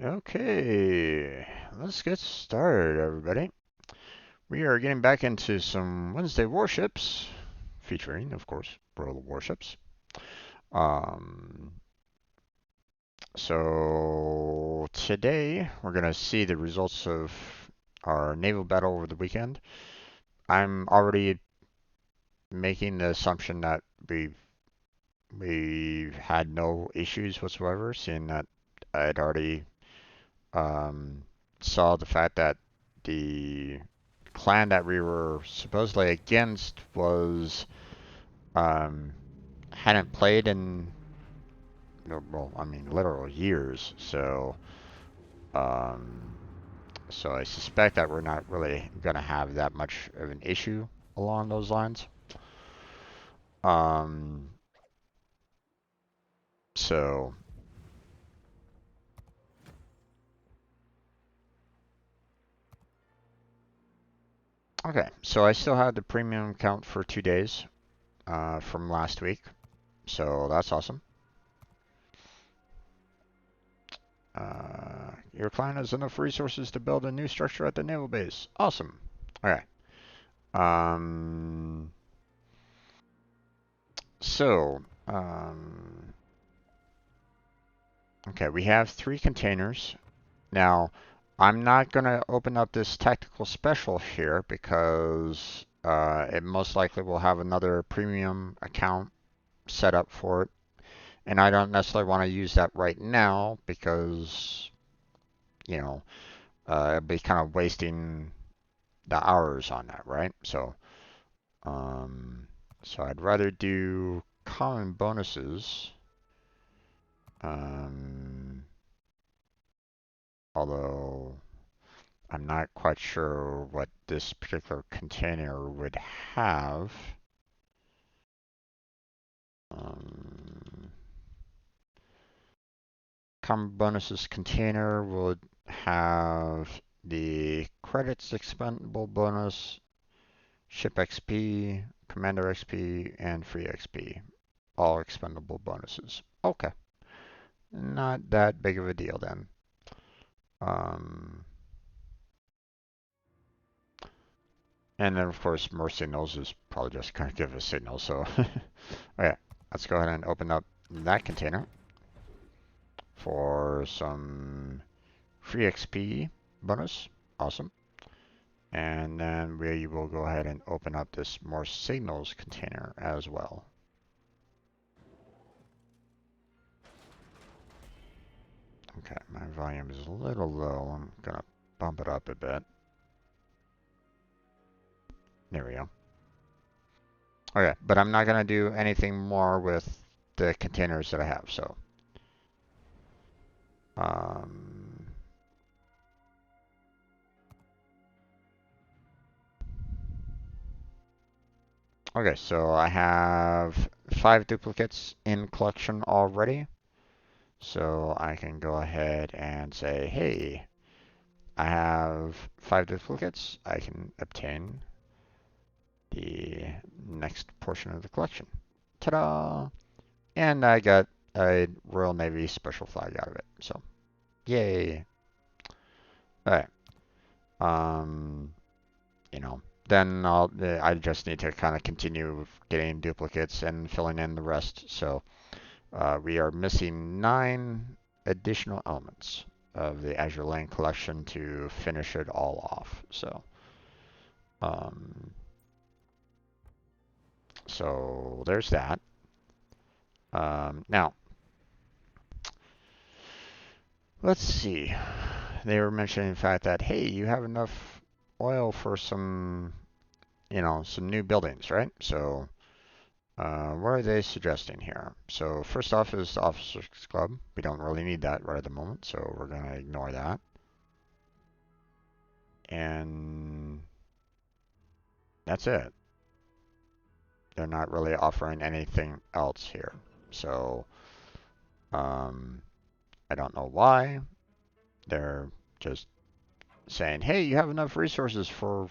Okay, let's get started, everybody. We are getting back into some Wednesday warships, featuring, of course, World of Warships. Um, so today we're gonna see the results of our naval battle over the weekend. I'm already making the assumption that we had no issues whatsoever, seeing that I had already um, saw the fact that the clan that we were supposedly against was um, hadn't played in well, I mean, literal years. Um, so I suspect that we're not really gonna have that much of an issue along those lines. Um, so okay, so I still have the premium account for 2 days from last week, so that's awesome. Your client has enough resources to build a new structure at the naval base. Awesome. Okay. Um, so, okay, we have 3 containers. Now, I'm not going to open up this tactical special here because it most likely will have another premium account set up for it. And I don't necessarily want to use that right now because, you know, it'd be kind of wasting the hours on that, right? Um, so I'd rather do common bonuses. Um, although I'm not quite sure what this particular container would have. Um, common bonuses container would have the credits expendable bonus, ship XP, commander XP, and free XP. All expendable bonuses. Okay. Not that big of a deal then. Um, and then, of course, more signals is probably just going to give a signal. So, okay, let's go ahead and open up that container for some free XP bonus. Awesome. And then we will go ahead and open up this more signals container as well. Okay, my volume is a little low. I'm going to bump it up a bit. There we go. Okay, but I'm not going to do anything more with the containers that I have, so. Um, okay, so I have 5 duplicates in collection already. So I can go ahead and say, hey, I have 5 duplicates. I can obtain the next portion of the collection. Ta-da! And I got a Royal Navy special flag out of it. So, yay! Alright. Um, you know, then I just need to kind of continue getting duplicates and filling in the rest. So, we are missing 9 additional elements of the Azure Lane collection to finish it all off. Um, so there's that. Now, let's see. They were mentioning the fact that, hey, you have enough oil for some, some new buildings, right? So, what are they suggesting here? So, first off is the Officers Club. We don't really need that right at the moment, so we're going to ignore that. And that's it. They're not really offering anything else here. So, um, I don't know why. They're just saying, "Hey, you have enough resources for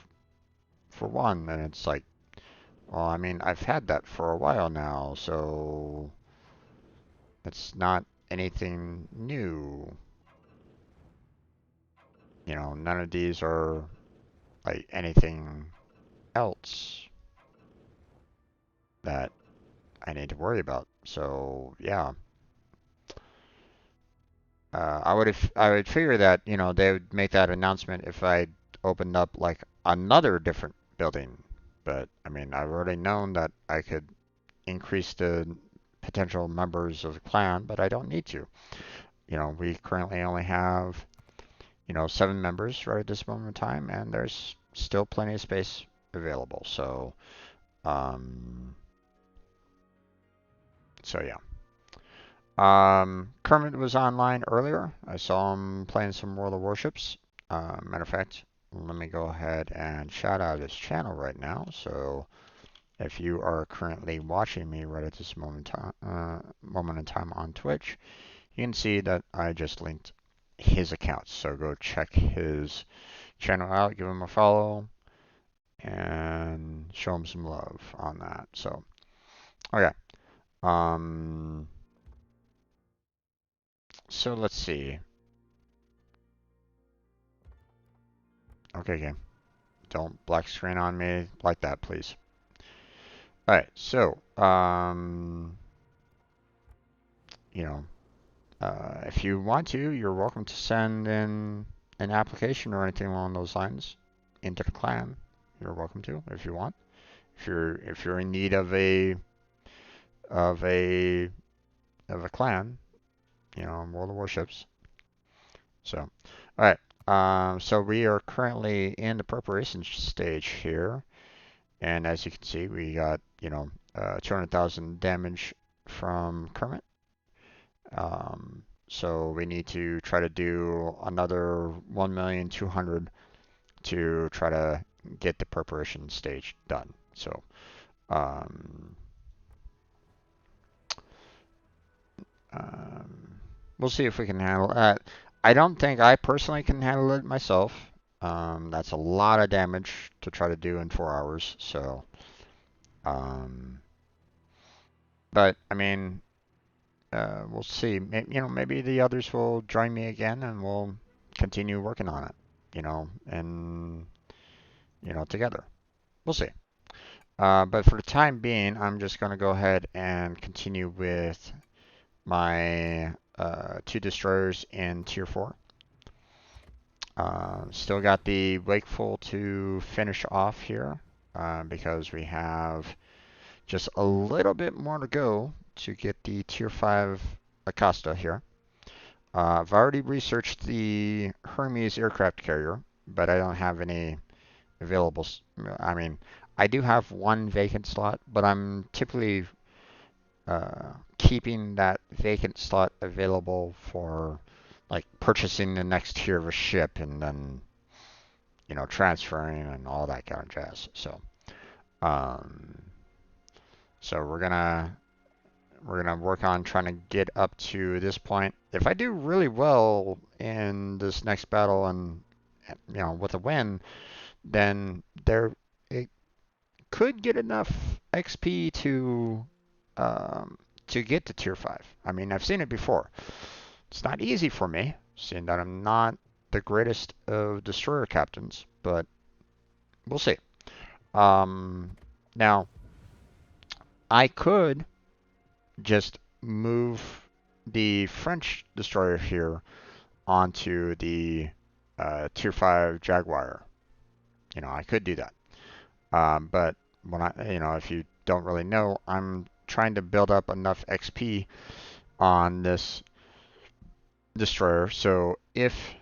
one," and it's like, well, I mean, I've had that for a while now, so it's not anything new. you know, none of these are like anything else that I need to worry about. So yeah, I would figure that you know they would make that announcement if I opened up like another different building. But I mean, I've already known that I could increase the potential members of the clan, but I don't need to. You know, we currently only have, you know, 7 members right at this moment in time, and there's still plenty of space available. Um, so yeah. Kermit was online earlier. I saw him playing some World of Warships. Matter of fact, let me go ahead and shout out his channel right now. So if you are currently watching me right at this moment in time on Twitch, you can see that I just linked his account. So go check his channel out, give him a follow, and show him some love on that. So, okay. Um, so let's see. Okay, game. Don't black screen on me like that, please. All right. So, you know, if you want to, you're welcome to send in an application or anything along those lines into the clan. You're welcome to if you want. If you're in need of of a a clan, you know, in World of Warships. So, all right. So we are currently in the preparation stage here, and as you can see, we got 200,000 damage from Kermit. So we need to try to do another 1,200,000 to try to get the preparation stage done. So, um, um, we'll see if we can handle that. I don't think I personally can handle it myself. That's a lot of damage to try to do in 4 hours. So, um, but I mean, we'll see. Maybe the others will join me again, and we'll continue working on it. And together. We'll see. But for the time being, I'm just going to go ahead and continue with my 2 destroyers in Tier 4. Still got the Wakeful to finish off here because we have just a little bit more to go to get the Tier 5 Acosta here. I've already researched the Hermes aircraft carrier, but I don't have any available. I mean, I do have one vacant slot, but I'm typically keeping that vacant slot available for like purchasing the next tier of a ship and then transferring and all that kind of jazz. Um, so we're gonna work on trying to get up to this point. If I do really well in this next battle and with a win, then it could get enough XP to get to tier 5. I mean, I've seen it before. It's not easy for me, seeing that I'm not the greatest of destroyer captains, but we'll see. Now, I could just move the French destroyer here onto the tier 5 Jaguar. I could do that. But if you don't really know, I'm trying to build up enough XP on this destroyer. So if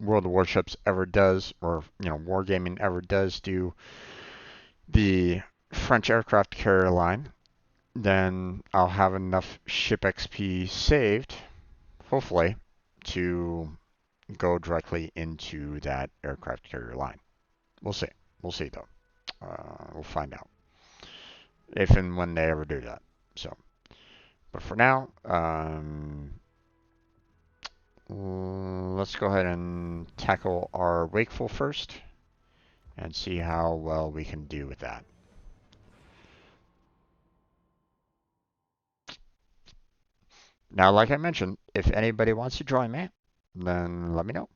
World of Warships ever does, or Wargaming ever does do the French aircraft carrier line, then I'll have enough ship XP saved, hopefully, to go directly into that aircraft carrier line. We'll see. We'll see though. We'll find out if and when they ever do that. So, but for now, let's go ahead and tackle our Wakeful first and see how well we can do with that. Now, like I mentioned, if anybody wants to join me, then let me know.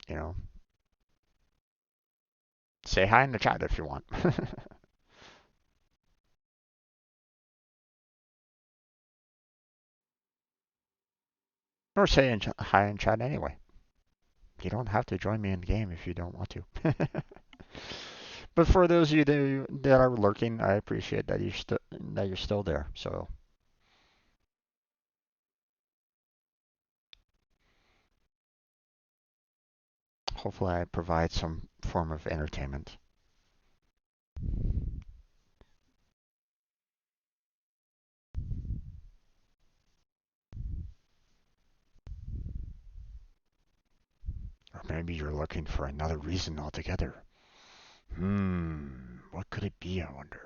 You know, say hi in the chat if you want. Or say hi in chat anyway. You don't have to join me in the game if you don't want to. But for those of you that are lurking, I appreciate that you're still there. So hopefully I provide some form of entertainment. Or maybe you're looking for another reason altogether. What could it be, I wonder?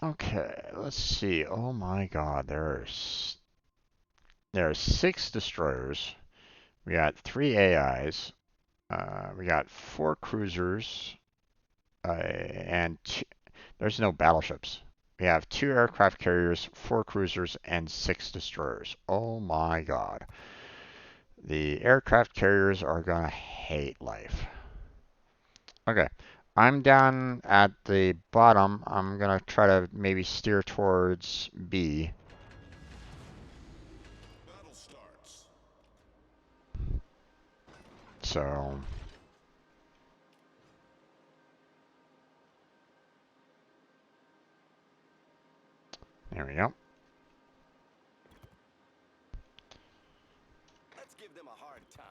Okay, let's see. Oh my god, there's 6 destroyers. We got 3 AIs. We got 4 cruisers, and there's no battleships. We have 2 aircraft carriers, 4 cruisers, and 6 destroyers. Oh my god. The aircraft carriers are gonna hate life. Okay. I'm down at the bottom. I'm gonna try to maybe steer towards B. So there we go. Let's give them a hard time.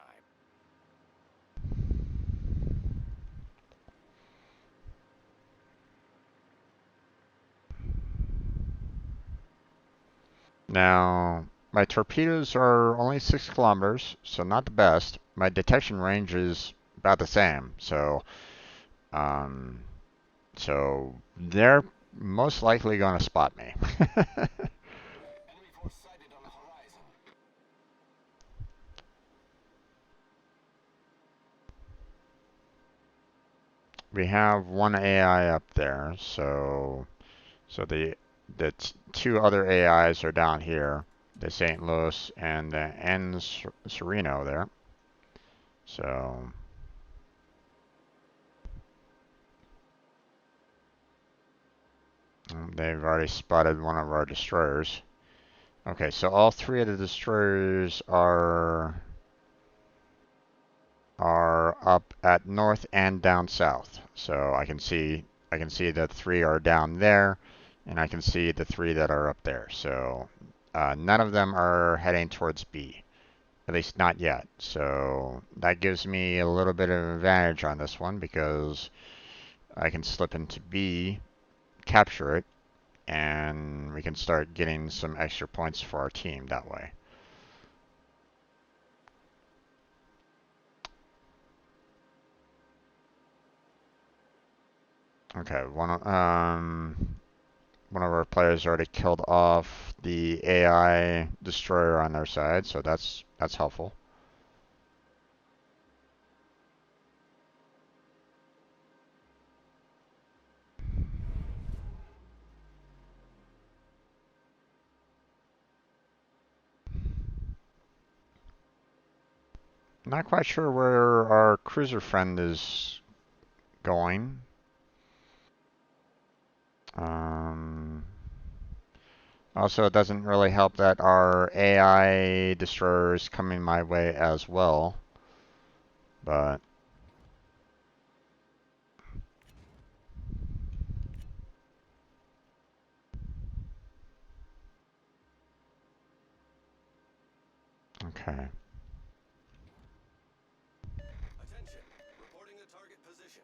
Now, my torpedoes are only 6 kilometers, so not the best. My detection range is about the same, um, so they're most likely going to spot me. We have 1 AI up there, so the 2 other AIs are down here, the St. Louis and the N Sereno there. So they've already spotted one of our destroyers. Okay, so all 3 of the destroyers are up at north and down south. So I can see that 3 are down there, and I can see the 3 that are up there. So none of them are heading towards B, at least not yet. So that gives me a little bit of an advantage on this one because I can slip into B, capture it, and we can start getting some extra points for our team that way. Okay, one of our players already killed off the AI destroyer on their side, so that's helpful. Not quite sure where our cruiser friend is going. Um, Also, it doesn't really help that our AI destroyer is coming my way as well. But okay. Attention. Reporting the target position.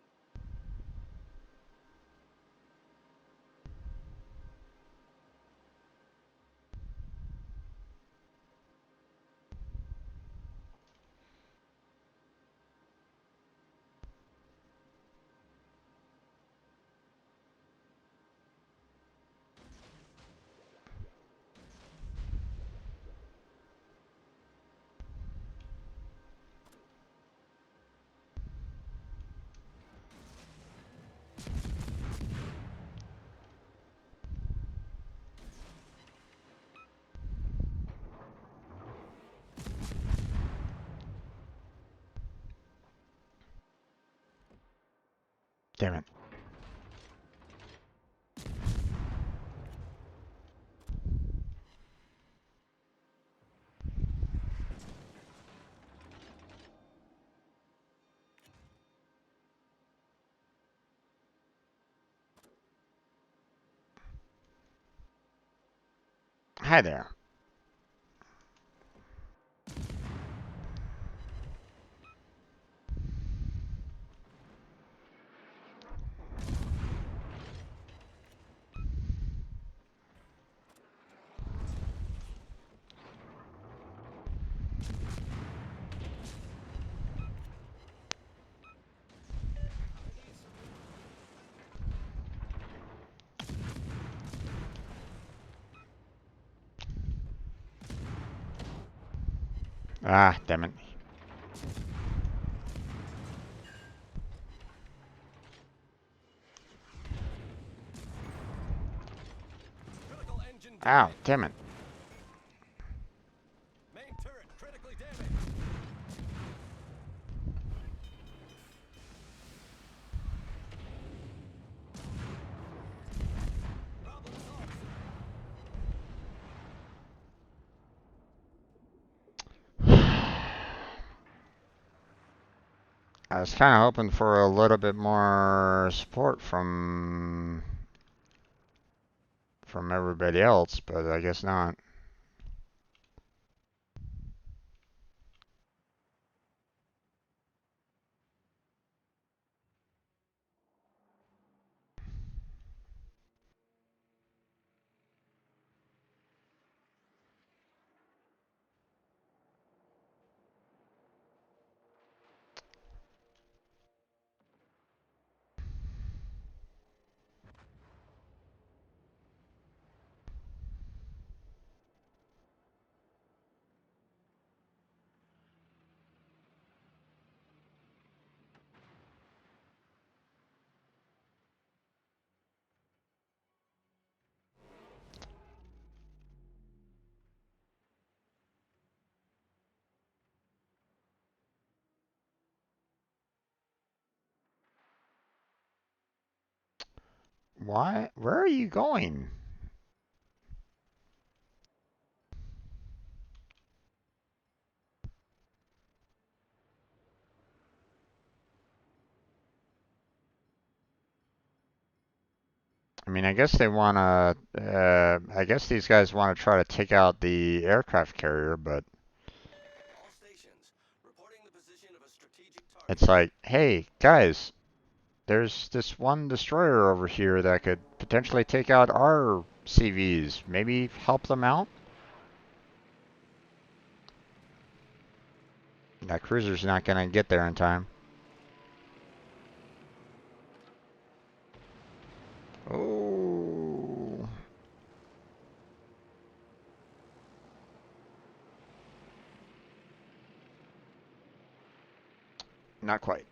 Damn it. Hi there. Ah, damn it. Critical engine Ow, damage. damn it. Main turret critically damaged. Problem solved. I was kind of hoping for a little bit more support from everybody else, but I guess not. Why? Where are you going? I mean, I guess they want to, I guess these guys want to try to take out the aircraft carrier, but All stations reporting the position of a strategic it's target. like, hey, guys, there's this one destroyer over here that could potentially take out our CVs. Maybe help them out? That cruiser's not going to get there in time. Oh, not quite.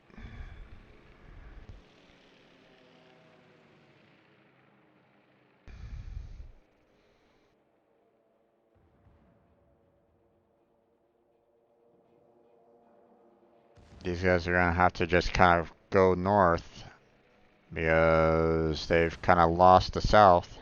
These guys are going to have to just kind of go north because they've kind of lost the south.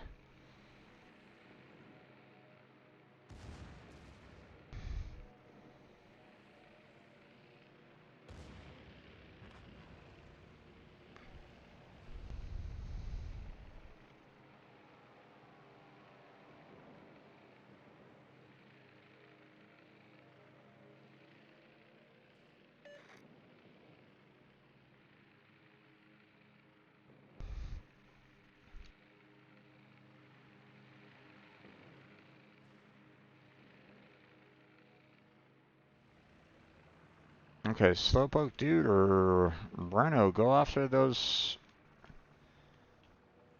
Okay, Slowpoke dude or Rhino, go after those.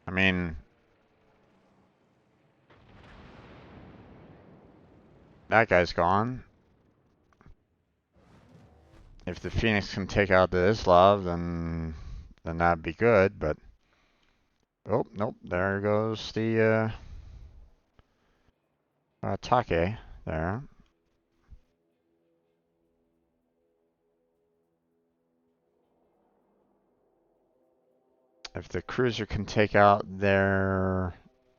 I mean, that guy's gone. If the Phoenix can take out the Islav, then that'd be good. But oh nope, there goes the Take there. If the cruiser can take out their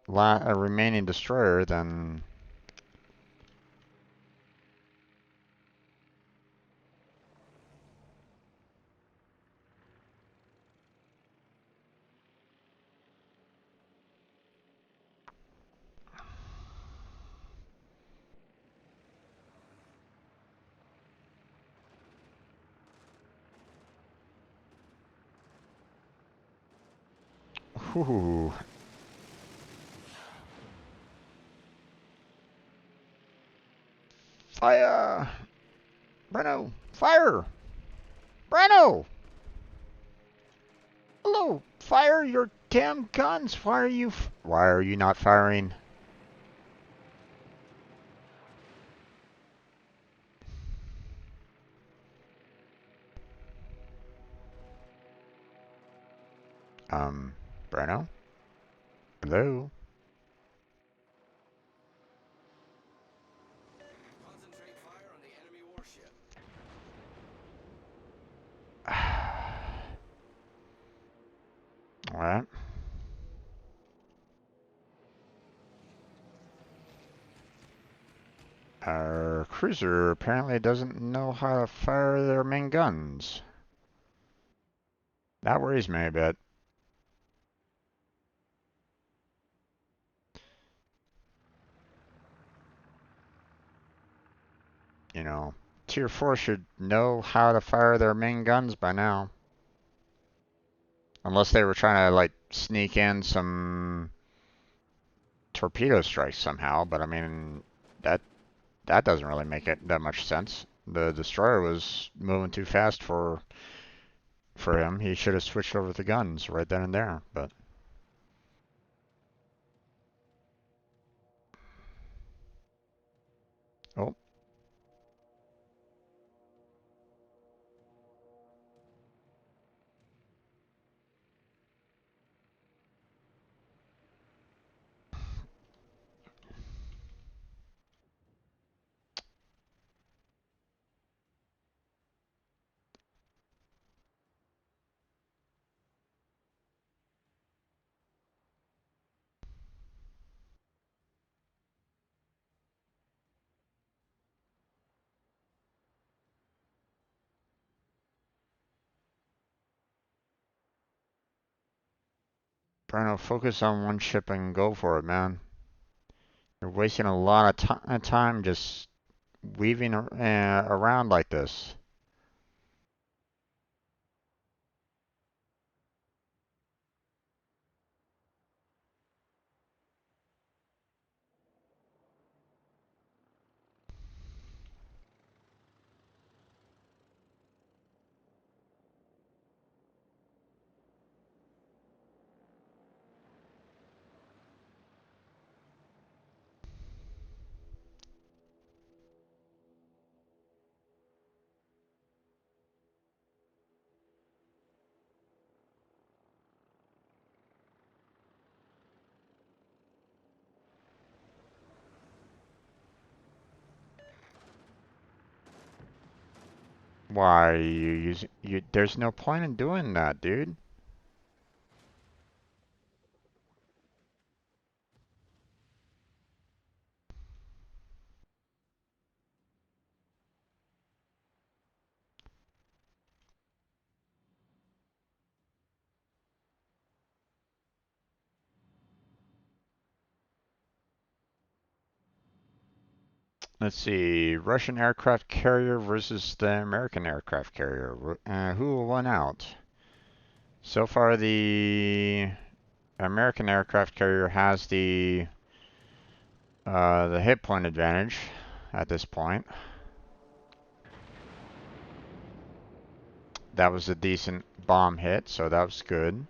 remaining destroyer, then whew, fire, Breno, fire, Breno, hello, fire your damn guns. Why are you not firing? Um, Breno, hello. Concentrate fire on the enemy warship. All right. Our cruiser apparently doesn't know how to fire their main guns. That worries me a bit. You know, Tier 4 should know how to fire their main guns by now. Unless they were trying to, like, sneak in some torpedo strikes somehow, but I mean, that that doesn't really make it that much sense. The destroyer was moving too fast for him. He should have switched over the guns right then and there, but oh, Bruno, focus on one ship and go for it, man. You're wasting a lot of time just weaving around like this. Why you using you? There's no point in doing that, dude. Let's see, Russian aircraft carrier versus the American aircraft carrier. Who will win out? So far, the American aircraft carrier has the hit point advantage at this point. That was a decent bomb hit, so that was good.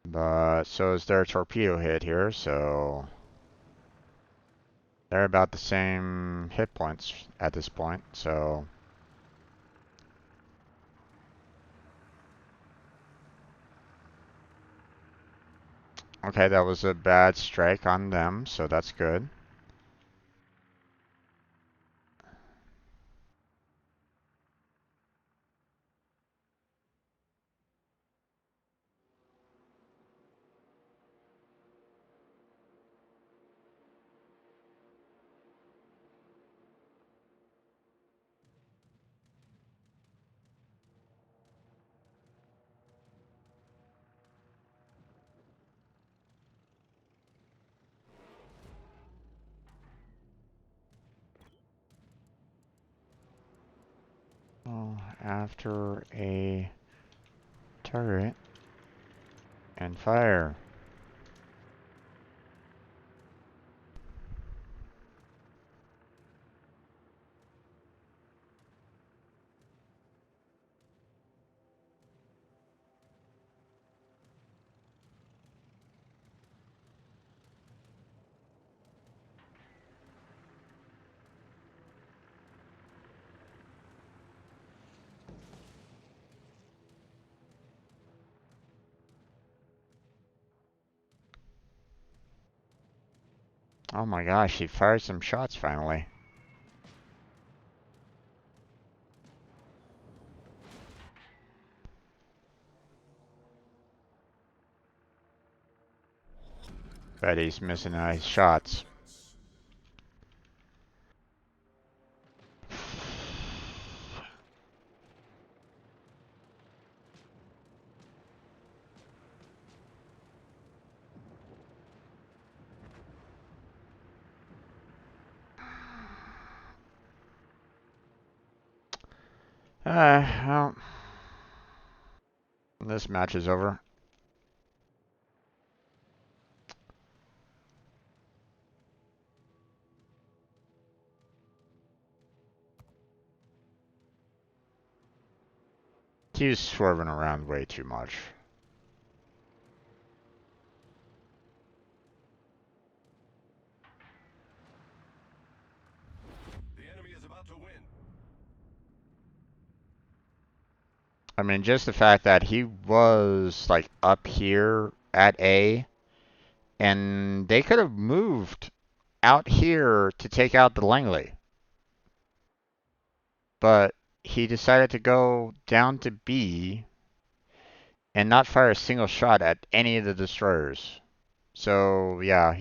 But so is their torpedo hit here, so they're about the same hit points at this point. So okay, that was a bad strike on them, so that's good. after a turret and fire. Oh my gosh, he fired some shots finally. But he's missing his shots. Well, this match is over. He's swerving around way too much. The enemy is about to win. I mean, just the fact that he was like up here at A, and they could have moved out here to take out the Langley. But he decided to go down to B and not fire a single shot at any of the destroyers. So yeah,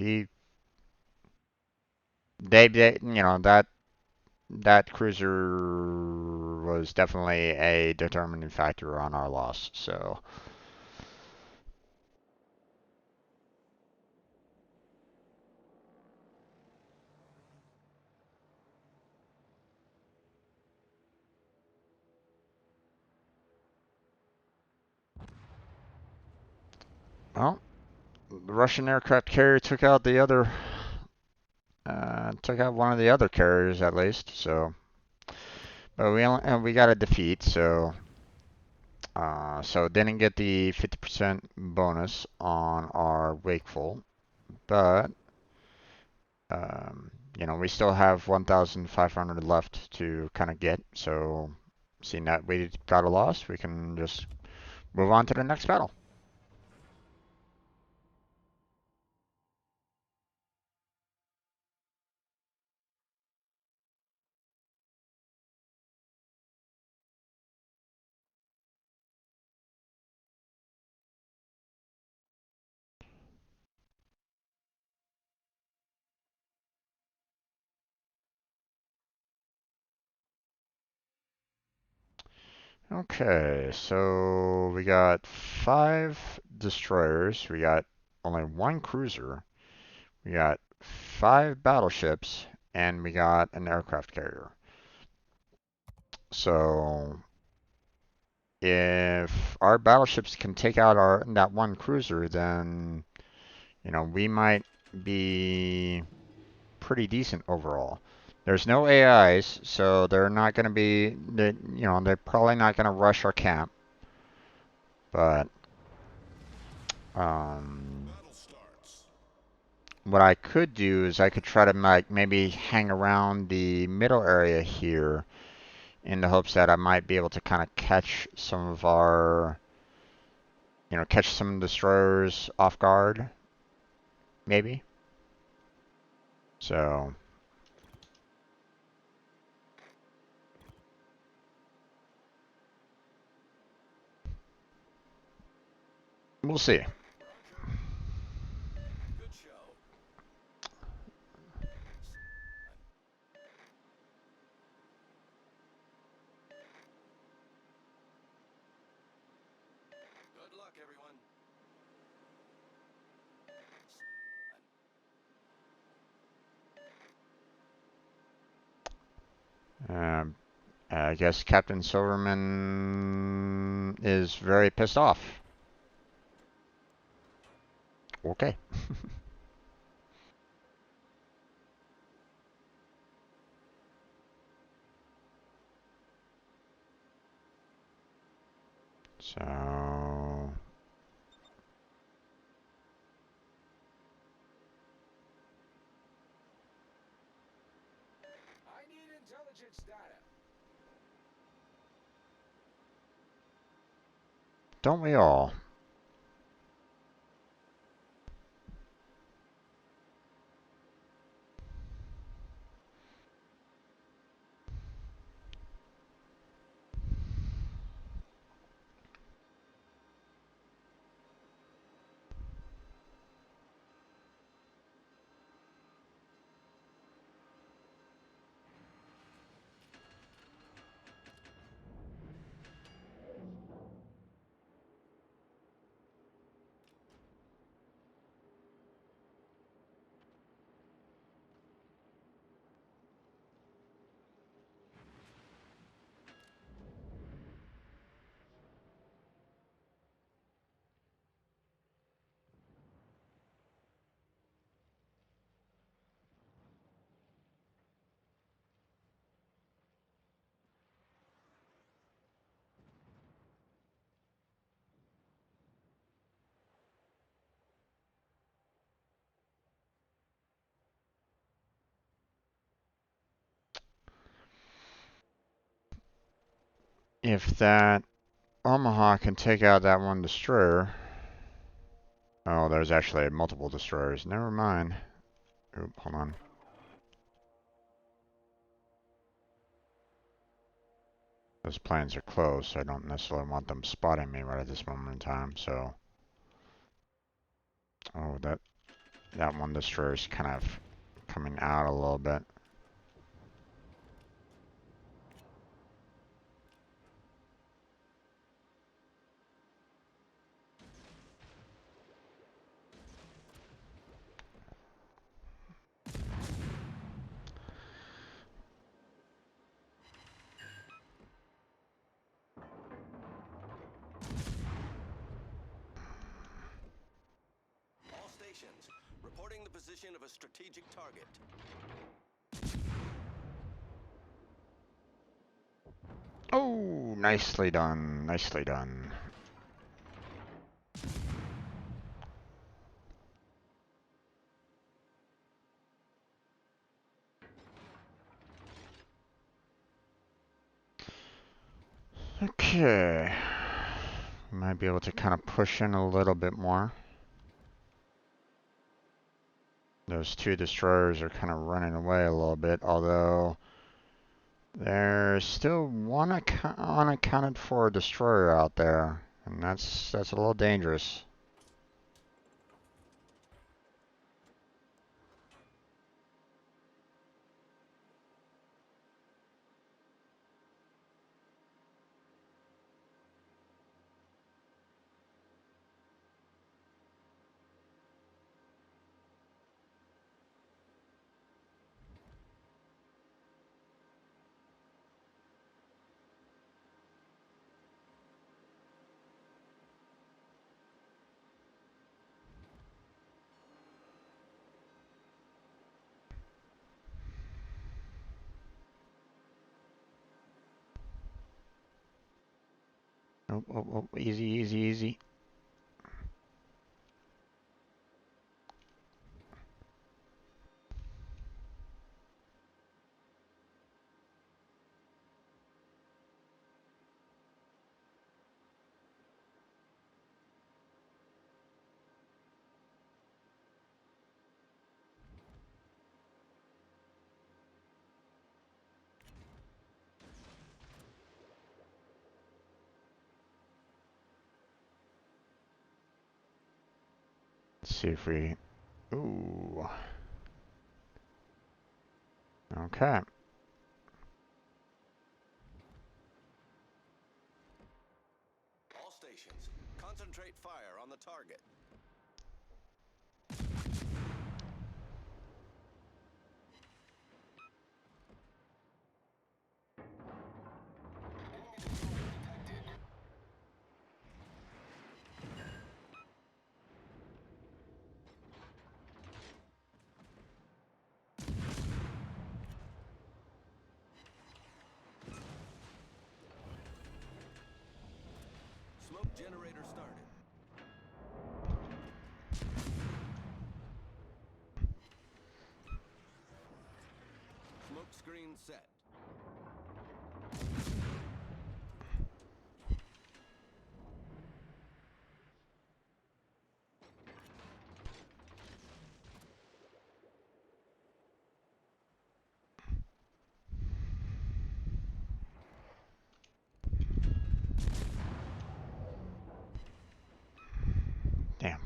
they you know that cruiser was definitely a determining factor on our loss. So well, the Russian aircraft carrier took out the other took out one of the other carriers at least. So but we got a defeat. So didn't get the 50% bonus on our wakeful, but we still have 1,500 left to kind of get. So seeing that we got a loss, we can just move on to the next battle. Okay, so we got 5 destroyers, we got only 1 cruiser, we got 5 battleships, and we got an aircraft carrier. So if our battleships can take out that 1 cruiser, then we might be pretty decent overall. There's no AIs, so they're not going to be, they're probably not going to rush our camp. But um, what I could do is I could try to maybe hang around the middle area here in the hopes that I might be able to kind of catch some of our, catch some destroyers off guard, maybe. So we'll see. Good show. Good luck, everyone. Um, I guess Captain Silverman is very pissed off. Okay. So I need intelligence data. don't we all? If that Omaha can take out that one destroyer. Oh, there's actually multiple destroyers. Never mind. Oop, hold on. Those planes are close, so I don't necessarily want them spotting me right at this moment in time, so... Oh, that one destroyer is kind of coming out a little bit. All stations, reporting the position of a strategic target. Oh, nicely done, nicely done. Okay. Might be able to kind of push in a little bit more. Those two destroyers are kind of running away a little bit, although there's still one unaccounted for destroyer out there, and that's a little dangerous. Oh, oh, oh, easy, easy, easy. Let's see if we... Ooh. Okay. All stations, concentrate fire on the target. Smoke generator started. Smoke screen set. Damn.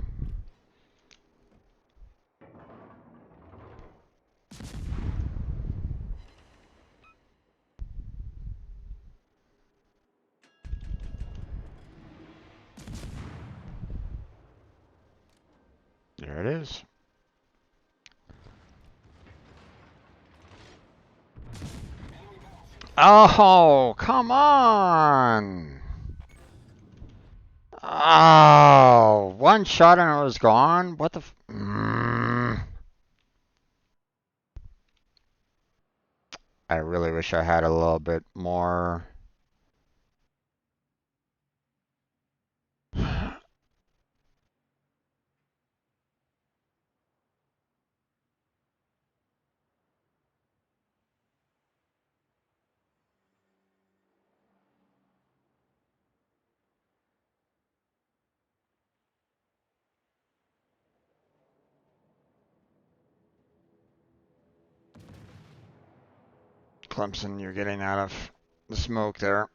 There it is. Oh, come on! Oh, one shot and it was gone? What the I really wish I had a little bit more. Clemson, you're getting out of the smoke there.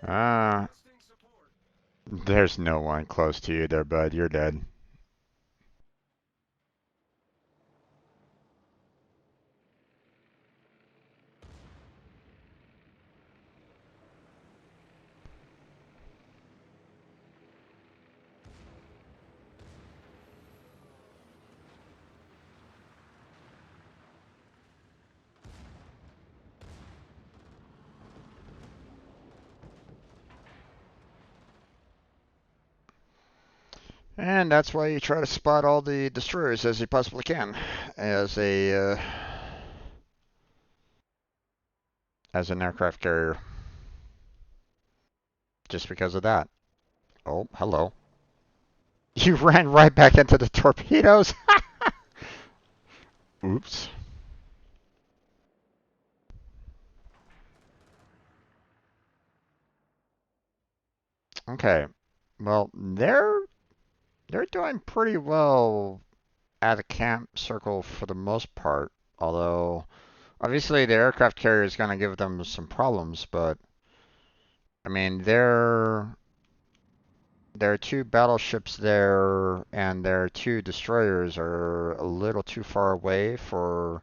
Ah, there's no one close to you there, bud. You're dead. And that's why you try to spot all the destroyers as you possibly can, as an aircraft carrier. Just because of that. Oh, hello. You ran right back into the torpedoes. Oops. Okay. Well, they're doing pretty well at a camp circle for the most part. Although obviously the aircraft carrier is going to give them some problems, but I mean their two battleships there and their two destroyers are a little too far away for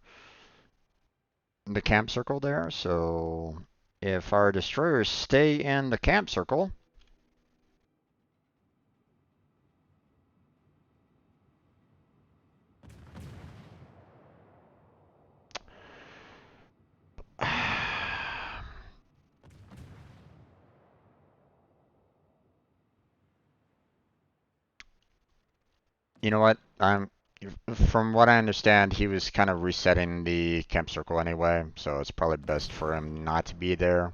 the camp circle there. So if our destroyers stay in the camp circle, you know what? From what I understand, he was kind of resetting the camp circle anyway, so it's probably best for him not to be there.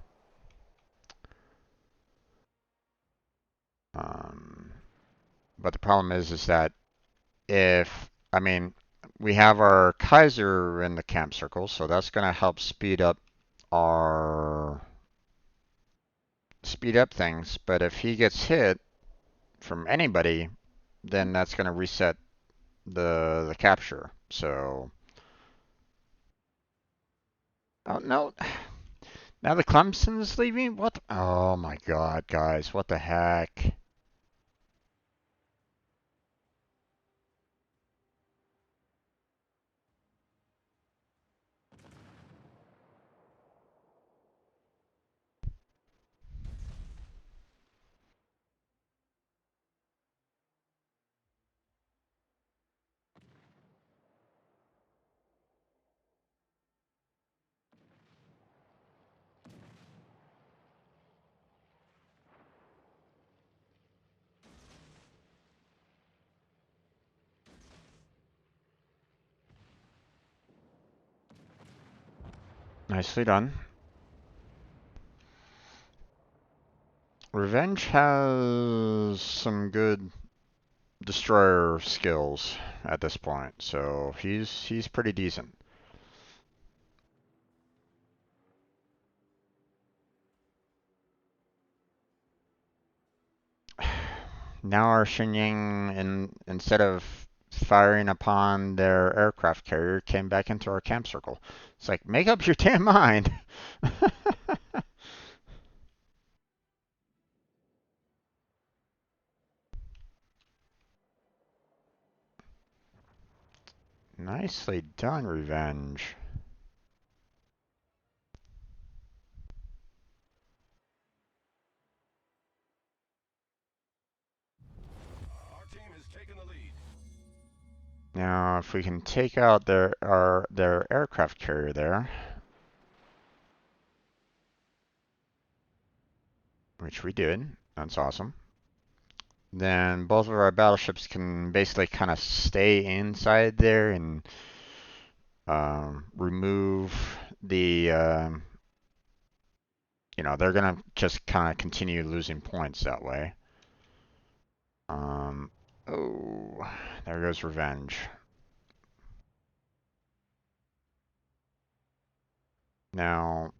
Um, but the problem is that if, I mean, we have our Kaiser in the camp circle, so that's going to help our speed up things. But if he gets hit from anybody, then that's going to reset the capture. So, oh no, now the Clemson's leaving. What? Oh my God, guys, what the heck? Nicely done. Revenge has some good destroyer skills at this point, so he's pretty decent. Now our Shenyang, instead of firing upon their aircraft carrier, came back into our camp circle. It's like, make up your damn mind. Nicely done, Revenge. Our team has taken the lead. Now, if we can take out their aircraft carrier there, which we did, that's awesome. Then both of our battleships can basically kind of stay inside there and remove the they're gonna just kind of continue losing points that way. Um, oh, there goes Revenge. Now,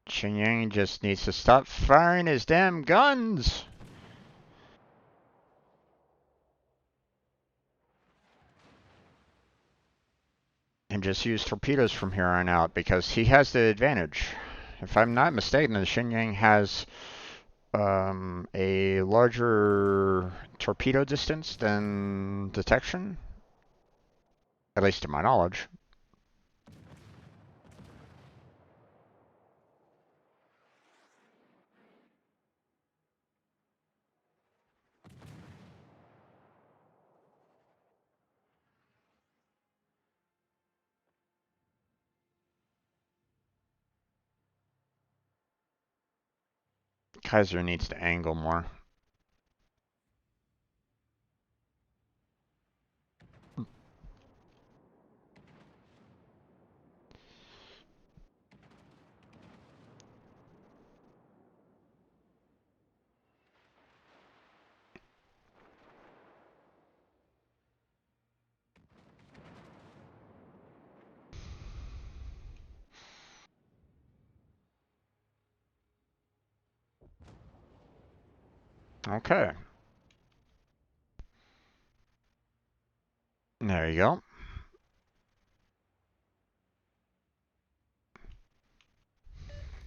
Shenyang just needs to stop firing his damn guns! And just use torpedoes from here on out because he has the advantage. If I'm not mistaken, the Shenyang has a larger torpedo distance than detection, at least to my knowledge. Kaiser needs to angle more. Okay. There you go.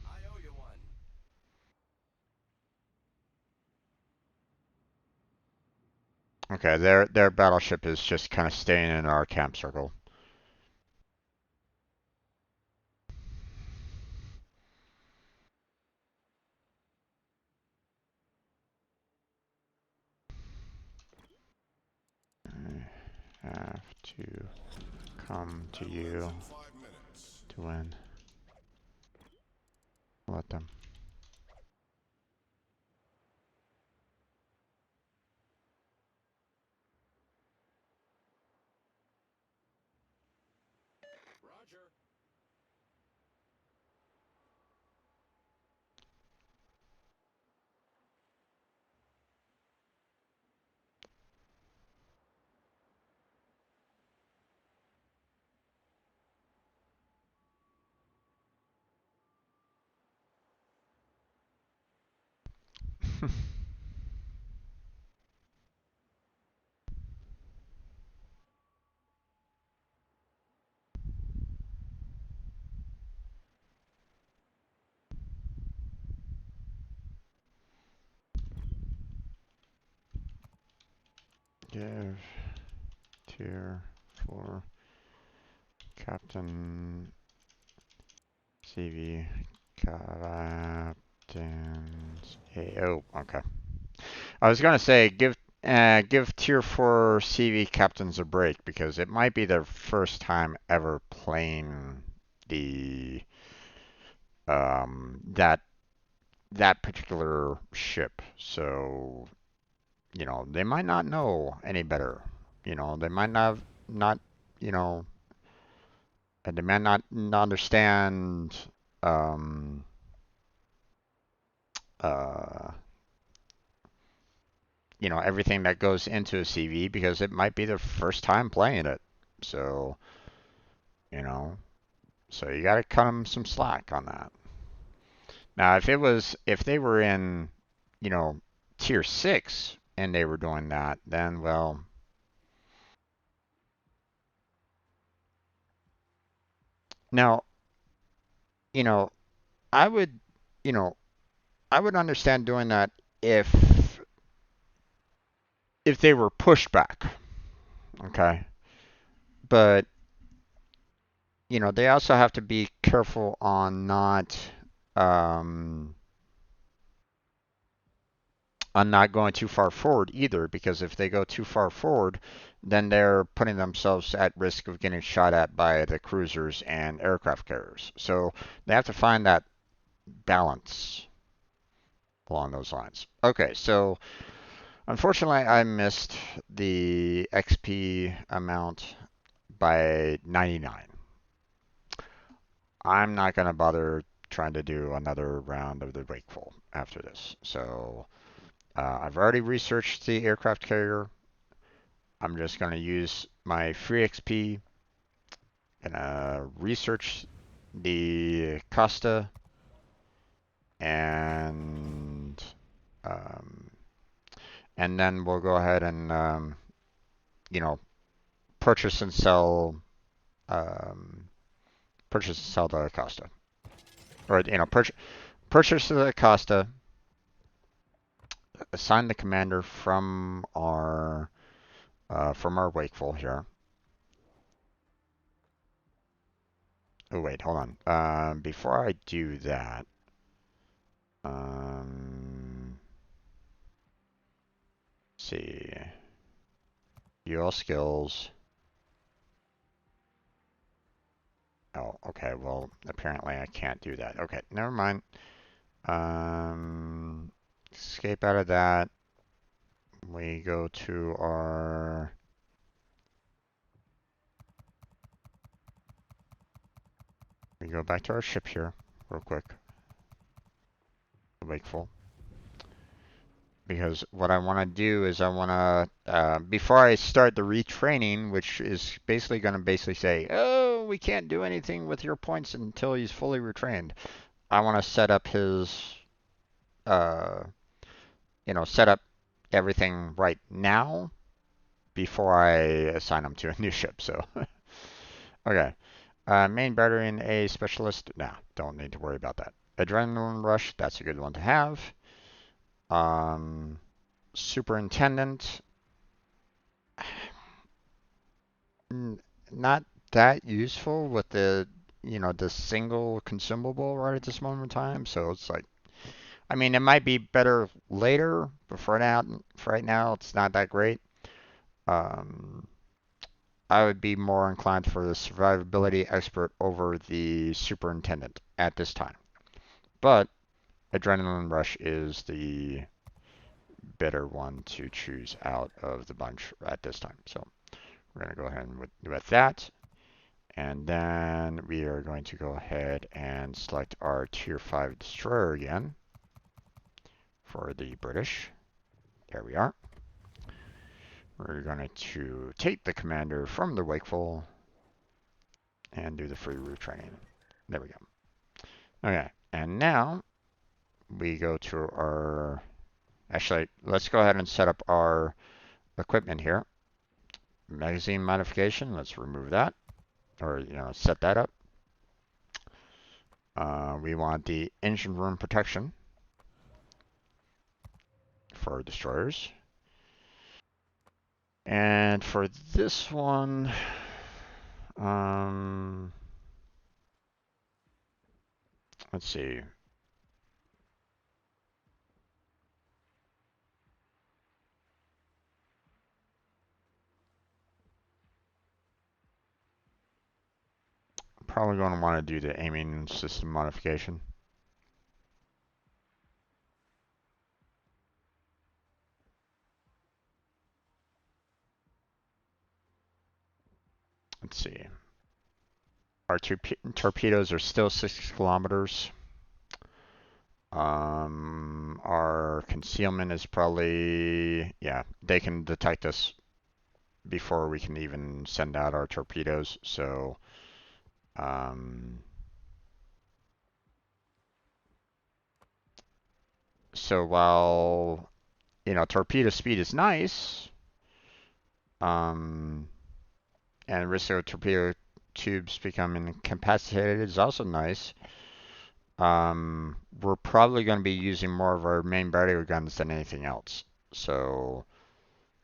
I owe you one. Okay, their battleship is just kind of staying in our camp circle. I have to come to you to win. Let them. Roger. Give tier for Captain CV Captain's A. Oh, okay. I was gonna say give tier 4 CV captains a break because it might be their first time ever playing the that particular ship. So, they might not know any better. They might not you know And they may not understand um, uh, everything that goes into a CV because it might be their first time playing it. So, you know, so you got to cut them some slack on that. Now, if they were in, you know, tier 6 and they were doing that, then well, now, you know, I would, you know, I would understand doing that if they were pushed back, okay? But, they also have to be careful um on not going too far forward either, because if they go too far forward, then they're putting themselves at risk of getting shot at by the cruisers and aircraft carriers. So they have to find that balance along those lines. Okay, so unfortunately, I missed the XP amount by 99. I'm not going to bother trying to do another round of the Wakeful after this. So I've already researched the aircraft carrier. I'm just going to use my free XP and research the Costa and um, and then we'll go ahead and you know purchase and sell um, the Costa, or purchase the Costa, assign the commander from our Wakeful here. Oh wait, hold on. Before I do that, see, view all skills. Oh, okay. Well, apparently I can't do that. Okay, never mind. Um, Escape out of that. We go to our. We go back to our ship here, real quick. Wakeful. Because what I want to do is I want to, before I start the retraining, which is basically going to basically say, oh, we can't do anything with your points until he's fully retrained. I want to set up uh, set up everything right now before I assign him to a new ship. So, okay. Main battery and a specialist. Nah, don't need to worry about that. Adrenaline rush. That's a good one to have. Um, Superintendent. Not that useful with the single consumable right at this moment in time. So it's like, I mean, it might be better later, but for right now, it's not that great. Um, I would be more inclined for the survivability expert over the superintendent at this time. But adrenaline rush is the better one to choose out of the bunch at this time. So we're going to go ahead and with that. And then we are going to go ahead and select our Tier 5 destroyer again for the British. There we are. We're going to take the commander from the Wakeful and do the free route training. There we go. Okay, and now we go to our... Actually, let's go ahead and set up our equipment here. Magazine modification, let's remove that, or set that up. We want the engine room protection for destroyers. And for this one, let's see. Probably going to want to do the aiming system modification. Let's see. our torpedoes are still 6 kilometers. Our concealment is probably, yeah, they can detect us before we can even send out our torpedoes. Um, so while, torpedo speed is nice, um, and risk of torpedo tubes becoming incapacitated is also nice, we're probably going to be using more of our main barrier guns than anything else. So,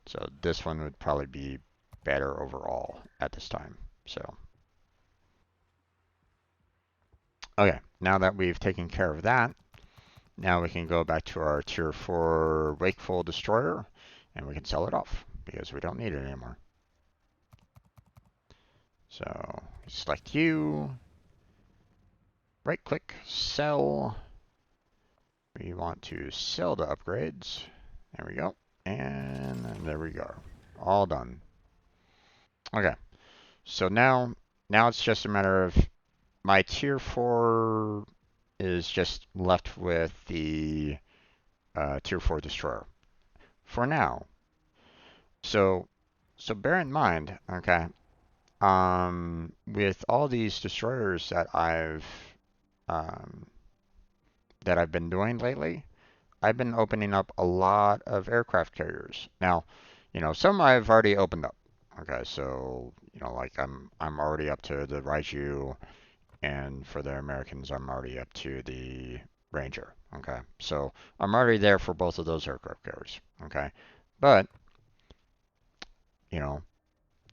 so this one would probably be better overall at this time. So, okay, now that we've taken care of that, now we can go back to our tier 4 Wakeful Destroyer and we can sell it off because we don't need it anymore. So, select you, right click, sell. We want to sell the upgrades. There we go. And there we go. All done. Okay. So now it's just a matter of my tier 4 is just left with the tier 4 destroyer for now. So bear in mind, okay, with all these destroyers um, that I've been doing lately, I've been opening up a lot of aircraft carriers. Now, some I've already opened up. Okay, so like I'm already up to the Raiju, and for the Americans, I'm already up to the Ranger. Okay, so I'm already there for both of those aircraft carriers. Okay, but you know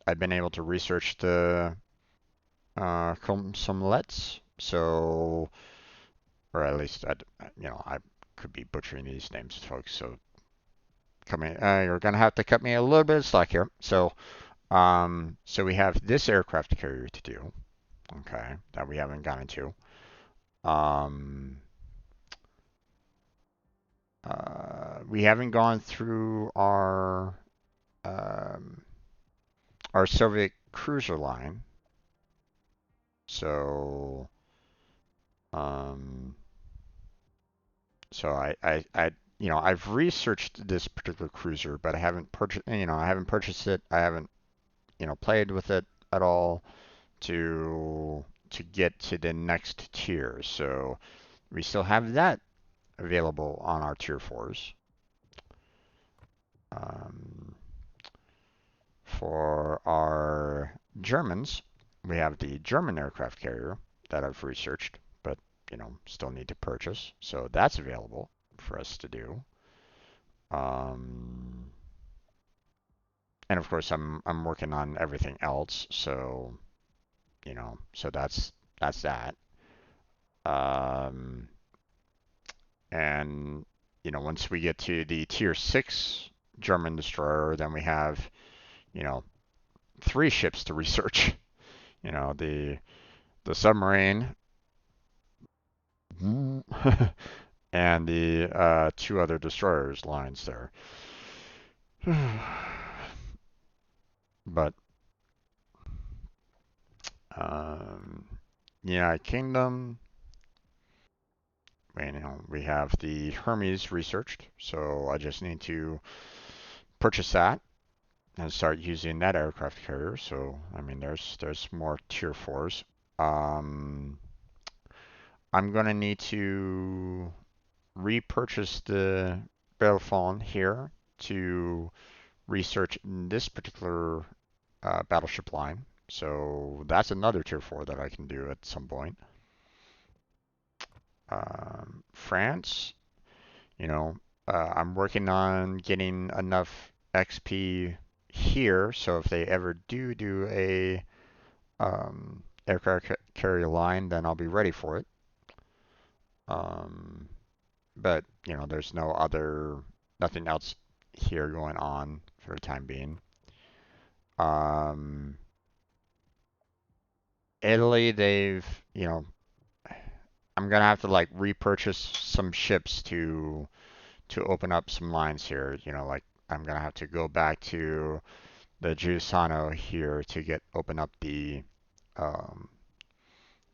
I've been able to research the some lets, so or at least I could be butchering these names, folks. So you're gonna have to cut me a little bit of slack here. So we have this aircraft carrier to do, okay, that we haven't gotten to. Um, we haven't gone through um, our Soviet cruiser line, so um, I've researched this particular cruiser, but I haven't purchased. I haven't purchased it. I haven't played with it at all to get to the next tier. So we still have that available on our tier 4s. Um, for our Germans, we have the German aircraft carrier that I've researched, but still need to purchase. So that's available for us to do. Um, and of course, I'm working on everything else. So so that's that. Um, and once we get to the tier 6 German destroyer, then we have you know 3 ships to research. The submarine and the 2 other destroyers lines there. But um, United Kingdom, we have the Hermes researched, so I just need to purchase that and start using that aircraft carrier. So I mean, there's more tier 4s. Um, I'm gonna need to repurchase the Bellefonds here to research this particular battleship line. So that's another tier 4 that I can do at some point. France, I'm working on getting enough XP here, so if they ever do a aircraft carrier line, then I'll be ready for it. Um, but there's nothing else here going on for the time being. Um, Italy, I'm gonna have to like repurchase some ships to open up some lines here. Like I'm gonna have to go back to the Giussano here to open up the um,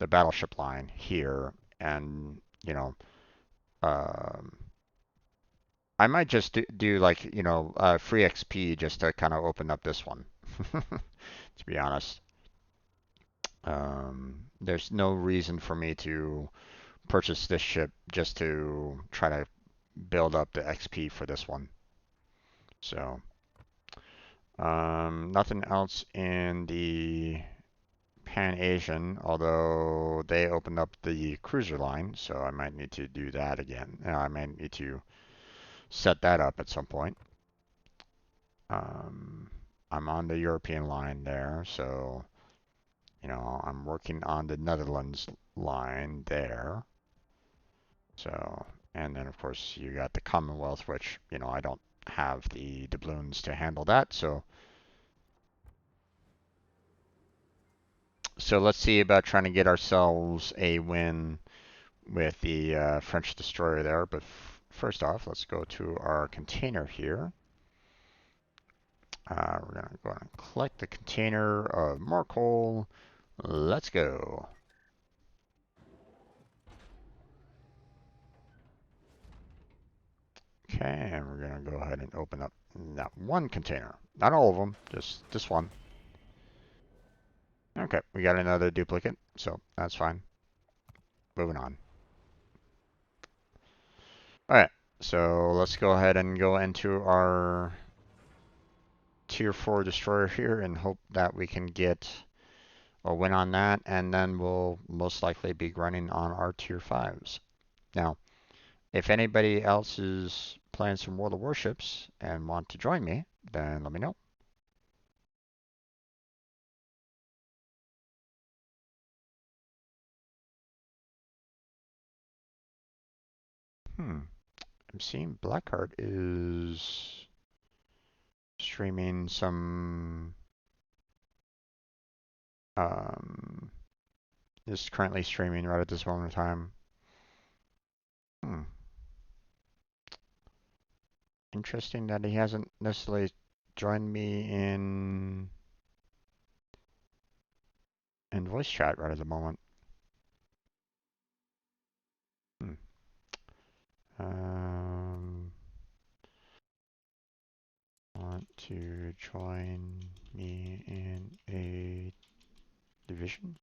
the battleship line here, and you know, um, I might just do like free XP just to kind of open up this one. To be honest, there's no reason for me to purchase this ship just to try to build up the XP for this one. So, nothing else in the Pan Asian, although they opened up the cruiser line, so I might need to do that again. I might need to set that up at some point. Um, I'm on the European line there, so I'm working on the Netherlands line there. So, and then of course you got the Commonwealth, which I don't have the doubloons to handle that. So let's see about trying to get ourselves a win with the French destroyer there. But first off, let's go to our container here. We're going to go and collect the container of more coal. Let's go. Okay, and we're going to go ahead and open up that one container. Not all of them, just this one. Okay, we got another duplicate, so that's fine. Moving on. Alright, so let's go ahead and go into our tier 4 destroyer here and hope that we can get a win on that, and then we'll most likely be running on our tier 5s. Now, if anybody else is playing some World of Warships and want to join me, then let me know. I'm seeing Blackheart is streaming some is currently streaming right at this moment in time. Interesting that he hasn't necessarily joined me in voice chat right at the moment. Want to join me in a division?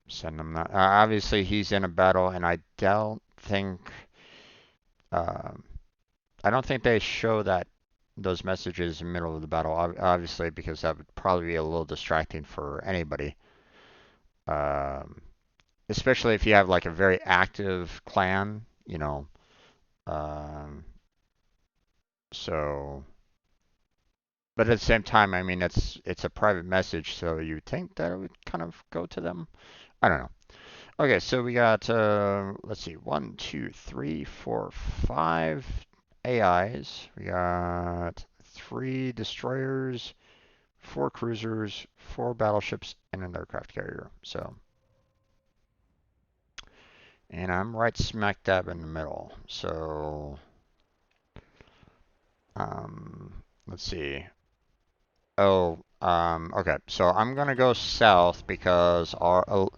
Send him that. Obviously, he's in a battle, and um, I don't think they show those messages in the middle of the battle. Obviously, because that would probably be a little distracting for anybody. Um, Especially if you have like a very active clan, Um, so, but at the same time, I mean, it's a private message, so you think that it would kind of go to them. I don't know. Okay, so we got let's see, 5 AIs. We got 3 destroyers, 4 cruisers, 4 battleships, and an aircraft carrier. So, and I'm right smack dab in the middle. So, let's see. Oh, okay. So I'm gonna go south because our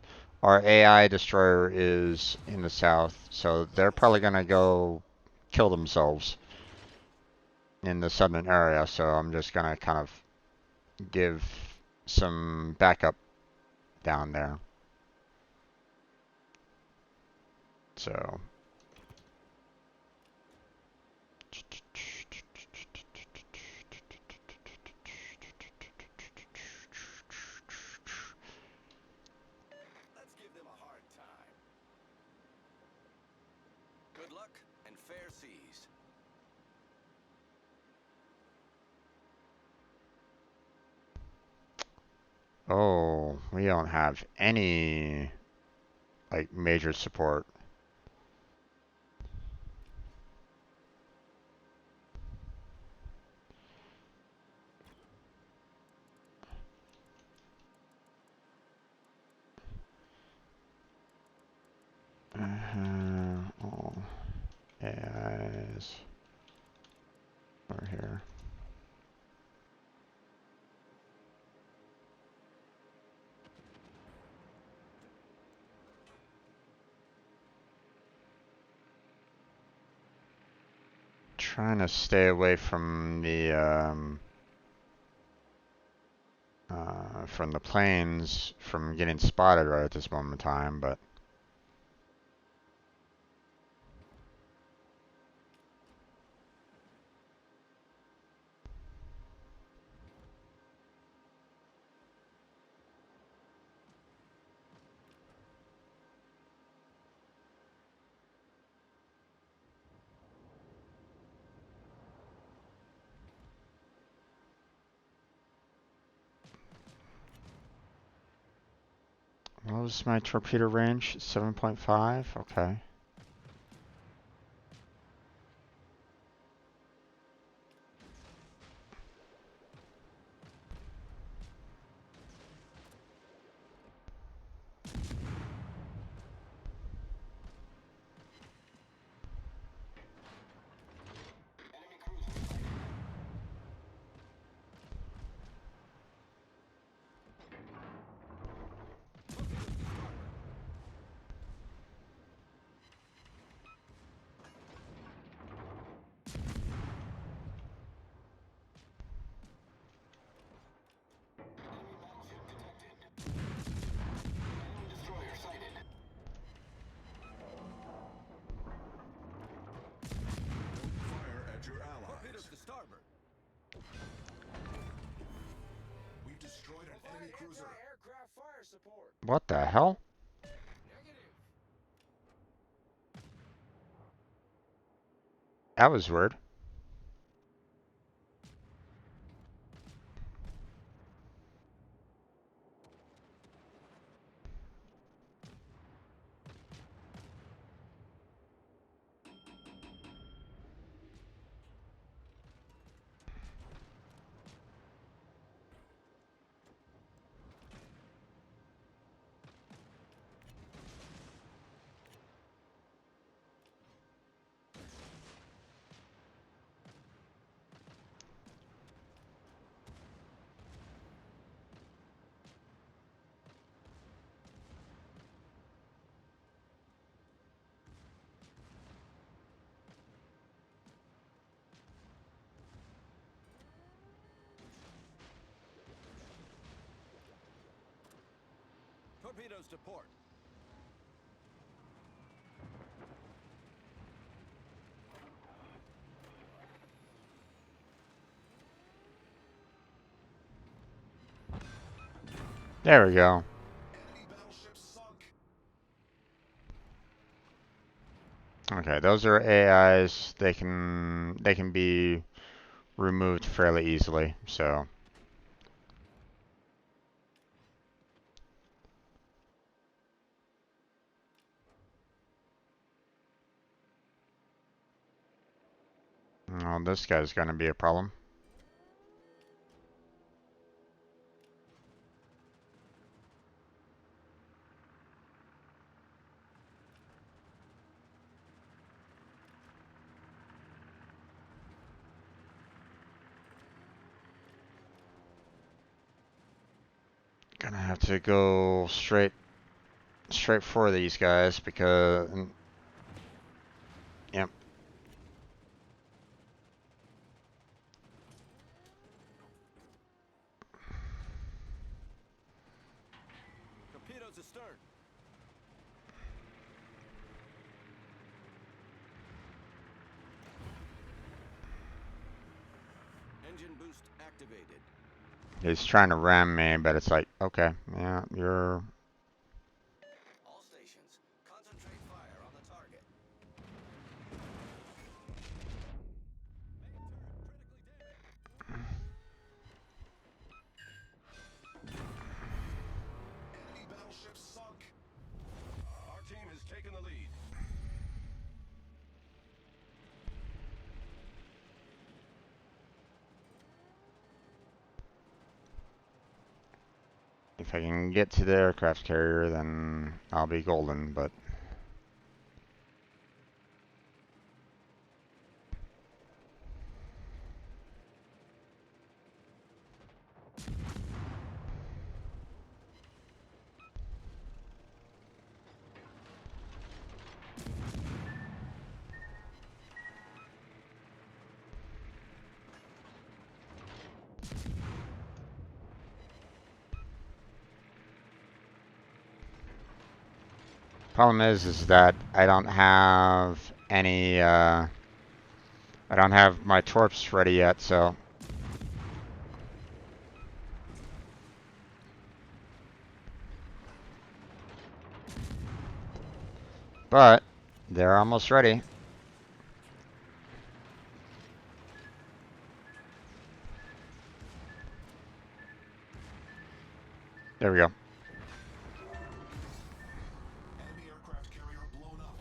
AI destroyer is in the south, so they're probably gonna go kill themselves in the southern area. So I'm just gonna kind of give some backup down there. So. Let's give them a hard time. Good luck and fair seas. Oh, we don't have any like major support. Oh, AIs over here. Trying to stay away from the planes from getting spotted right at this moment in time, but what was my torpedo range? 7.5? Okay. Fire at your allies. Torpedoes to starboard. We've destroyed an enemy cruiser. Aircraft fire support. What the hell? Negative. That was weird. Torpedoes to port. There we go. Enemy battleship sunk. Okay, those are AIs. They can be removed fairly easily, so well, this guy's gonna be a problem. Gonna have to go straight for these guys because yep. Torpedoes astern. Engine boost activated. He's trying to ram me, but it's like, okay, yeah, you're All stations, concentrate fire on the target. Main turret critically damaged. Enemy battleship sunk. Our team has taken the lead. if I can get to the aircraft carrier, then I'll be golden, but Problem is that I don't have any, I don't have my torps ready yet, so. But, they're almost ready. There we go. Enemy aircraft carrier blown up.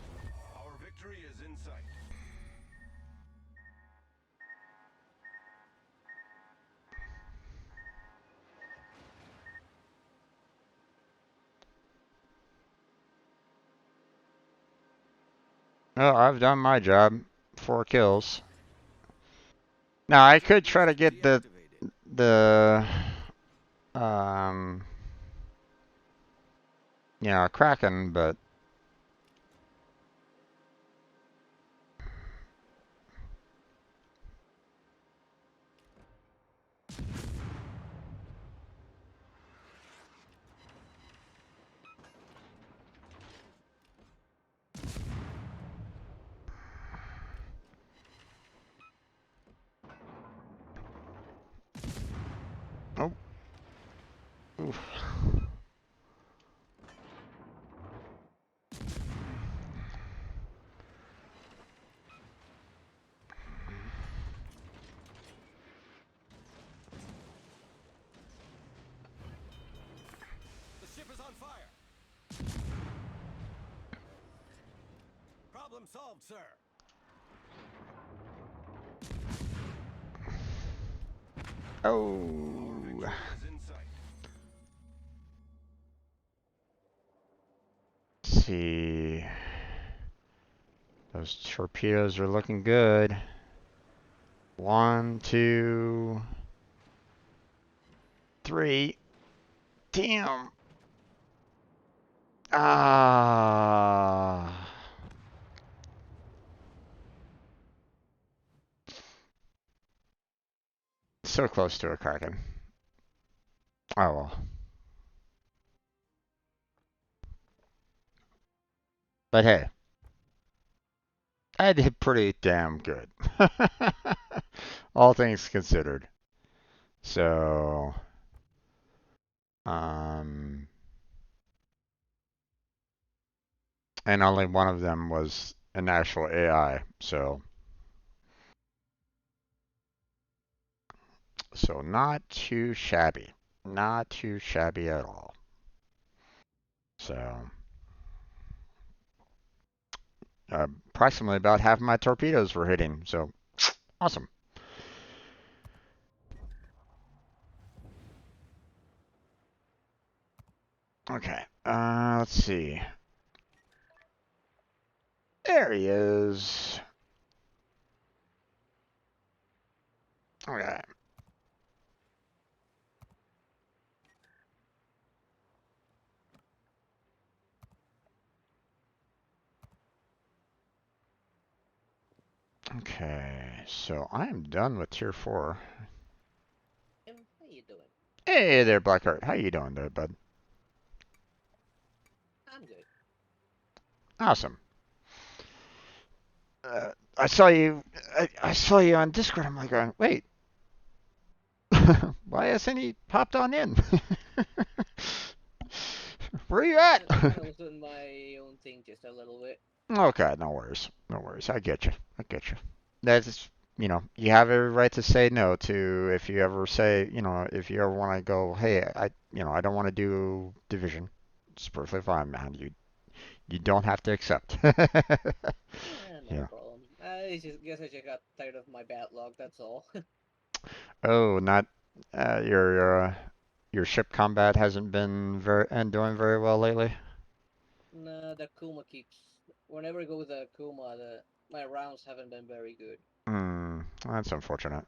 Our victory is in sight. Oh, I've done my job. 4 kills. Now, I could try to get the, um, Kraken, but. Oh. Oof. The ship is on fire. Problem solved, sir. Our Oh. victory is in sight. Let's see. Those torpedoes are looking good. 1, 2, 3. Damn. Ah. So close to a Kraken. Oh well. But hey, I did pretty damn good. All things considered. So, um, and only one of them was an actual AI. So not too shabby. Not too shabby at all. So, approximately about half my torpedoes were hitting. So, awesome. Okay. Let's see. There he is. Okay. Okay. So I am done with tier 4. How you doing? Hey there, Blackheart. How you doing there, bud? I'm good. Awesome. I saw you. I saw you on Discord. I'm like, going, wait, why hasn't he popped on in? Where are you at? I was doing my own thing just a little bit. Okay, no worries. No worries. I get you. I get you. That's, you have every right to say no to if you ever say, if you ever want to go, hey, I don't want to do division. It's perfectly fine, man. You don't have to accept. No Yeah. problem. I just guess I just got tired of my bad luck. That's all. Oh, not your ship combat hasn't been doing very well lately. Nah, the Kuma keeps. Whenever I go with the Kuma, my rounds haven't been very good. Hmm, that's unfortunate.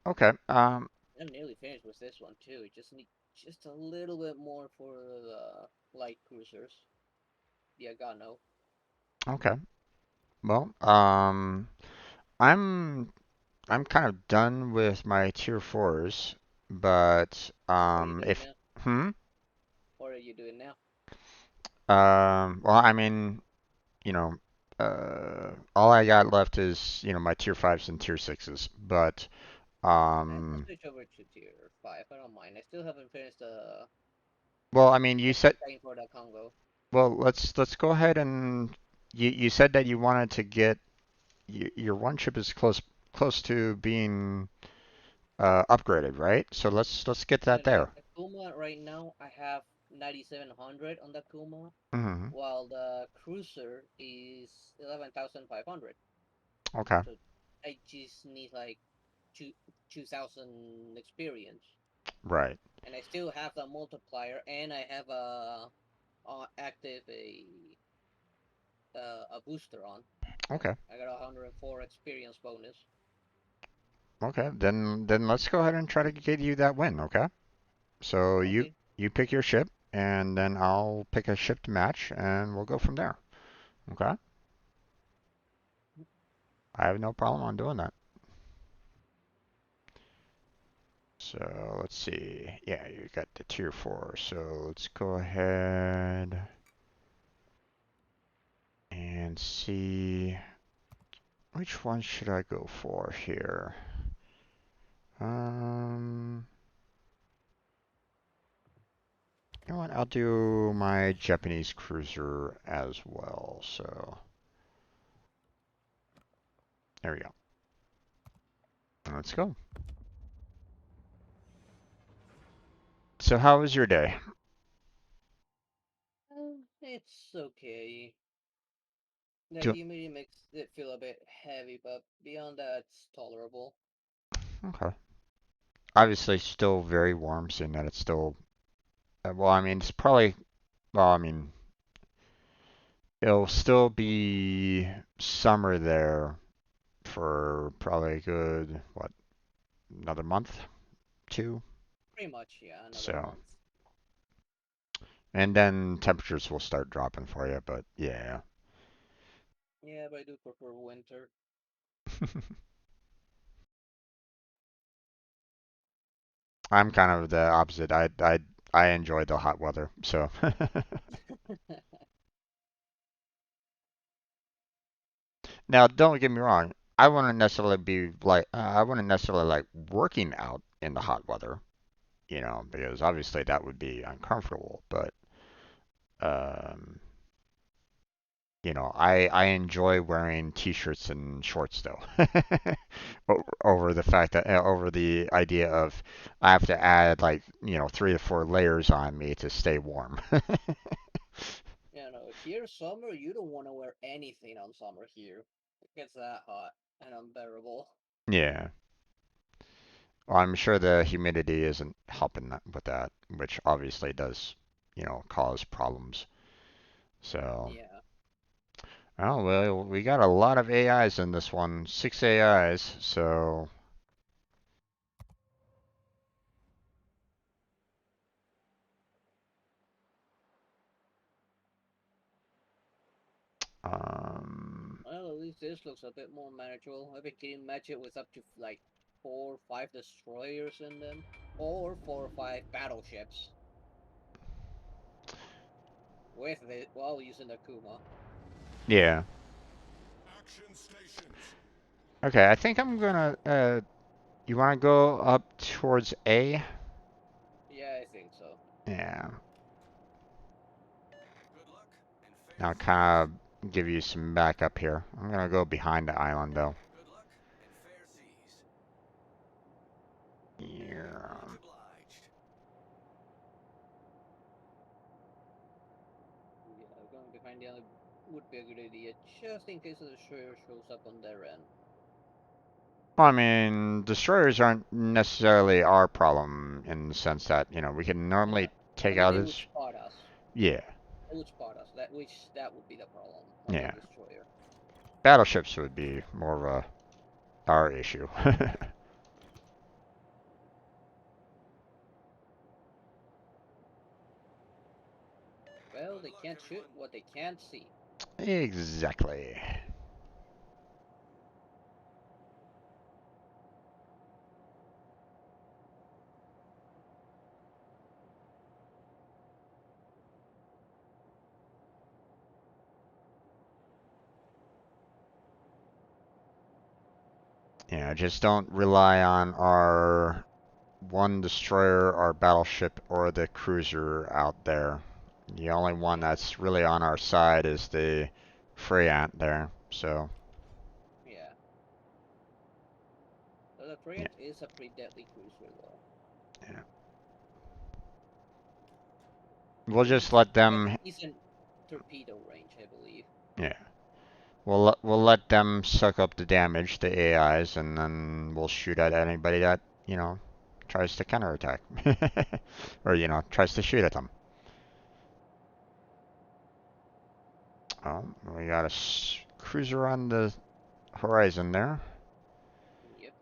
Okay. I'm nearly finished with this one too. Just need just a little bit more for the light cruisers. The Agano. Okay. Well, I'm I'm kind of done with my tier 4s, but What are you doing if now? hmm, What are you doing now? Well, I mean, you know, all I got left is, my tier fives and tier sixes. But, I can um, switch over to tier 5. I don't mind. I still haven't finished well, I mean, you the said, campaign for the Congo. well, let's go ahead and you said that you wanted to get your one ship is close to being upgraded, right? So let's get that there. The Kuma right now, I have 9,700 on the Kuma, Hmm. while the Cruiser is 11,500. Okay. So I just need like two 2,000 experience, Right. and I still have the multiplier, and I have active a booster on, so Okay. I got 104 experience bonus. Okay. Then let's go ahead and try to get you that win. Okay. So Okay, you pick your ship, and then I'll pick a ship to match, and we'll go from there. Okay. I have no problem on doing that. So let's see. Yeah, you got the tier four. So let's go ahead and see which one should I go for here. Um, you know what? I'll do my Japanese cruiser as well. So there we go. Let's go. So how was your day? it's okay. The Do, humidity makes it feel a bit heavy, but beyond that, it's tolerable. okay. Obviously, still very warm, seeing that it's still. Well, I mean, it's probably. Well, I mean, it'll still be summer there for probably a good what, another month, two. Pretty much, yeah, another So, month. and then temperatures will start dropping for you. But yeah, Yeah, but I do prefer winter. I'm kind of the opposite. I enjoy the hot weather. So now, don't get me wrong. I wouldn't necessarily like working out in the hot weather, because obviously that would be uncomfortable. But um, I enjoy wearing t-shirts and shorts though. Over the fact that over the idea of I have to add like 3 to 4 layers on me to stay warm. You know, here summer, you don't want to wear anything on summer here. It gets that hot and unbearable. Yeah. Well, I'm sure the humidity isn't helping with that, which obviously does, cause problems. So, Yeah. oh well, we got a lot of AIs in this one, 6 AIs. So, um, Well, at least this looks a bit more manageable. If it can match it with up to like 4 or 5 destroyers in them, or 4 or 5 battleships with it while using the Kuma. yeah. Action stations. Okay, I think I'm gonna. You want to go up towards A? Yeah, I think so. Yeah. Good luck and fair I'll seas. kind of give you some backup here. I'm gonna go behind the island though. Good luck and fair seas. Yeah. Much obliged. Yeah, going behind the island would be a good idea, just in case the destroyer shows up on their end. Well, I mean, destroyers aren't necessarily our problem in the sense that, we can Yeah, normally I take mean out they would this. spot us. Yeah, They would spot us. That would be the problem, not the yeah. destroyer. Battleships would be more of our issue. Well, Good they luck, can't shoot everyone. what they can't see. Exactly. Yeah, just don't rely on our one destroyer, our battleship, or the cruiser out there. The only one Yeah. that's really on our side is the Freyant there. So, Yeah. So the yeah, Korean is a pretty deadly cruiser though. yeah. We'll just let He has a them. decent torpedo range, I believe. Yeah. We'll let them suck up the damage, the AIs, and then we'll shoot at anybody that, tries to counterattack. Or, tries to shoot at them. Oh, we got a cruiser on the horizon there. Yep.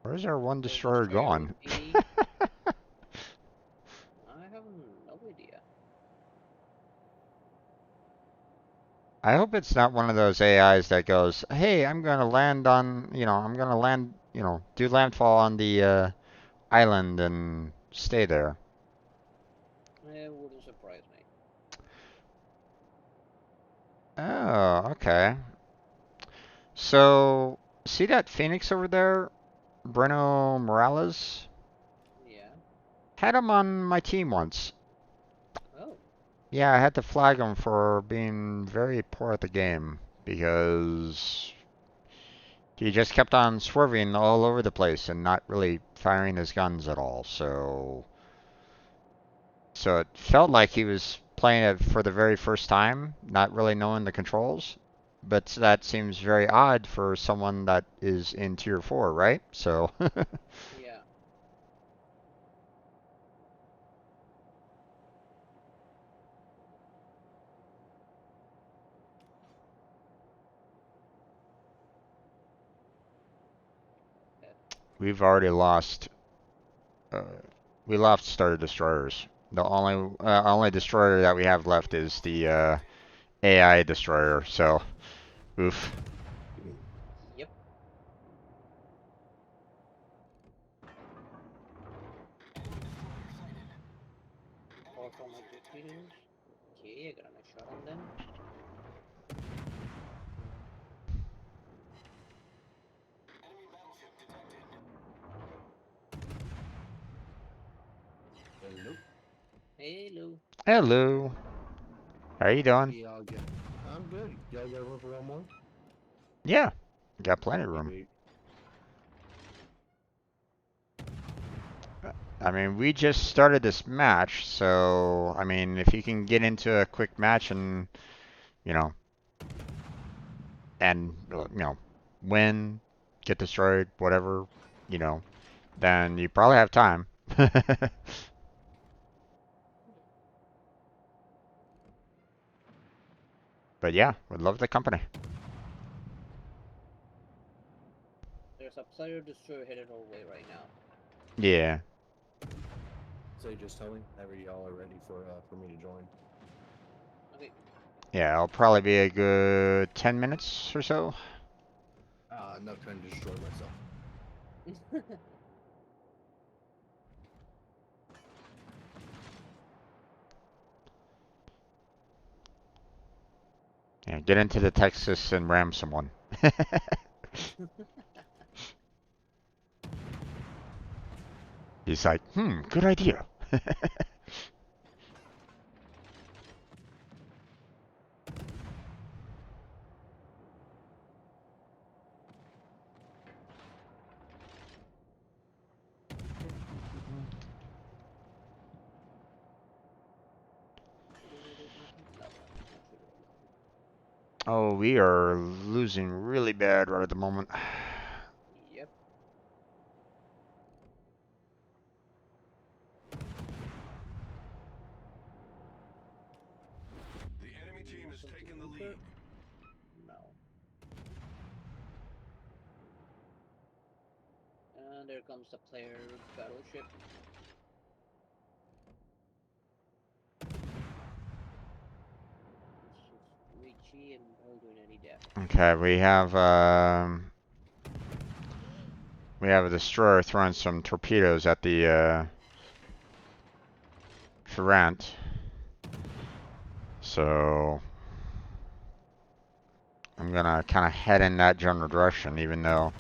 Where's our one The destroyer destroyer would gone? be. I have no idea. I hope it's not one of those AIs that goes, "Hey, I'm gonna land on, I'm gonna land, do landfall on the island and stay there." It wouldn't surprise me. Oh, okay. So, see that Phoenix over there? Bruno Morales? Yeah. Had him on my team once. Oh. Yeah, I had to flag him for being very poor at the game because he just kept on swerving all over the place and not really firing his guns at all. So it felt like he was playing it for the very first time, not really knowing the controls. But that seems very odd for someone that is in Tier 4, right? So, Yeah. we've already lost. Uh, we lost Star Destroyers. The only destroyer that we have left is the AI destroyer. So, oof. Yep. All from my torpedoes. Okay, I got a nice shot on them. Hello. Hello. Hello. How you doing? Y'all get. I'm good. Y'all got room for one more? Yeah, got plenty of room. Sweet. I mean, we just started this match, so I mean, if you can get into a quick match and you know, win, get destroyed, whatever, you know, then you probably have time. But yeah, would love the company. There's a player destroyer headed our way right now. Yeah. So just tell me whenever y'all are ready for me to join. Okay. Yeah, it'll probably be a good 10 minutes or so. Enough time to destroy myself. Yeah, get into the Texas and ram someone. He's like, good idea. No. Oh, we are losing really bad right at the moment. Yep. The enemy team has Something taken the nuclear? lead. No. And there comes the player battleship. It's just Richie and barely doing any damage. Okay, we have a destroyer throwing some torpedoes at the Ferrant. So I'm gonna kind of head in that general direction, even though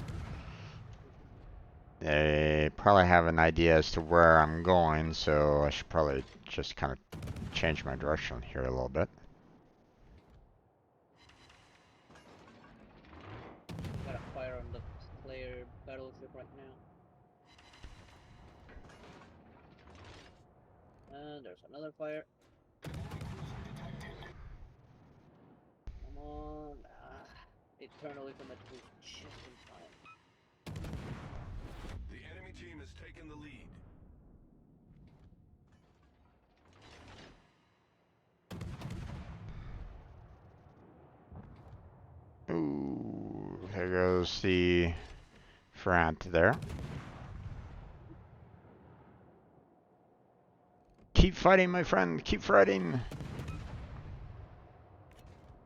they probably have an idea as to where I'm going, so I should probably just kind of change my direction here a little bit. Got a fire on the player battleship right now. And there's another fire. Come on. It turned away from it just in time. The enemy team has taken the lead. Ooh, there goes the front there. Keep fighting, my friend. Keep fighting.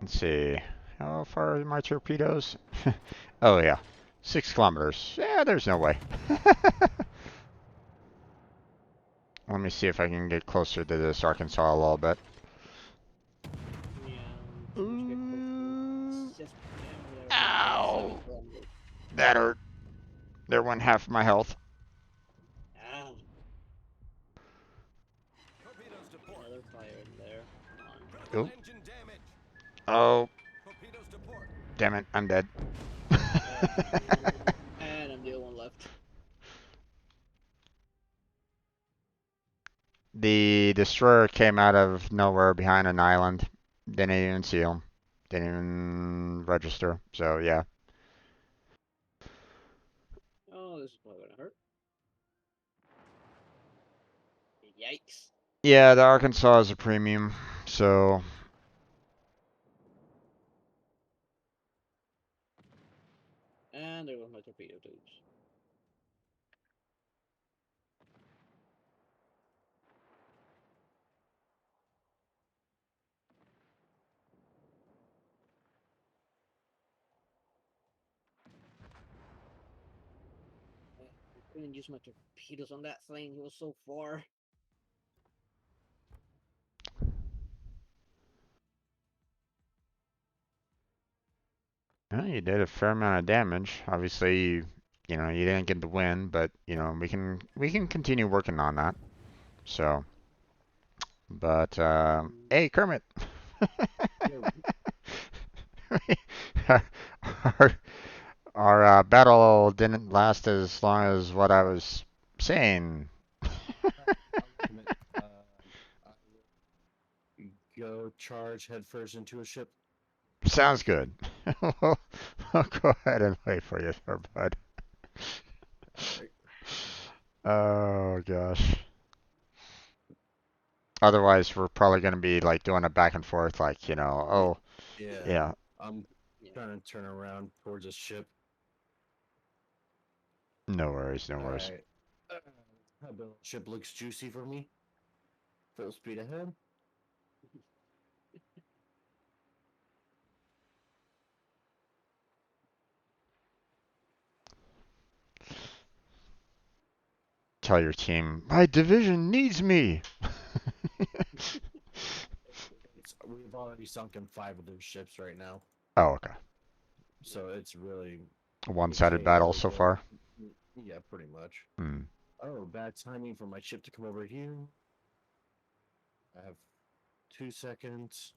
Let's see. How far are my torpedoes? Oh, yeah. 6 kilometers. Yeah, there's no way. Let me see if I can get closer to this Arkansas a little bit. Yeah. Ooh. Just Ow! That hurt. There went half my health. Ow. Torpedoes to port. Another fire in there. Come on. Critical Oop. engine damage. Oh, Torpedoes to port. damn it. I'm dead. And I'm the only one left. The destroyer came out of nowhere behind an island. Didn't even see him. Didn't even register. So, yeah. Oh, this is probably gonna hurt. Yikes. Yeah, the Arkansas is a premium. So, And there goes my torpedo tubes. I couldn't use my torpedoes on that thing. It was so far. well, you did a fair amount of damage. Obviously, you know, you didn't get the win, but, you know, we can continue working on that. So, but, hey, Kermit. our our battle didn't last as long as what I was saying. Go charge headfirst into a ship. Sounds good. I'll go ahead and wait for you there, bud. Alright. Oh gosh. Otherwise, we're probably gonna be like doing a back and forth, like, you know, oh Yeah. yeah, I'm Yeah. trying to turn around towards a ship. no worries, no worries. Alright. The ship looks juicy for me. Full speed ahead. Tell your team, my division needs me. We've already sunken 5 of their ships right now. Oh, okay. So it's really A it one-sided can't battle really so go- far. Yeah, pretty much. Hmm. Oh, bad timing for my ship to come over here. I have 2 seconds.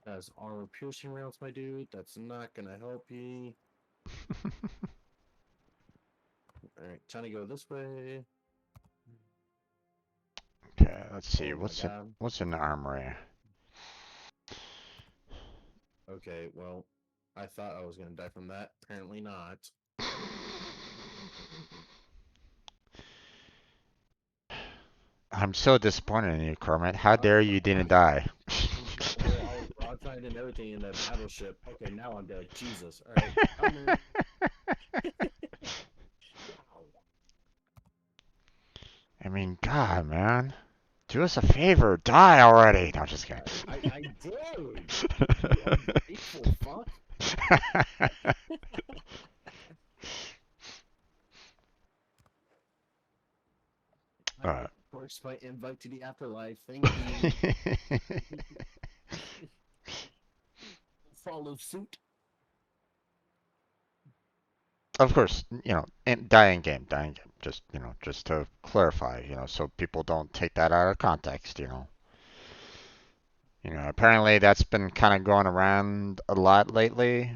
That's armor piercing rounds, my dude. That's not gonna help you. Alright, time to go this way. Okay, let's see. Oh my god. What's in the armory? Okay, well, I thought I was gonna die from that. Apparently not. I'm so disappointed in you, Kermit. How dare you didn't die? Well, I was broadsiding and everything in the battleship. Okay, now I'm dead. Jesus. Alright, I'm in. I mean, God, man. Do us a favor. Die already. No, just kidding. I did! You ungrateful fuck! Alright. works my invite to the afterlife. Thank you. Follow suit. Of course, and dying game. Just, just to clarify, so people don't take that out of context. Apparently that's been kind of going around a lot lately.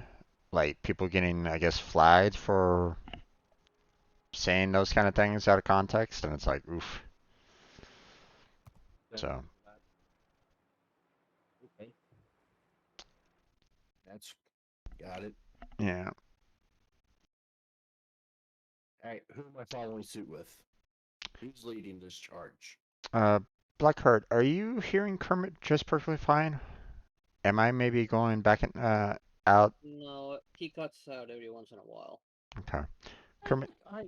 Like people getting, I guess, flagged for saying those kind of things out of context, and it's like, oof. So, Okay. That's got it. yeah. All right, who am I following suit with? Who's leading this charge? Uh, Blackheart, are you hearing Kermit just perfectly fine? Am I maybe going back and out? No, he cuts out every once in a while. Okay. Kermit, I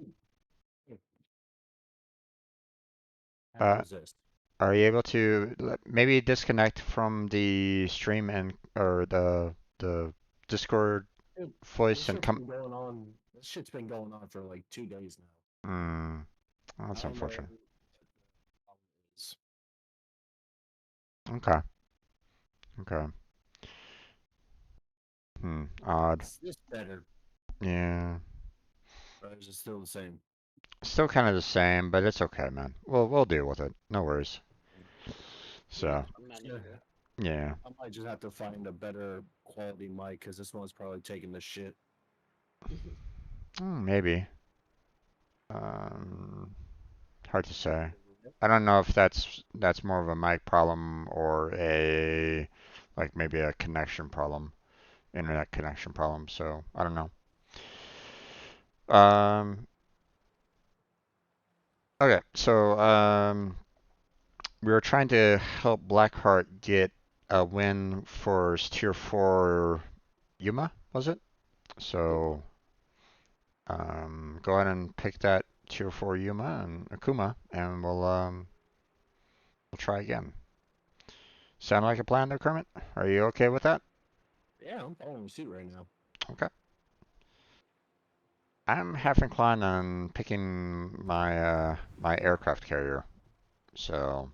uh, how's this? are you able to maybe disconnect from the stream and or the Discord Dude, this voice and shit's come? been going on. This shit's been going on for like 2 days now. Hmm. That's I don't know unfortunate. what the problem is. Okay. Okay. Odd. Is this better? Yeah. Or is it still the same? Still kind of the same, but it's okay, man. We'll deal with it. No worries. So, It's manageable. yeah. I might just have to find a better quality mic because this one's probably taking the shit. Maybe. Um, hard to say. I don't know if that's more of a mic problem or a like maybe a connection problem, internet connection problem. So I don't know. Um, okay, so we were trying to help Blackheart get a win for Tier 4 Yuma, was it? Yuma. So go ahead and pick that Tier 4 Yuma and Akuma, and we'll try again. Sound like a plan there, Kermit? Are you okay with that? Yeah, I'm following suit right now. Okay. I'm half inclined on picking my aircraft carrier. So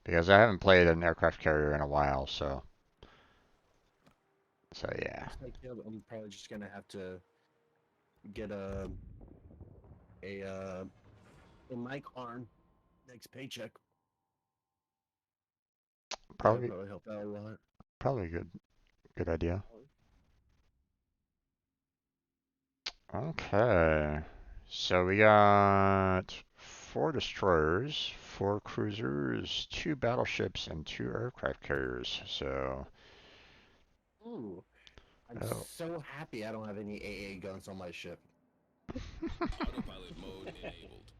because I haven't played an aircraft carrier in a while, so yeah. Looks like I'm probably just gonna have to get a uh a mic arm next paycheck. That'll Probably probably help out a lot. probably good idea. Okay. So we got 4 destroyers, 4 cruisers, 2 battleships, and 2 aircraft carriers. So, Ooh, I'm oh, so happy I don't have any AA guns on my ship. Autopilot mode enabled.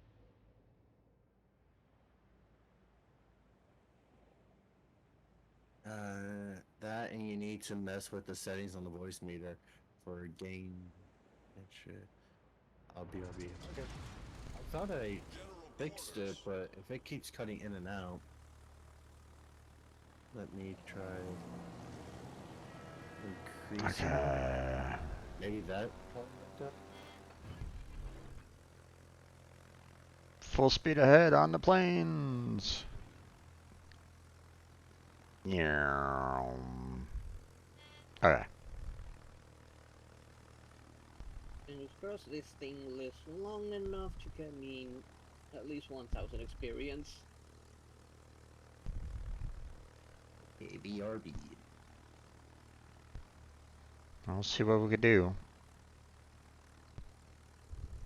That and you need to mess with the settings on the voice meter for gain and shit. BRB. Okay. I thought I General fixed it, quarters. but if it keeps cutting in and out, let me try increasing it. okay. Maybe that probably like that. Full speed ahead on the planes. Yeah. Okay. And of course, this thing lives long enough to get me at least 1,000 experience. BRB. I'll see what we can do.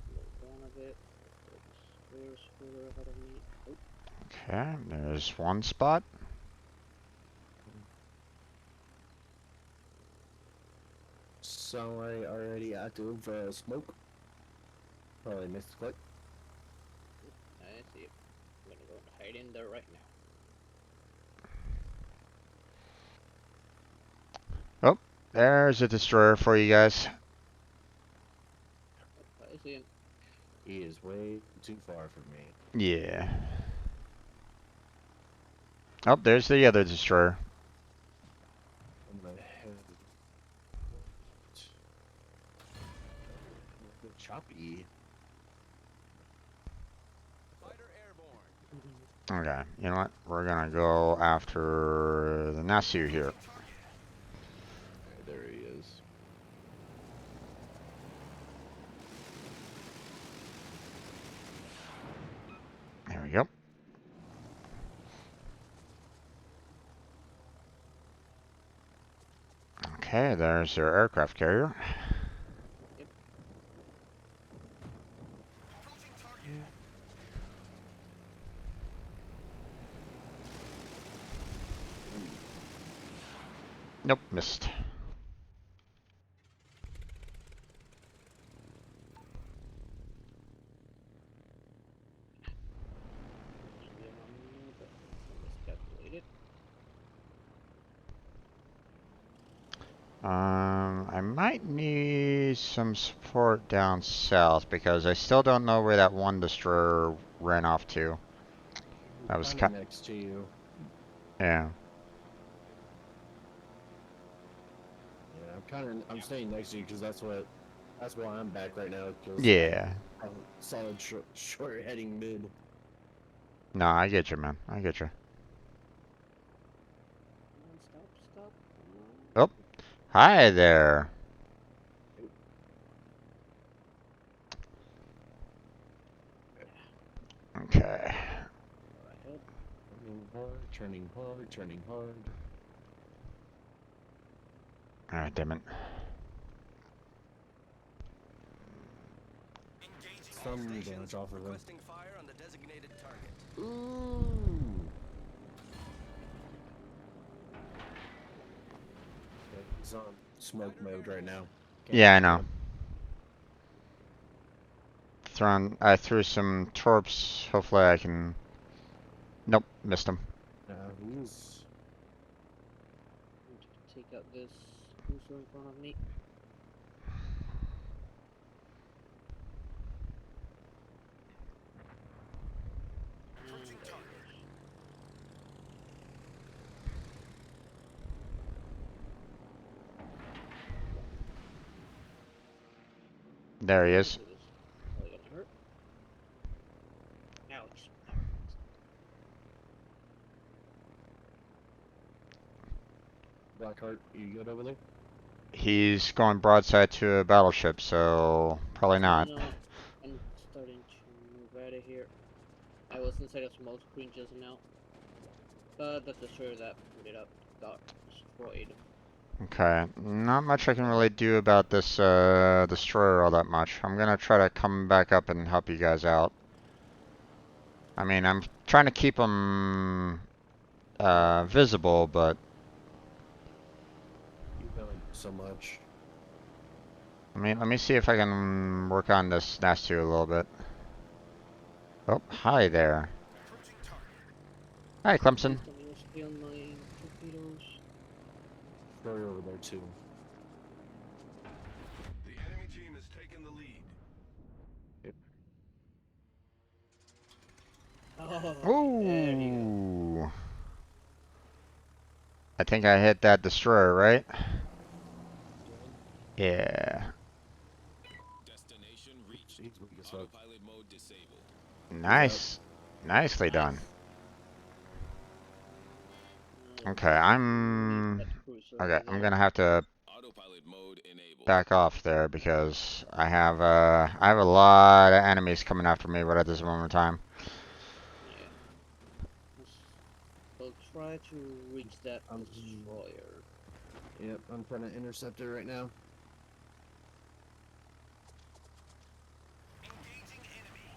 Slow down a bit. There's further ahead of me. Oh, Okay, there's one spot. So I already active smoke. Probably missed the click. I see it. I'm gonna go and hide in there right now. Oh, there's a destroyer for you guys. Oh, I see him. He is way too far from me. Yeah. Oh, there's the other destroyer. I'm gonna head choppy. Fighter airborne. Okay, you know what? We're gonna go after the Nasu here. Alright, there he is. There we go. Okay, there's your aircraft carrier. Approaching target. Nope, missed. Miscalculated. I might need some support down south because I still don't know where that one destroyer ran off to. That was Kind of kind. next to you. Yeah. Yeah, I'm staying next to you because that's why I'm back right now. Because Yeah. I saw a short heading mid. No, I get you, man. I get you. Come on, stop, stop. Oh, hi there. Okay. Ahead. Turning hard, turning hard. Alright, damn it. Engaging all Some stations. damage off of him. Requesting fire on the designated target. Ooh. Okay, he's on smoke mode right now. Can't Yeah, I see know. him. I threw some torps. Hopefully I can. Nope, missed him. He's I need to take out this cruiser in front of me. Approaching target. There he is. Probably gonna hurt. Ouch. Blackheart. You good over there? He's going broadside to a battleship, so probably not. No, I'm starting to move out of here. I was inside a smoke screen just now. But the destroyer that put it up got destroyed. Okay, not much I can really do about this destroyer all that much. I'm gonna try to come back up and help you guys out. I mean, I'm trying to keep them visible, but You can only do so much. let me see if I can work on this Nastu a little bit. Oh, hi there. Approaching target. Hi, Please Clemson. tell me you're still on my torpedoes. Story over there too. The enemy team has taken the lead. Oh, there you go. Ooh. I think I hit that destroyer, right? Yeah. Destination reached. He's weak as fuck. Autopilot mode disabled. Nice. Nicely done. Okay, I'm... That cruiser Okay, over I'm there. gonna have to Autopilot mode enabled. back off there because I have a lot of enemies coming after me right at this moment in time. Yeah. So try to reach that destroyer. Yep, I'm trying to intercept it right now. Engaging enemy.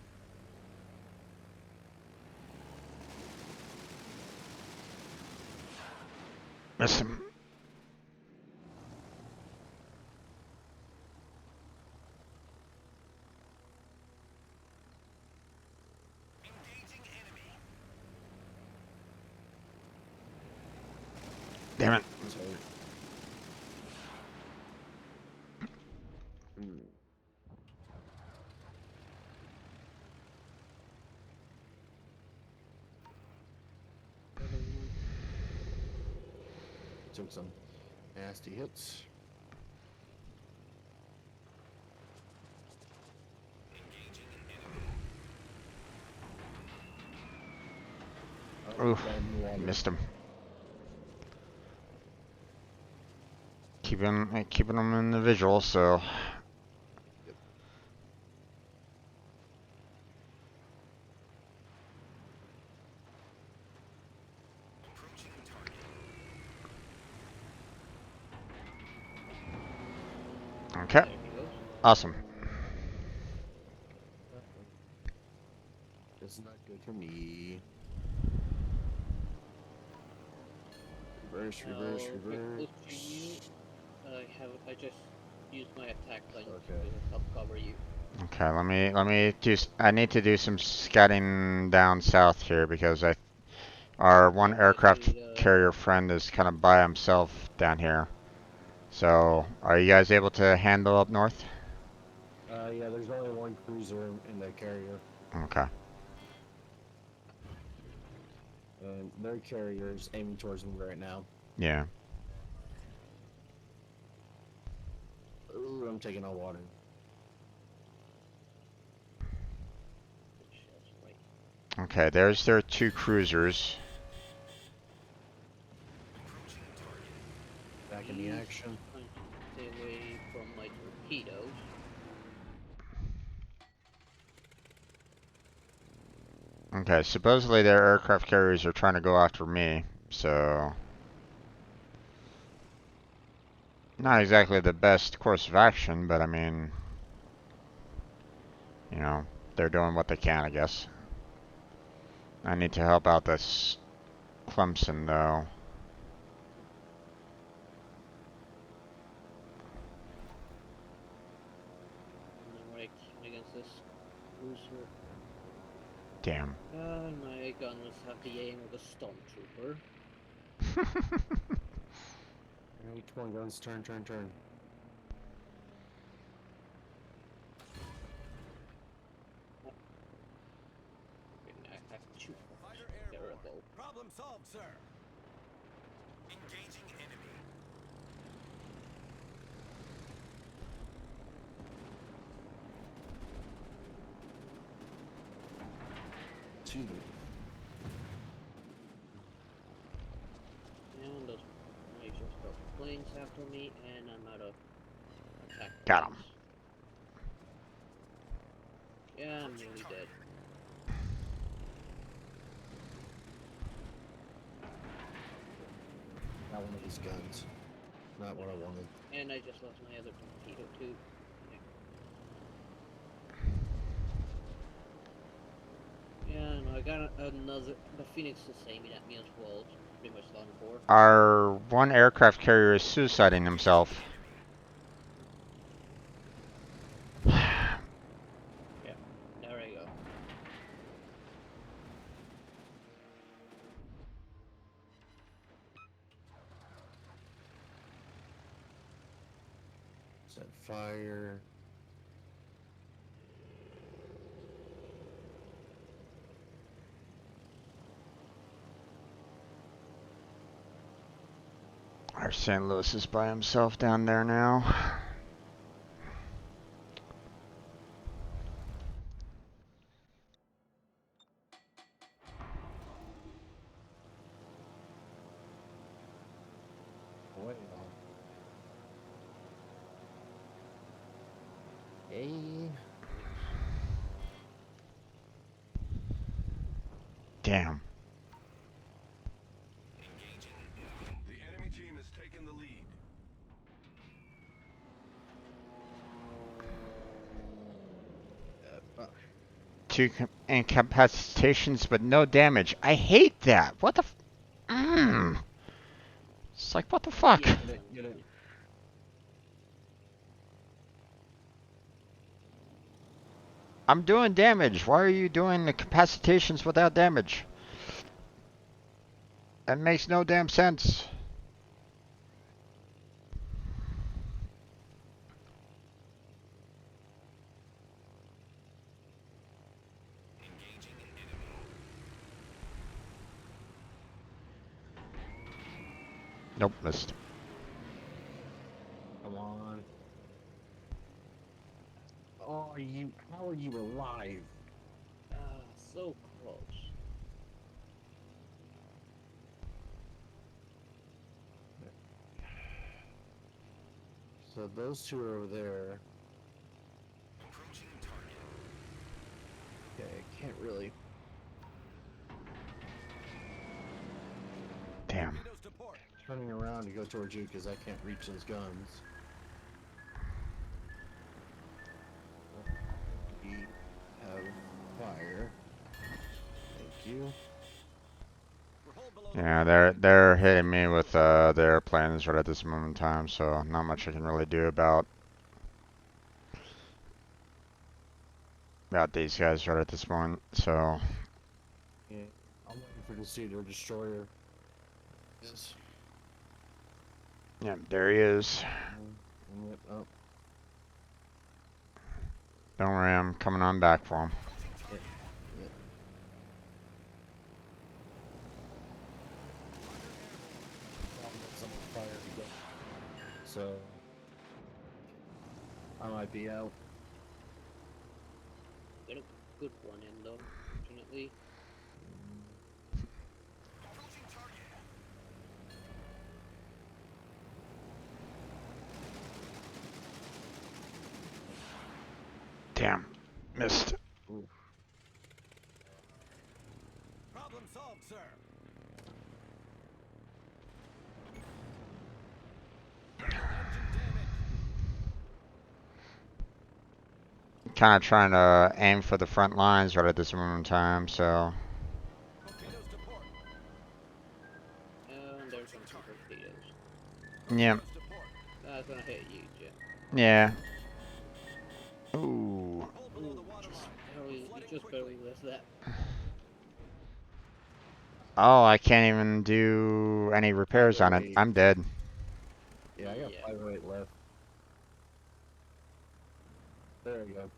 Missed him. Engaging enemy. Damn it. He's hurt. Hmm. Took some nasty hits. Engaging enemy. Oof, Down in the water. missed him. Keeping him in the visual, so. Okay, There he goes. awesome. This is not good for me. Reverse, reverse, I'll get close to you. reverse. I just used my attack link Okay. to help cover you. Okay, let me do. I need to do some scouting down south here because our one Yeah, aircraft basically the carrier friend is kind of by himself down here. So, are you guys able to handle up north? Yeah, there's only one cruiser in the carrier. Okay. And their carrier's aiming towards me right now. Yeah. Ooh, I'm taking on water. That's right. Okay, there's their two cruisers. Back in the He's action. trying to stay away from my torpedoes. Okay, supposedly their aircraft carriers are trying to go after me, so not exactly the best course of action, but I mean, you know, they're doing what they can, I guess. I need to help out this Clemson, though. And then when I came against this cruiser, Damn. my gunners have the aim of a stormtrooper. Alright, come on, guns, turn, turn, turn. And I have two Fighter terrible. airborne. Problem solved, sir. Engaging enemy. Two. And those major stealth planes after me, and I'm out of attack. Got him. planes. Yeah, I'm nearly dead. Not one of these guns. Not what I wanted. And I just lost my other torpedo too. Yeah, no, I got another. The Phoenix is aiming at me as well. It's pretty much done for. Our one aircraft carrier is suiciding himself. Yeah, there I go. Set fire. Our St. Louis is by himself down there now. Wait on. Hey. Damn. The enemy team has taken the lead. Fuck. Two incapacitations, but no damage. I hate that. What the? It's like, what the fuck? Yeah, Get it, get it. I'm doing damage. Why are you doing the capacitations without damage? That makes no damn sense. Nope, missed. Come on. Oh, you. How are you alive? so close. So those two are over there. Approaching target. Okay, can't really. Damn. Torpedoes to port. Turning around to go towards you because I can't reach those guns. We have fire. Thank you. We're hull below the Yeah, waterline. they're hitting me with the airplanes right at this moment in time, so not much I can really do about these guys right at this moment. So Yeah, I'm waiting for to see their destroyer. Yes. yeah, there he is. Yep, oh, Don't worry, I'm coming on back for him. yep, yep. Almost on fire to go. So I might be out. Get a good one in though, fortunately. Approaching target. Damn, missed. Ooh. Problem solved, sir. Engine damage. Kind of trying to aim for the front lines right at this moment in time, so Torpedoes to port. And there's some torpedoes. yeah, Torpedoes to port. That's gonna hit you, Jim. yeah. Ooh, Hull below the Ooh, just waterline. barely, you Flooding just quickly. barely missed that. oh, I can't even do any repairs on it. 508. I'm dead. Yeah, I got Yeah. 508 left. There we go.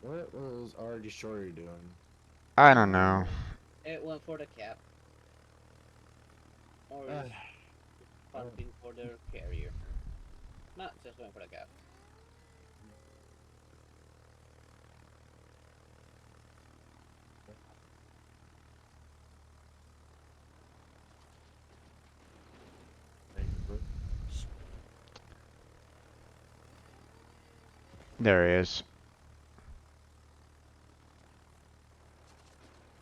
What was our destroyer doing? I don't know. It went for the cap. Or Ah, is hunting for their carrier. Not just went for the cap. There he is.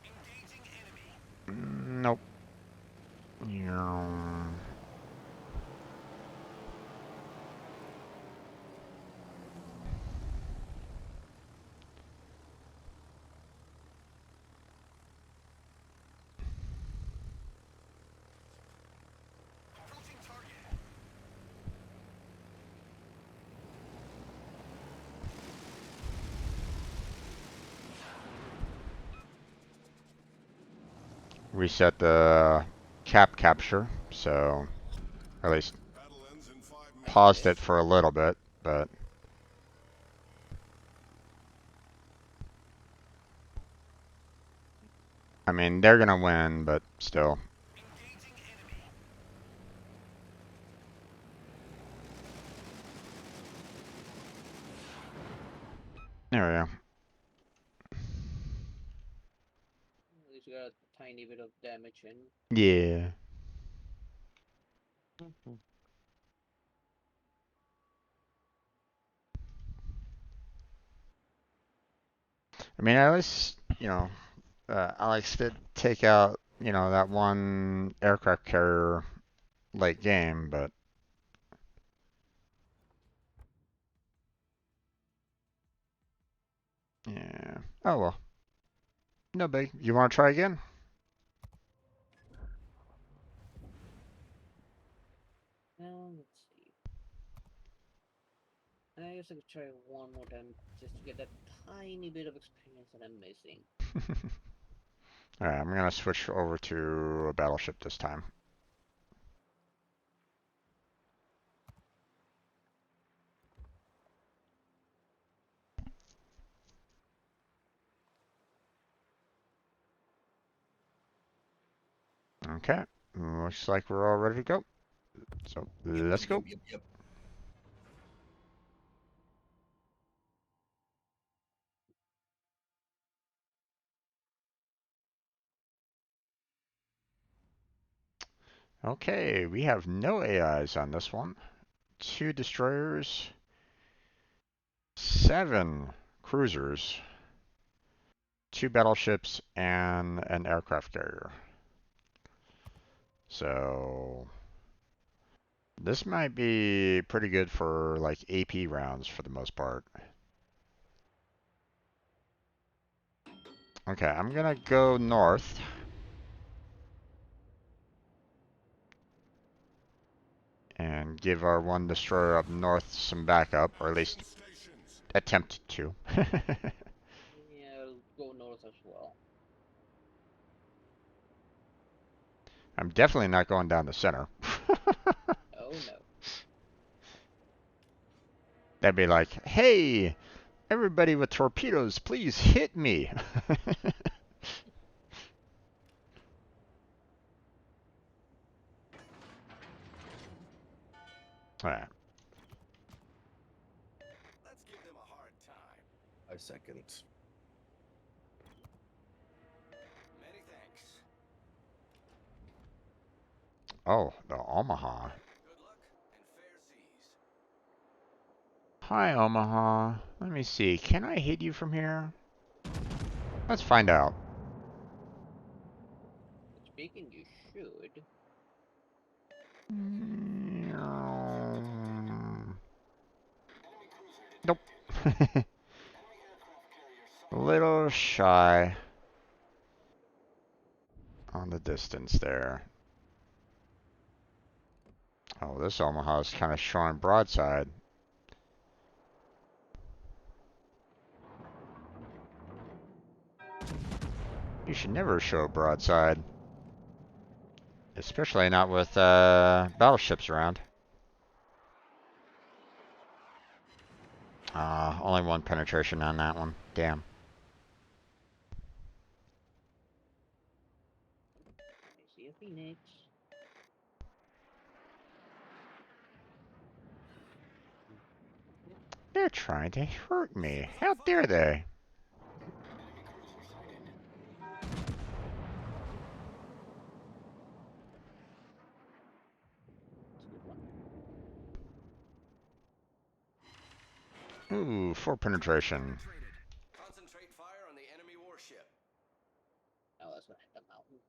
Engaging enemy. Nope. Yeah. Approaching target. Reset the cap capture, so at least Battle ends in 5 minutes. paused it for a little bit, but I mean they're gonna win, but still. Engaging enemy. There we go. At least you got a tiny bit of damage in. Yeah. I mean, at least, Alex did take out, that one aircraft carrier late game, but yeah. Oh well. No big. You want to try again? Now, let's see. I guess I could try one more time just to get that tiny bit of experience that I'm missing. Alright, I'm gonna switch over to a battleship this time. Okay. Looks like we're all ready to go. So Yep, let's yep, yep, go. yep, yep. Okay, we have no AIs on this one. 2 destroyers, 7 cruisers, 2 battleships, and an aircraft carrier. So this might be pretty good for like AP rounds for the most part. Okay, I'm gonna go north. And give our 1 destroyer up north some backup, or at least Stations. attempt to. Yeah, I'll go north as well. I'm definitely not going down the center. Oh no. That'd be like, hey, everybody with torpedoes, please hit me. Alright. Let's give them a hard time. 5 seconds. Many thanks. Oh, the Omaha. Good luck and fair seas. Hi, Omaha. Let me see. Can I hit you from here? Let's find out. Speaking, you should. Nope. A little shy on the distance there. Oh, this Omaha is kind of showing broadside. You should never show broadside. Especially not with battleships around. Only 1 penetration on that one. Damn. I see a phoenix. They're trying to hurt me. How dare they? That's a good one. Ooh, 4 penetration. Traded. Concentrate fire on the enemy warship. Now that's gonna hit the mountain.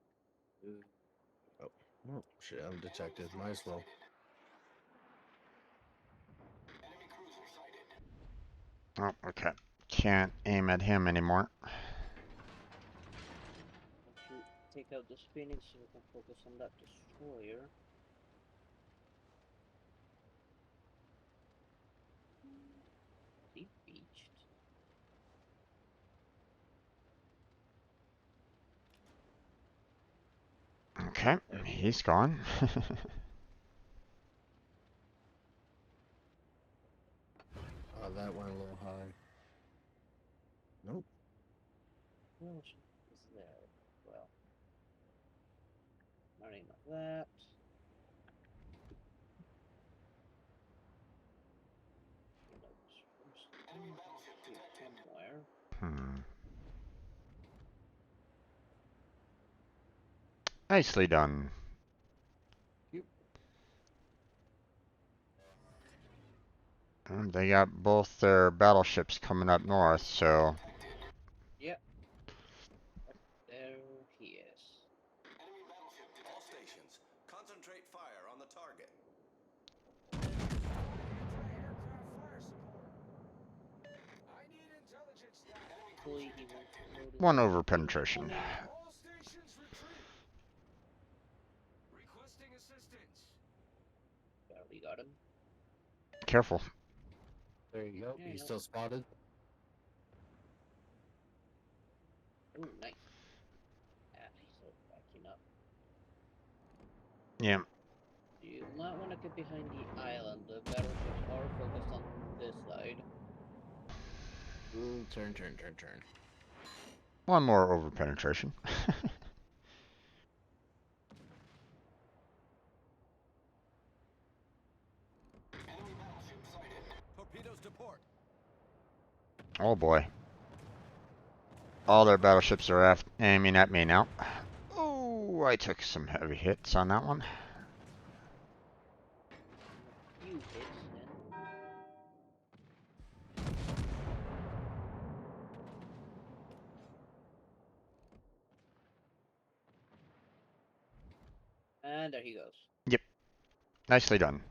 Oh shit! I'm detected. Might as well. Oh, okay. Can't aim at him anymore. I should take out this phoenix so we can focus on that destroyer. He beached. Okay, he's gone. Oh, that went a little high. Nope. Well, is there? Well, nothing like that. Somewhere. Hmm. Nicely done. And they got both their battleships coming up north, so Yep. There he is. Enemy battleship. All stations. Concentrate fire on the target. Hopefully he won't notice. 1 over penetration. All stations retreat. Requesting assistance. Barely got him. Careful. There you go. Yeah, He's yeah. still spotted. Ooh, nice. Ah, he's still backing up. Yeah. You might want to get behind the island. The battleships are focused on this side. Ooh, turn. 1 more over penetration. Torpedoes to port. Oh boy. All their battleships are aiming at me now. Oh, I took some heavy hits on that one. And there he goes. Yep. Nicely done.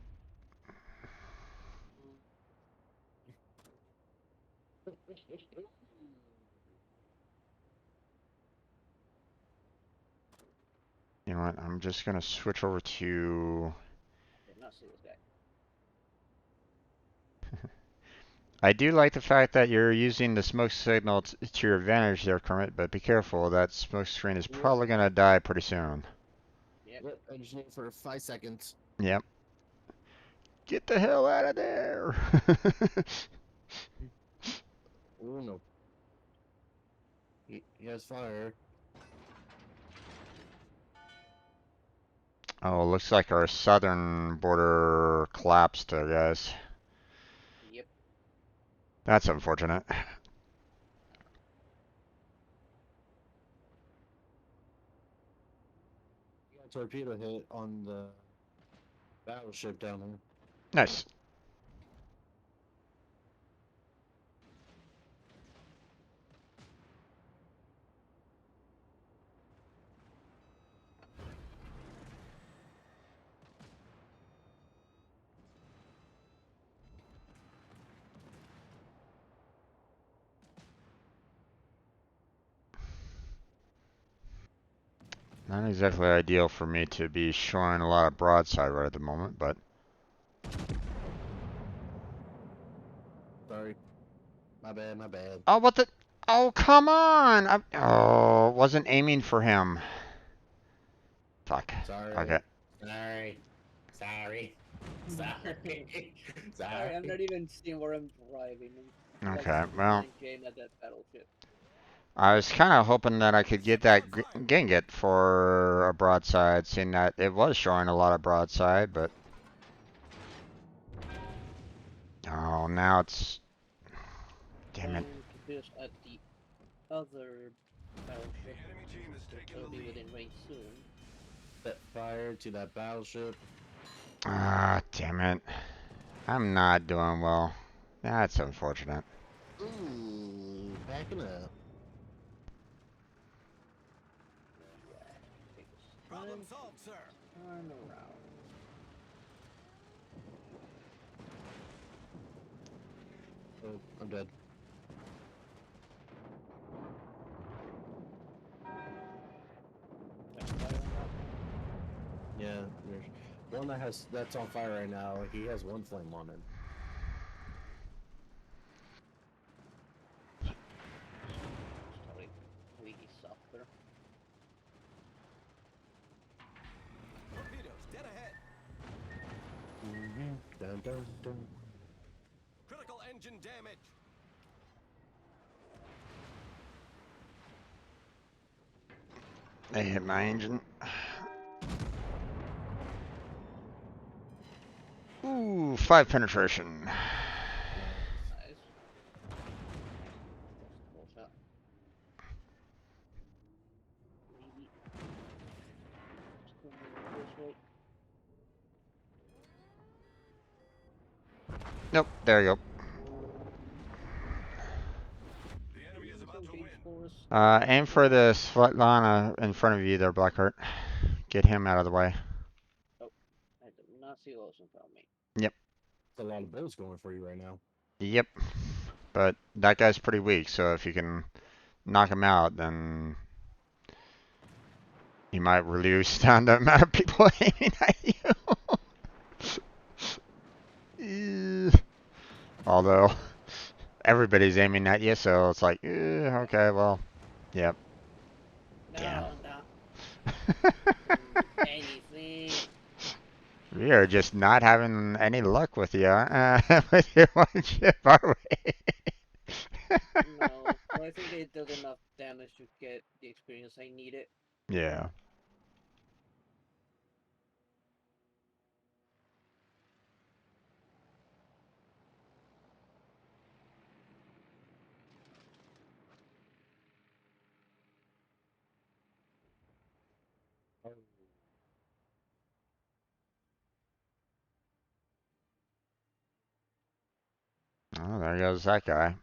You know what? I'm just gonna switch over to. I did not see this guy. I do like the fact that you're using the smoke signal to your advantage there, Kermit, but be careful. That smoke screen is probably gonna die pretty soon. Yep. Yep, I just need for 5 seconds. Yep. Get the hell out of there! Oh no. He has fire. Oh, looks like our southern border collapsed, guys. Yep. That's unfortunate. He got a torpedo hit on the battleship down there. Nice. Not exactly ideal for me to be showing a lot of broadside right at the moment, but Sorry. My bad, my bad. oh, what the? Oh, come on! Oh, wasn't aiming for him. Fuck. Sorry. Okay. Sorry. Sorry. Sorry. Sorry, I'm not even seeing where I'm driving. I'm Okay. like Well, blind game at that battleship. I was kind of hoping that I could get that Ginget for a broadside, seeing that it was showing a lot of broadside, but oh, now it's damn it. Trying to push at the other battleship. The enemy team is taking It'll the be lead. within range soon. Set fire to that battleship. Ah, damn it. I'm not doing well. That's unfortunate. Ooh, backing up. Take this Problem time, solved, sir. turn around. Oh, I'm dead. Got fire on that one. Yeah, there's one that's on fire right now. He has one flame on it. Probably really softer. Torpedoes, dead ahead. Dun, dun, dun. Critical engine damage. They hit my engine. Ooh, 5 penetration. Nice. Full shot. Maybe. Just go this way. Nope, there you go. The enemy is about to Engage win. for us. Aim for the Svetlana in front of you there, Blackheart. Get him out of the way. Oh, I did not see those in front of me. Yep. There's a lot of boats going for you right now. Yep. But that guy's pretty weak, so if you can knock him out, then you might reduce down the amount of people aiming at you. Although everybody's aiming at you, so it's like, okay, well, yep. No, Damn. no. Anything. We are just not having any luck with you, with your one ship, are we? No, but I think they did enough damage to get the experience I needed. Yeah. Oh, there goes that guy.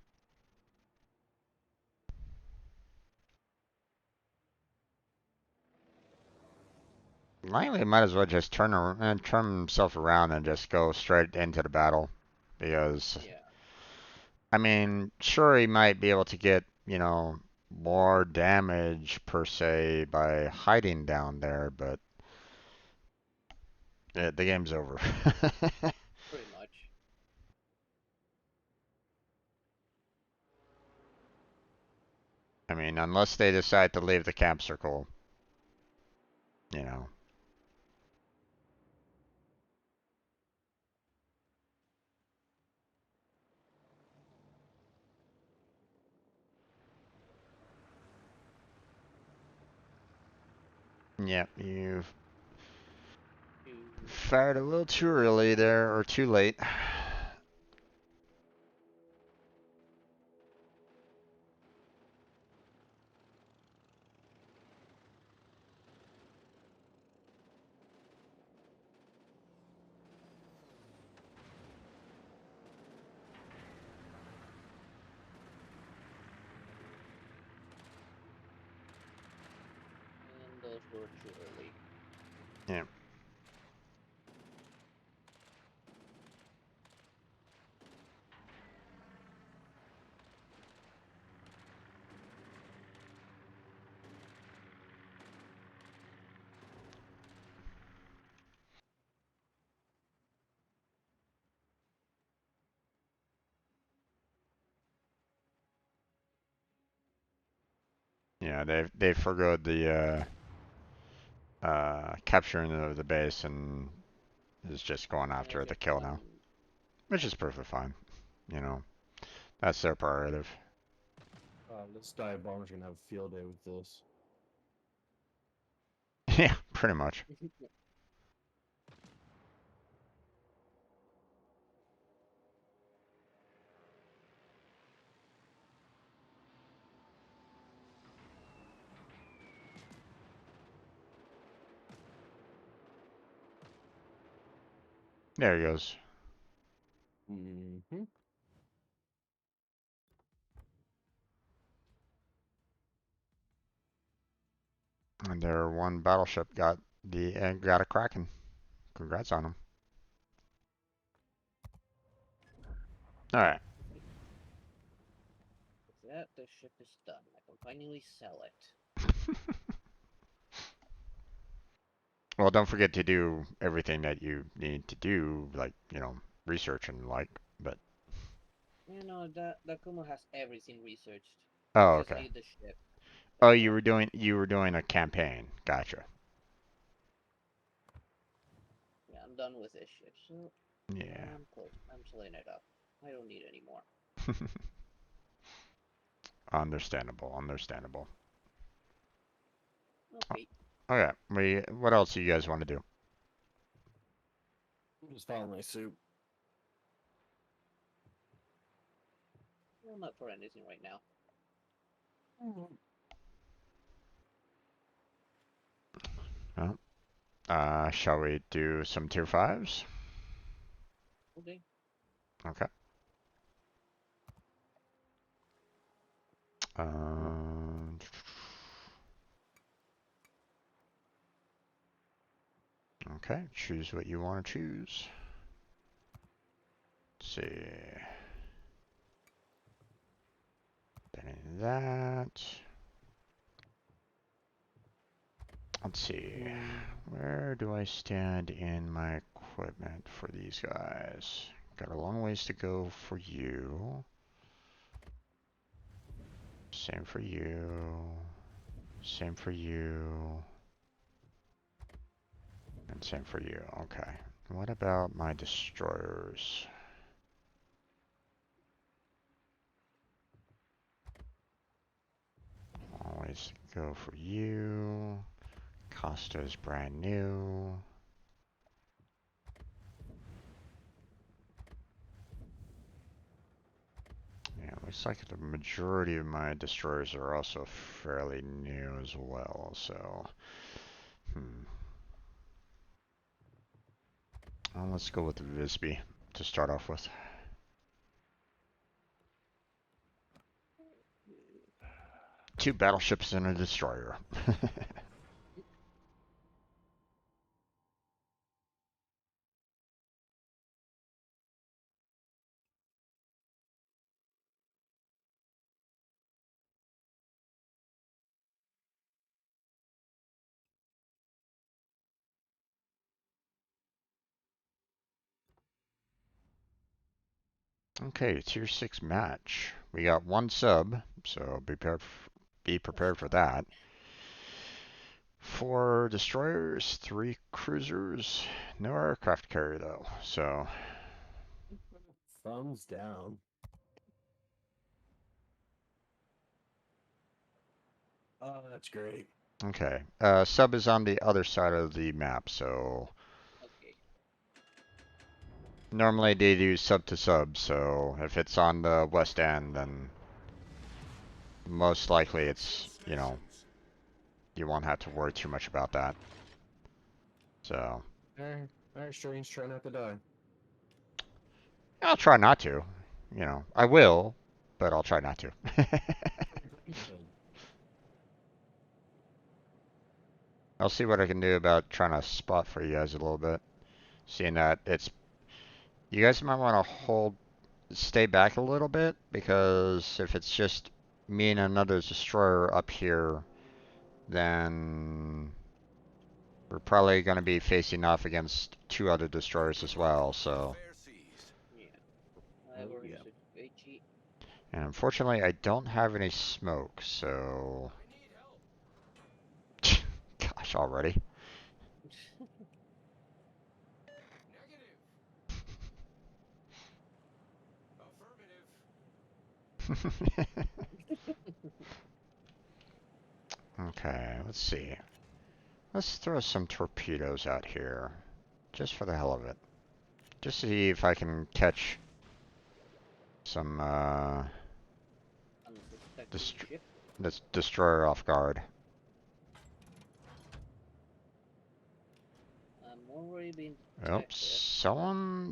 Langley might as well just turn himself around and just go straight into the battle, because Yeah. I mean, sure he might be able to get, more damage per se by hiding down there, but the game's over. Pretty much. I mean, unless they decide to leave the camp circle, you know. Yep, you've fired a little too early there, or too late. And those were too early. Yeah. Yeah, they've forgoed the capturing of the base and is just going Yeah, after the just kill one. now, which is perfectly fine. You know, that's their prerogative. This dive bomber's gonna have a field day with this. Yeah, pretty much. There he goes. Mm-hmm. And their one battleship got a Kraken. Congrats on them. All right. That the ship is done. I can finally sell it. Well, don't forget to do everything that you need to do, like, research and like, but You know that Kumo has everything researched. oh, Just okay. need the ship. Oh, That's all. you were doing a campaign. Gotcha. Yeah, I'm done with this ship, so Yeah. I'm close. I'm selling it up. I don't need any more. Understandable, understandable. Okay. Okay, what else do you guys want to do? I'm just following my suit. I'm not for anything right now. Well, shall we do some tier 5s? Okay. Okay. Um, okay, choose what you want to choose. Let's see. Then that. Let's see. Where do I stand in my equipment for these guys? Got a long ways to go for you. Same for you. Same for you. And same for you. Okay. What about my destroyers? Always go for you. Costa's brand new. Yeah, looks like the majority of my destroyers are also fairly new as well, so let's go with the Visby to start off with. Two battleships and a destroyer. Okay, tier 6 match. We got one sub, so be prepared for that. 4 destroyers, 3 cruisers, no aircraft carrier though, so Thumbs down. Oh, that's great. okay. Sub is on the other side of the map, so Okay. normally they do sub to sub, so if it's on the west end, then most likely it's, you know, you won't have to worry too much about that. So, Alright, Strange, try not to die. I'll try not to. You know, I will, but I'll try not to. I'll see what I can do about trying to spot for you guys a little bit. Seeing that it's, you guys might want to stay back a little bit, because if it's just me and another destroyer up here, then we're probably going to be facing off against 2 other destroyers as well, so. Fair seas. Yeah. I have Oh, already yeah. HE. And unfortunately, I don't have any smoke, so. I need help. Gosh, already. Negative. Affirmative. Okay, let's see. Let's throw some torpedoes out here, just for the hell of it. Just to see if I can catch some, Unsuspecting ship. this destroyer off guard. I'm already being Oops, detected.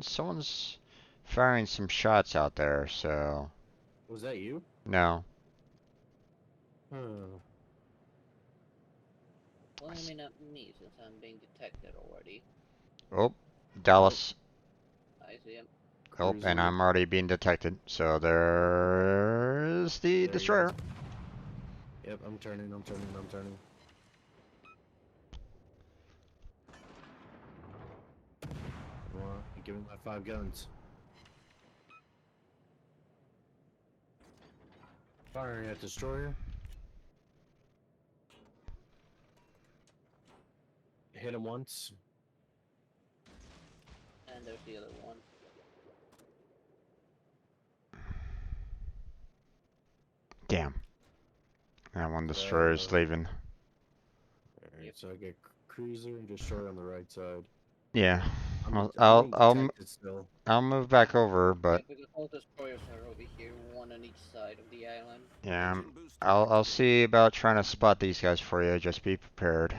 someone's firing some shots out there, so. Was that you? No. Hmm. Well, I mean, not me, since I'm being detected already. Oh, Dallas. I see him. Oh, and Cruiser. I'm already being detected. So there's the There he destroyer. is. Yep, I'm turning. Come on, give me my 5 guns. Firing at destroyer. Hit him once. And there's the other one. Damn. That one destroyer's leaving. Alright, Yep. so I get cruiser and destroyer on the right side. Yeah. I'm being detected still. I'll move back over, Yeah, but because all destroyers are over here, one on each side of the island. yeah, Engine boost I'll detected. see about trying to spot these guys for you. Just be prepared.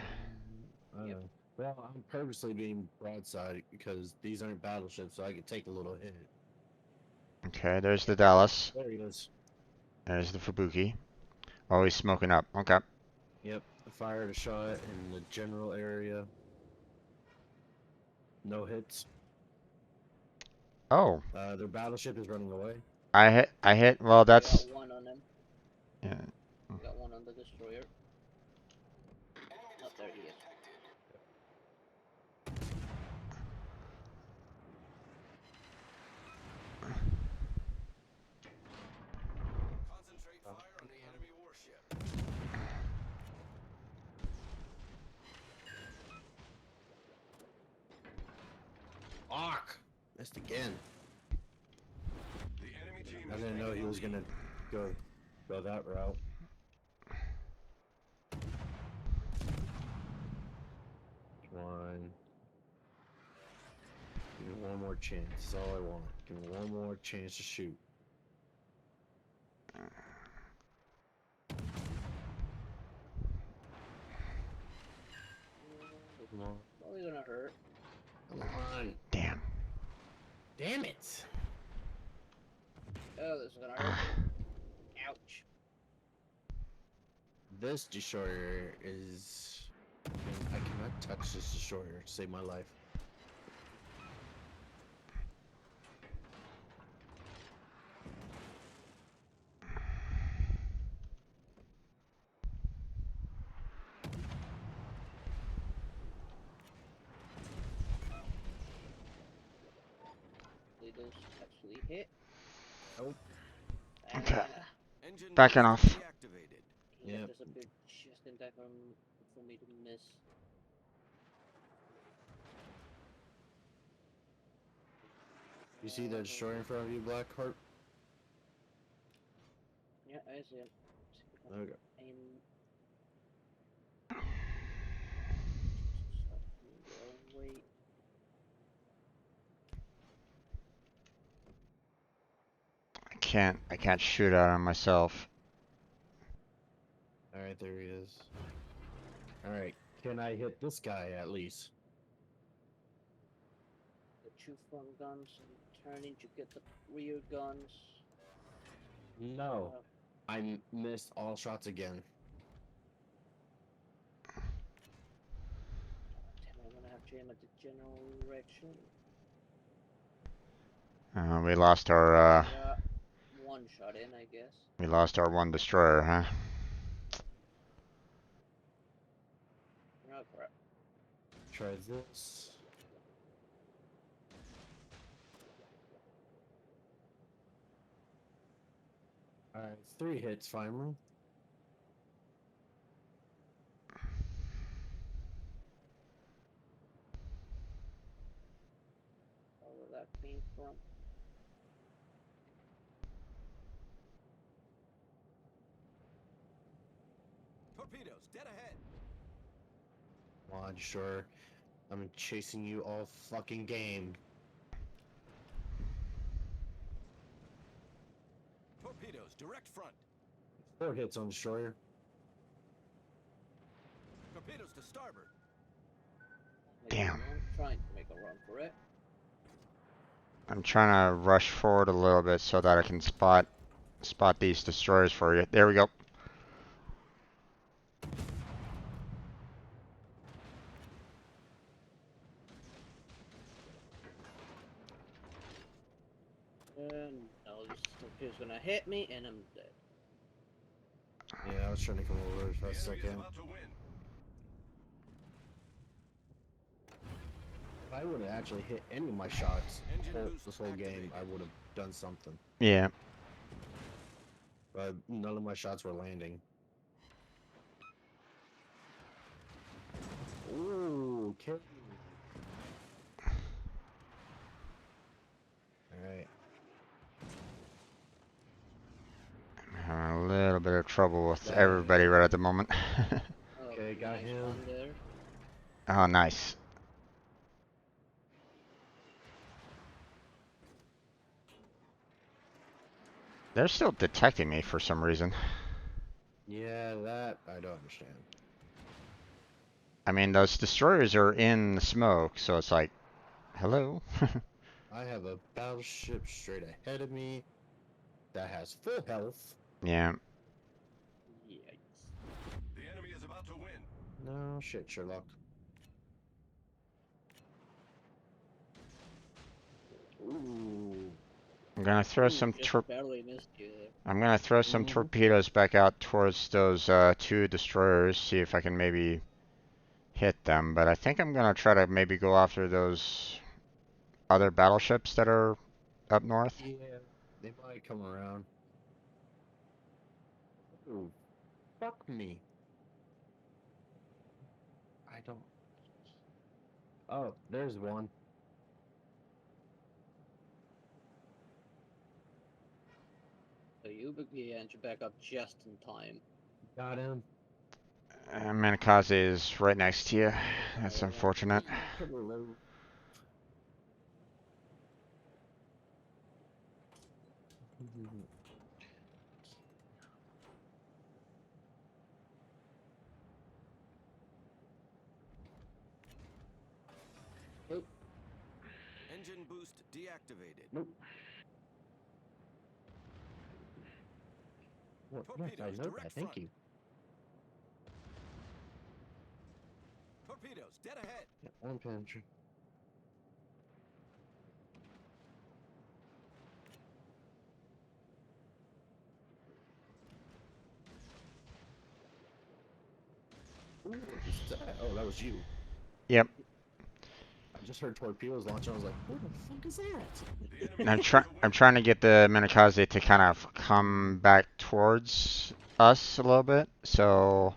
Yep. Well, I'm purposely being broadside because these aren't battleships, so I could take a little hit. Okay, there's the Dallas. There he is. There's the Fubuki. Oh, he's smoking up. Okay. Yep, I fired a shot in the general area. No hits. Oh, Their battleship is running away. I hit. Well, I that's. got one on him. Yeah. I got one on the destroyer. Oh, there he is. Concentrate fire on the enemy warship. Fuck! Missed again. The enemy team I has didn't know taken he the was lead. gonna go that route. One. Give me one more chance. That's all I want. Give me one more chance to shoot. Come on. Probably gonna hurt. Come on. Damn. Damn it! Oh, this is gonna hurt. Ouch. This destroyer is... I cannot touch this destroyer to save my life. Hopefully those actually hit. Nope. Okay. Engine Backing boost off. deactivated. Yeah, Yep. disappeared just in time for me to miss. You see that destroyer in front of you, Blackheart? Yeah, I see it. Okay. Aim. Wait. I can't shoot at him myself. Alright, there he is. Alright, can I hit this guy at least? The two front guns and turning to get the rear guns. No. I missed all shots again. Damn, I'm gonna have to aim at the general direction. We lost our Yeah, one shot in, I guess. one destroyer, huh? Oh crap. Try this. Alright, 3 hits finally. Where that came from. Torpedoes, dead ahead. Come on, sure. I'm chasing you all fucking game. Torpedoes, direct front. 4 hits on destroyer. Torpedoes to starboard. Damn. Trying to make a run for it. I'm trying to rush forward a little bit so that I can spot these destroyers for you. There we go. No, this torpedo's gonna hit me and I'm dead. Yeah, I was trying to come over for a The enemy is second. about to win. If I would have actually hit any of my shots Engine boost this whole game, activated. I would have done something. Yeah. But none of my shots were landing. Ooh, Kermit. Alright. I'm having a little bit of trouble with That- everybody right at the moment. Oh, Okay, got nice him. one there. Oh, nice. They're still detecting me for some reason. Yeah, that I don't understand. I mean, those destroyers are in the smoke, so it's like, hello? I have a battleship straight ahead of me that has full health. Yeah. Yikes. The enemy is about to win. No shit, Sherlock. Ooh. I'm gonna throw Ooh, some just barely missed you there. I'm gonna throw some Mhm. torpedoes back out towards those 2 destroyers, see if I can maybe hit them. But I think I'm gonna try to maybe go after those other battleships that are up north. Yeah, they might come around. Ooh, fuck me. I don't. Oh, there's one. So you began to back up just in time. Got him. Manakaze is right next to you. That's Yeah. unfortunate. Hello. Engine boost deactivated. Nope. Well, yes, I Torpedoes, know that. direct Thank front. you. Torpedoes, dead ahead. Yeah, I'm penetrating. Ooh, what is that? Oh, that was you. Yep. I I just heard torpedoes launching. I was like, what the fuck is that? The And enemy is I'm underway. trying to get the Minakaze to kind of come back towards us a little bit, so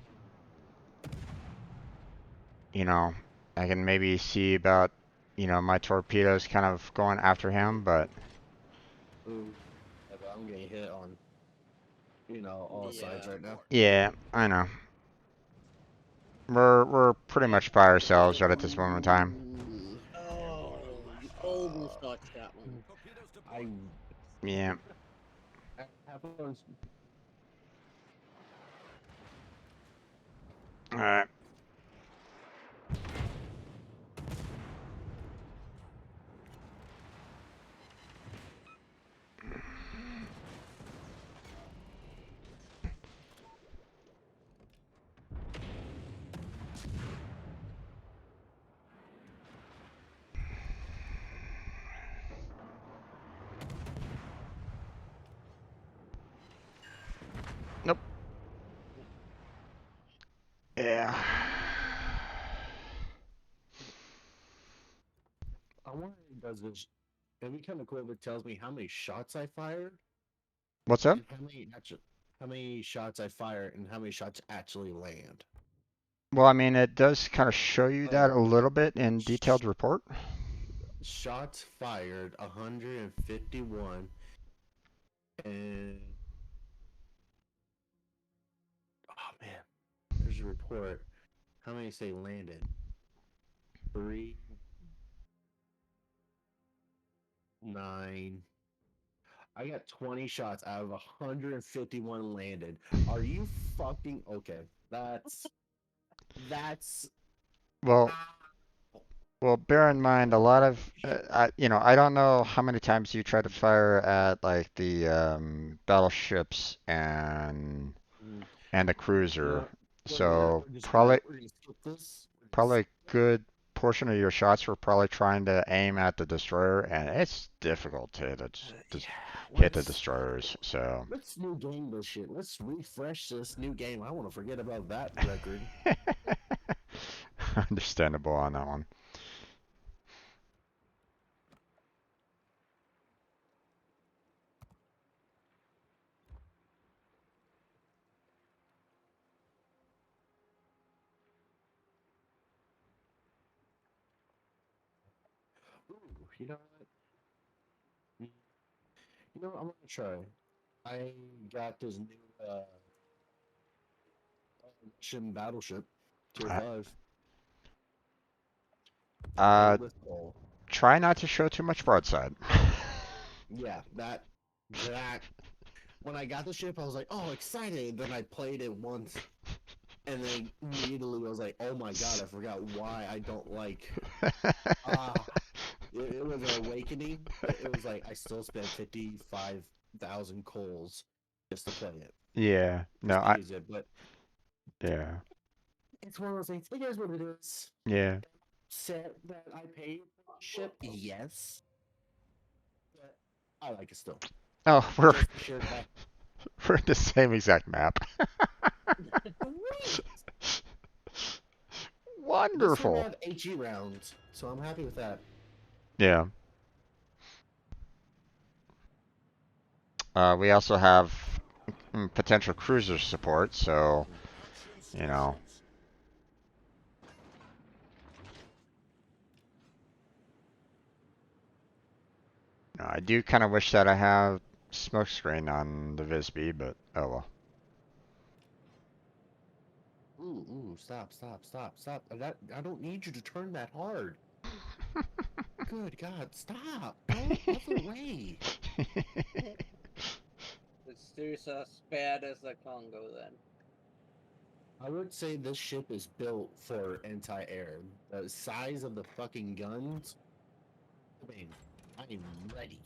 you know, I can maybe see about, my torpedoes kind of going after him, but Ooh. Yeah, but I'm getting hit on, all sides Yeah. right now. yeah, I know. We're pretty much by ourselves right at this moment in time. Ooh. Oh, you almost dodged that one. Torpedoes I deployed. Yeah. have fun. All right. Nope. Yeah. I wonder if it does this. It'd be kind of cool if it tells me how many shots I fired What's up? and how many shots I fire and how many shots actually land. Well, I mean, it does kind of show you Oh, that a little bit in sh- detailed report. shots fired 151 and oh man, there's a report. How many say landed? 3, 9. I got 20 shots out of 151 landed. Are you fucking okay? That's Well, well, bear in mind a lot of, I don't know how many times you try to fire at like the battleships mm, and the you cruiser. know So we're just probably we're gonna skip this. probably a good portion of your shots were probably trying to aim at the destroyer, and it's difficult to Yeah, hit the let's destroyers. So new game this shit. Let's refresh this new game. I want to forget about that record. understandable on that one. Ooh, you know what? Mm, I'm gonna try. I got this new Russian battleship, tier Uh, 5, uh, with hull. try not to show too much broadside. Yeah, that when I got the ship, I was like, oh, excited. Then I played it once, and then immediately I was like, oh my god, I forgot why I don't like. Ah, it was an awakening. It was like I still spent 55,000 coals just to play it, Yeah, no, just to use it. But yeah, it's one of those things. It is what it is. yeah. Set that I paid for the ship, yes, but I like it still. Oh, we're Just the sheer fact. we're in the same exact map. Sweet. This one Wonderful. had HE rounds, so I'm happy with that. Yeah. We also have potential cruiser support, so Action you know. solutions. I do kind of wish that I have smokescreen on the Visby, but oh well. Ooh, stop. I don't need you to turn that hard. Good God, stop. Go the other way. It's serious as bad as the Congo then. I would say this ship is built for anti-air. The size of the fucking guns. I mean, I'm ready.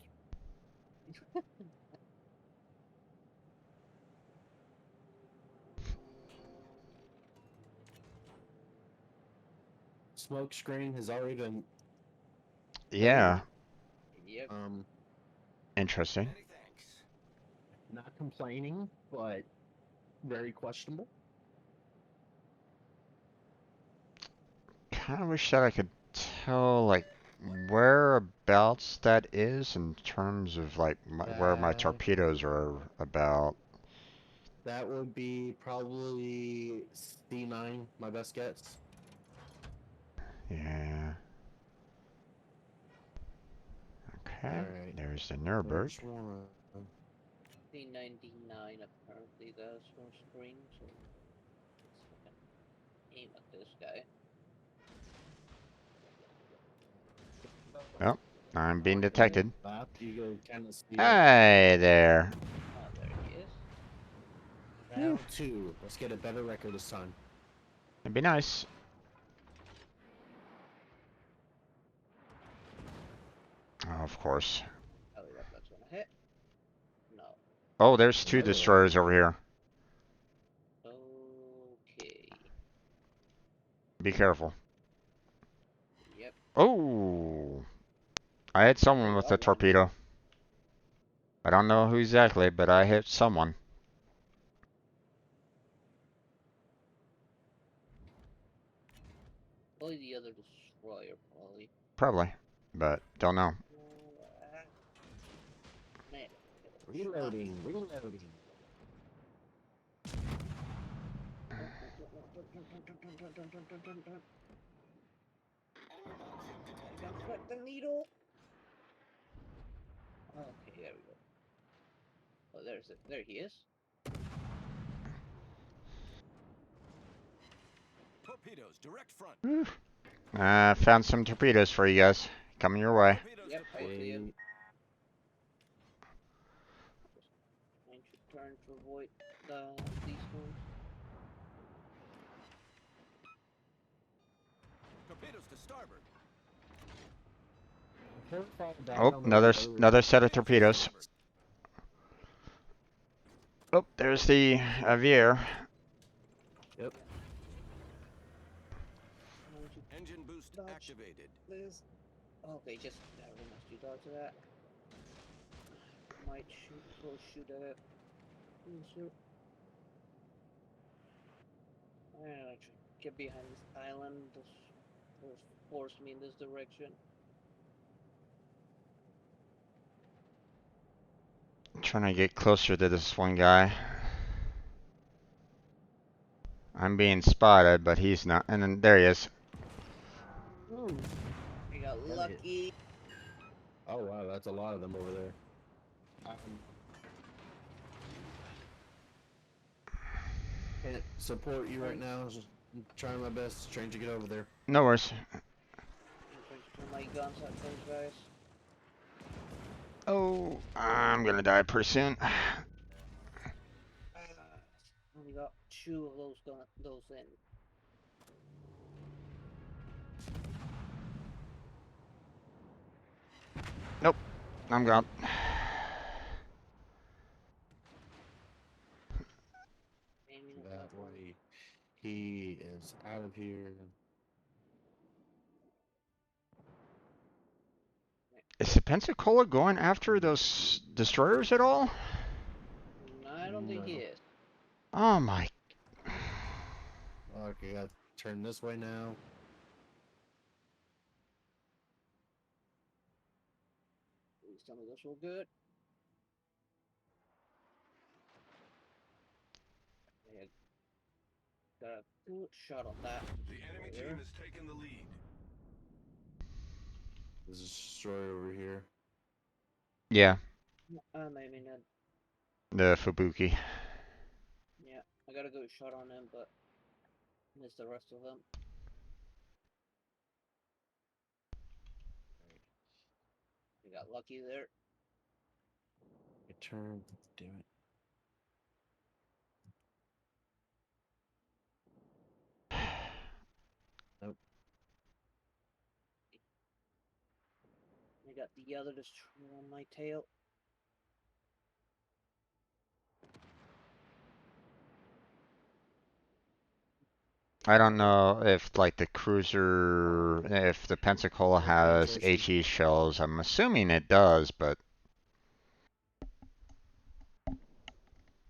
Smoke screen has already been played. Yeah, Yep. interesting. Many thanks. Not complaining, but very questionable. Kind of wish that I could tell like whereabouts that is in terms of like where my That torpedoes are about. that would be probably C9, my best guess. Yeah. Okay. Alright. There's the Nuremberg. Which one? C99 apparently does full screen, so let's aim at this guy. Oh, I'm being detected. Lap, you can kind of see it. Hey there. Oh, there he is. Round 2. Let's get a better record this time. It'd be nice. Oh, of course. Oh, that's gonna hit. No. Oh, there's two Another one. destroyers over here. Okay. Be careful. Yep. Oh, I hit someone with a torpedo. I don't know who exactly, but I hit someone. Probably the other destroyer, probably. Probably, but don't know. Man. Reloading. The needle. Okay, there we go. Oh, there he is. Torpedoes, direct front. Found some torpedoes for you guys. Coming your way. Torpedoes Yep, I see him. Okay. Trying to turn to avoid these ones. Torpedoes to starboard. Oh, another set of torpedoes. Oh, there's the Aviaire. Yep. Engine boost Dodge. activated. This. Okay, just we must do dodge to that. Might shoot at it. Shoot. I'm gonna get behind this island. This will force me in this direction. Trying to get closer to this one guy. I'm being spotted, but he's not. And then there he is. We got lucky. Oh wow, that's a lot of them over there. Can't support you right now. Just trying my best, trying to get over there. No worries. I'm trying to turn my guns at those guys. Oh, I'm gonna die pretty soon. We got two of those in. Nope, I'm gone. Aiming at That one. way, he is out of here. Is the Pensacola going after those destroyers at all? No, I don't think he No. is. Oh my. Okay, gotta turn this way now. Some of this will good. Got a good shot on that. The enemy team has taken the lead. There's a destroyer over here. Yeah, Maybe not. the Fubuki. Yeah, I got a good shot on him, but missed the rest of them. We got lucky there. I turn. Damn it. Nope. I got the other destroyer on my tail. I don't know if like the cruiser, if the Pensacola has HE shells. I'm assuming it does, but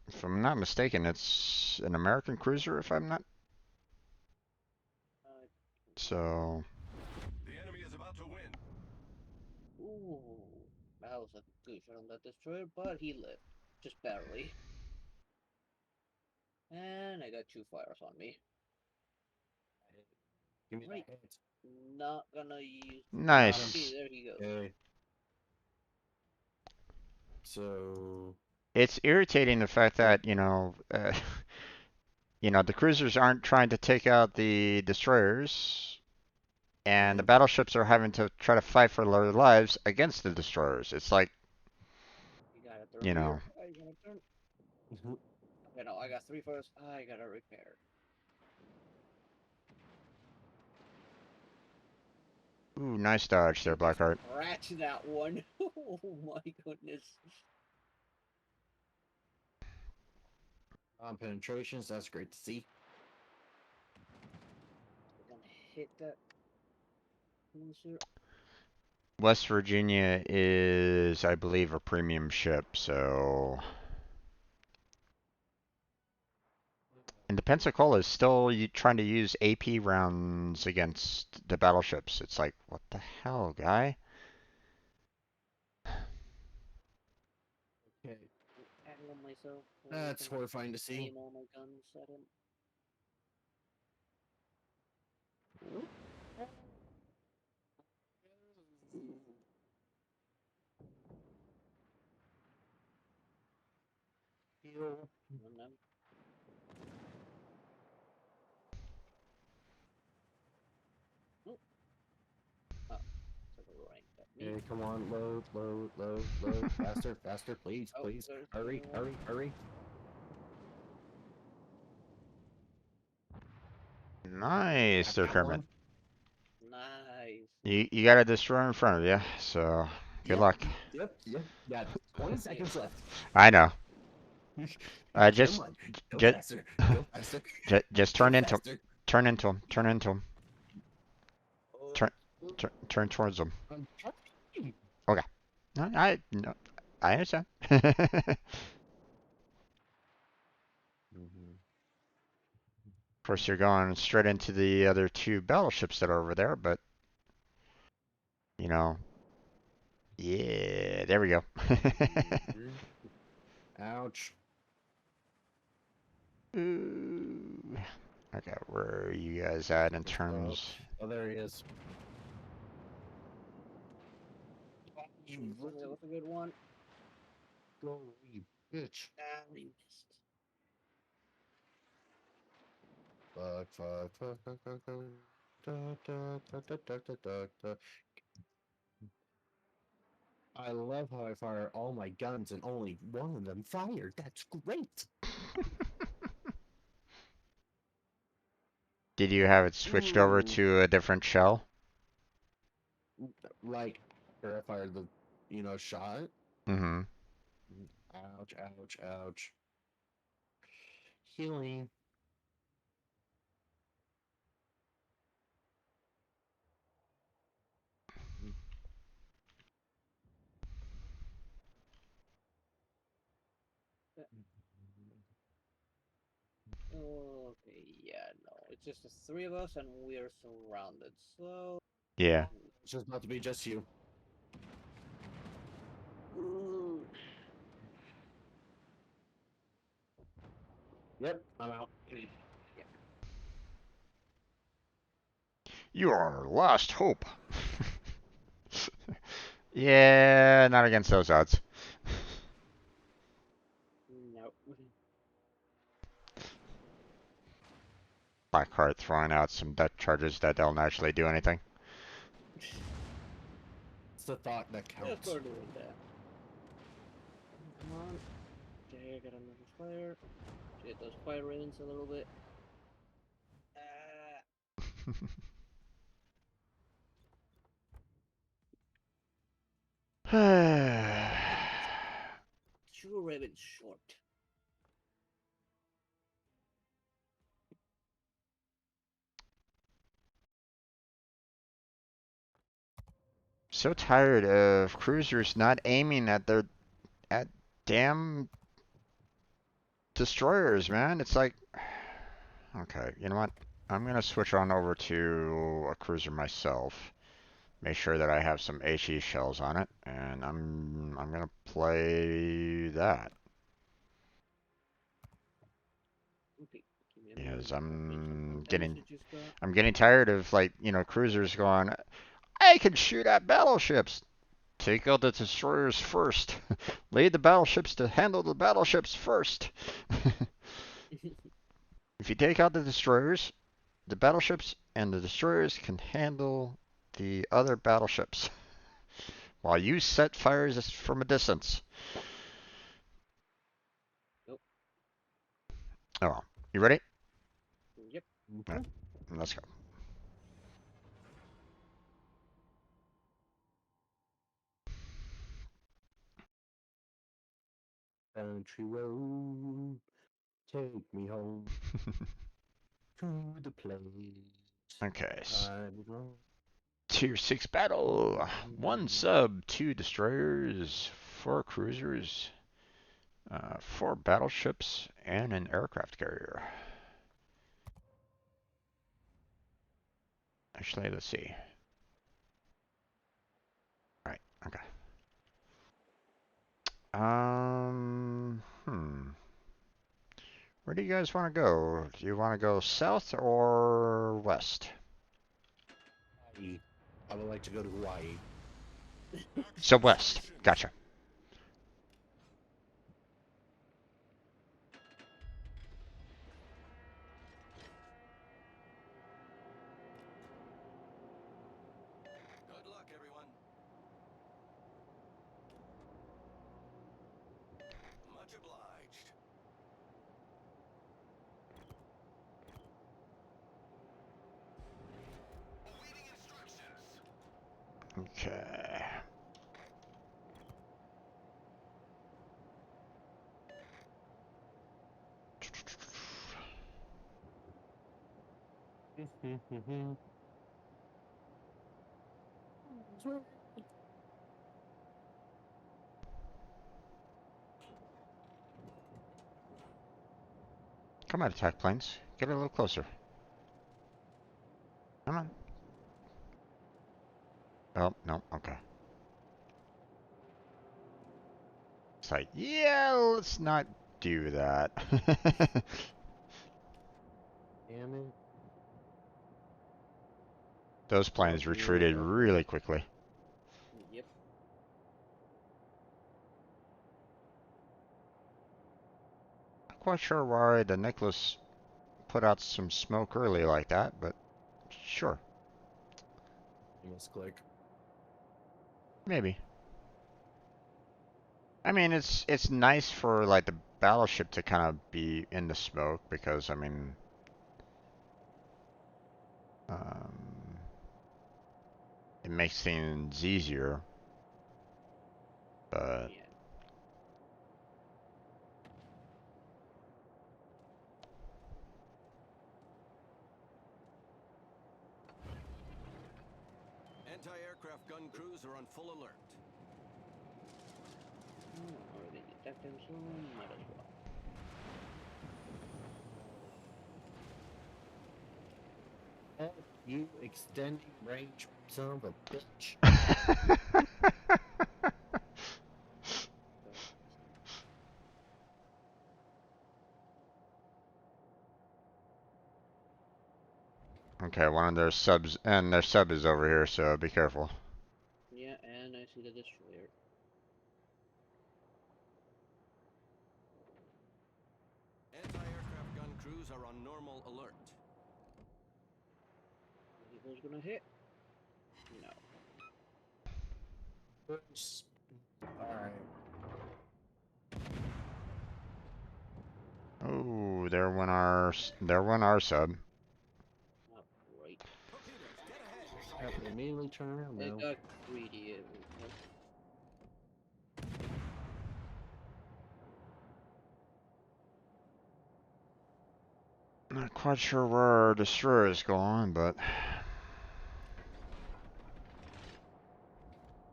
if I'm not mistaken, it's an American cruiser. If I'm not, Uh, so The enemy is about to win. That was a good shot on that destroyer, but he lived. Just barely. And I got 2 fires on me. Give me Right. that hit. Not gonna use. Nice. Okay, there he goes. Okay. So. It's irritating the fact that, the cruisers aren't trying to take out the destroyers, and the Mhm. battleships are having to try to fight for their lives against the destroyers. It's like, You gotta turn you here. know, I gotta turn. Okay, no, I got 3 fires. I gotta repair. ooh, nice dodge there, Blackheart. Scratch that one. Oh my goodness. Penetrations, that's great to see. We're gonna hit that cruiser. West Virginia is, I believe, a premium ship, so. And the Pensacola is still trying to use AP rounds against the battleships. It's like, what the hell, guy? Okay. Angle myself. That's horrifying to see. Aim all my guns at him. Heal. And then. Oh. Oh. Took a rank at me. Okay, come on, load, load, load, load. Faster, faster, please, Oh, please. there's Hurry, another one. hurry, hurry. Nice, Got Sir that Kermit. one. Nice. You got a destroyer in front of you, so good Yep, luck. Yep. Got 20 seconds left. I know. Come on, go just, faster, go faster, just go turn into faster. turn into him, turn into him, Oh, turn towards him. I'm trying. Okay. No, I understand. Mhm. Of course, you're going straight into the other 2 battleships that are over there, but you know, yeah, there we go. Ouch. Ooh. Okay, where are you guys at in terms? Oh, there he is. That was a good one. Go, you bitch. Ah, we missed. Fuck. Da, da, da, da, da, da, da, da. I love how I fire all my guns and only one of them fired. That's great. Did you have it switched over Ooh. to a different shell? Like, after I fired the, shot. Mm-hmm. Ouch, ouch, ouch. Healing. Okay, yeah, no. It's just the 3 of us and we're surrounded. So. Yeah. It's just about to be just you. Yep, I'm out. Yeah. You are last hope. Yeah, not against those odds. Nope. Blackheart throwing out some death charges that don't actually do anything. It's the thought that Just counts. start doing that. Come on. Okay, I got another fire. Get those fire rains a little bit. Two ravens short. So tired of cruisers not aiming at damn destroyers, man. It's like, okay, you know what? I'm gonna switch on over to a cruiser myself. make sure that I have some HE shells on it, and I'm gonna play that. Okay, give me a Because moment. Update some getting messages got. I'm getting tired of, like, cruisers going, I can shoot at battleships. Take out the destroyers first. Lead the battleships to handle the battleships first. If you take out the destroyers, the battleships and the destroyers can handle the other battleships while you set fires from a distance. Nope. Oh, you ready? Yep. Right, let's go. Country road, take me home to the place Okay. I belong. Tier 6 battle. 1 sub, 2 destroyers, 4 cruisers, 4 battleships, and an aircraft carrier. Actually, let's see. Right, okay. Where do you guys want to go? Do you want to go south or west? Hawaii. I would like to go to Hawaii. So west. Gotcha. Good luck, everyone. Much obliged. Awaiting instructions. Okay. Come on, attack planes. Get a little closer. Come on. Oh, no, okay. It's like, yeah, let's not do that. Damn it. Those planes retreated really quickly. Yep. Not quite sure why the Nicholas put out some smoke early like that, but sure, You must click. maybe. I mean, it's nice for, like, the battleship to kind of be in the smoke because, I mean, um, it makes things easier. But Yeah. Anti-aircraft gun crews are on full alert. Already detected, so might as well. F you extending range, son of a bitch. Okay, one of their subs, and their sub is over here, so be careful. Yeah, and I see the destroyer. Anti-aircraft gun crews are on normal alert. Who's gonna hit? No. Alright. Oh, there went our sub. Not great. Torpedoes, get ahead. Have to immediately turn around They now. got greedy. Not quite sure where our destroyer is going, but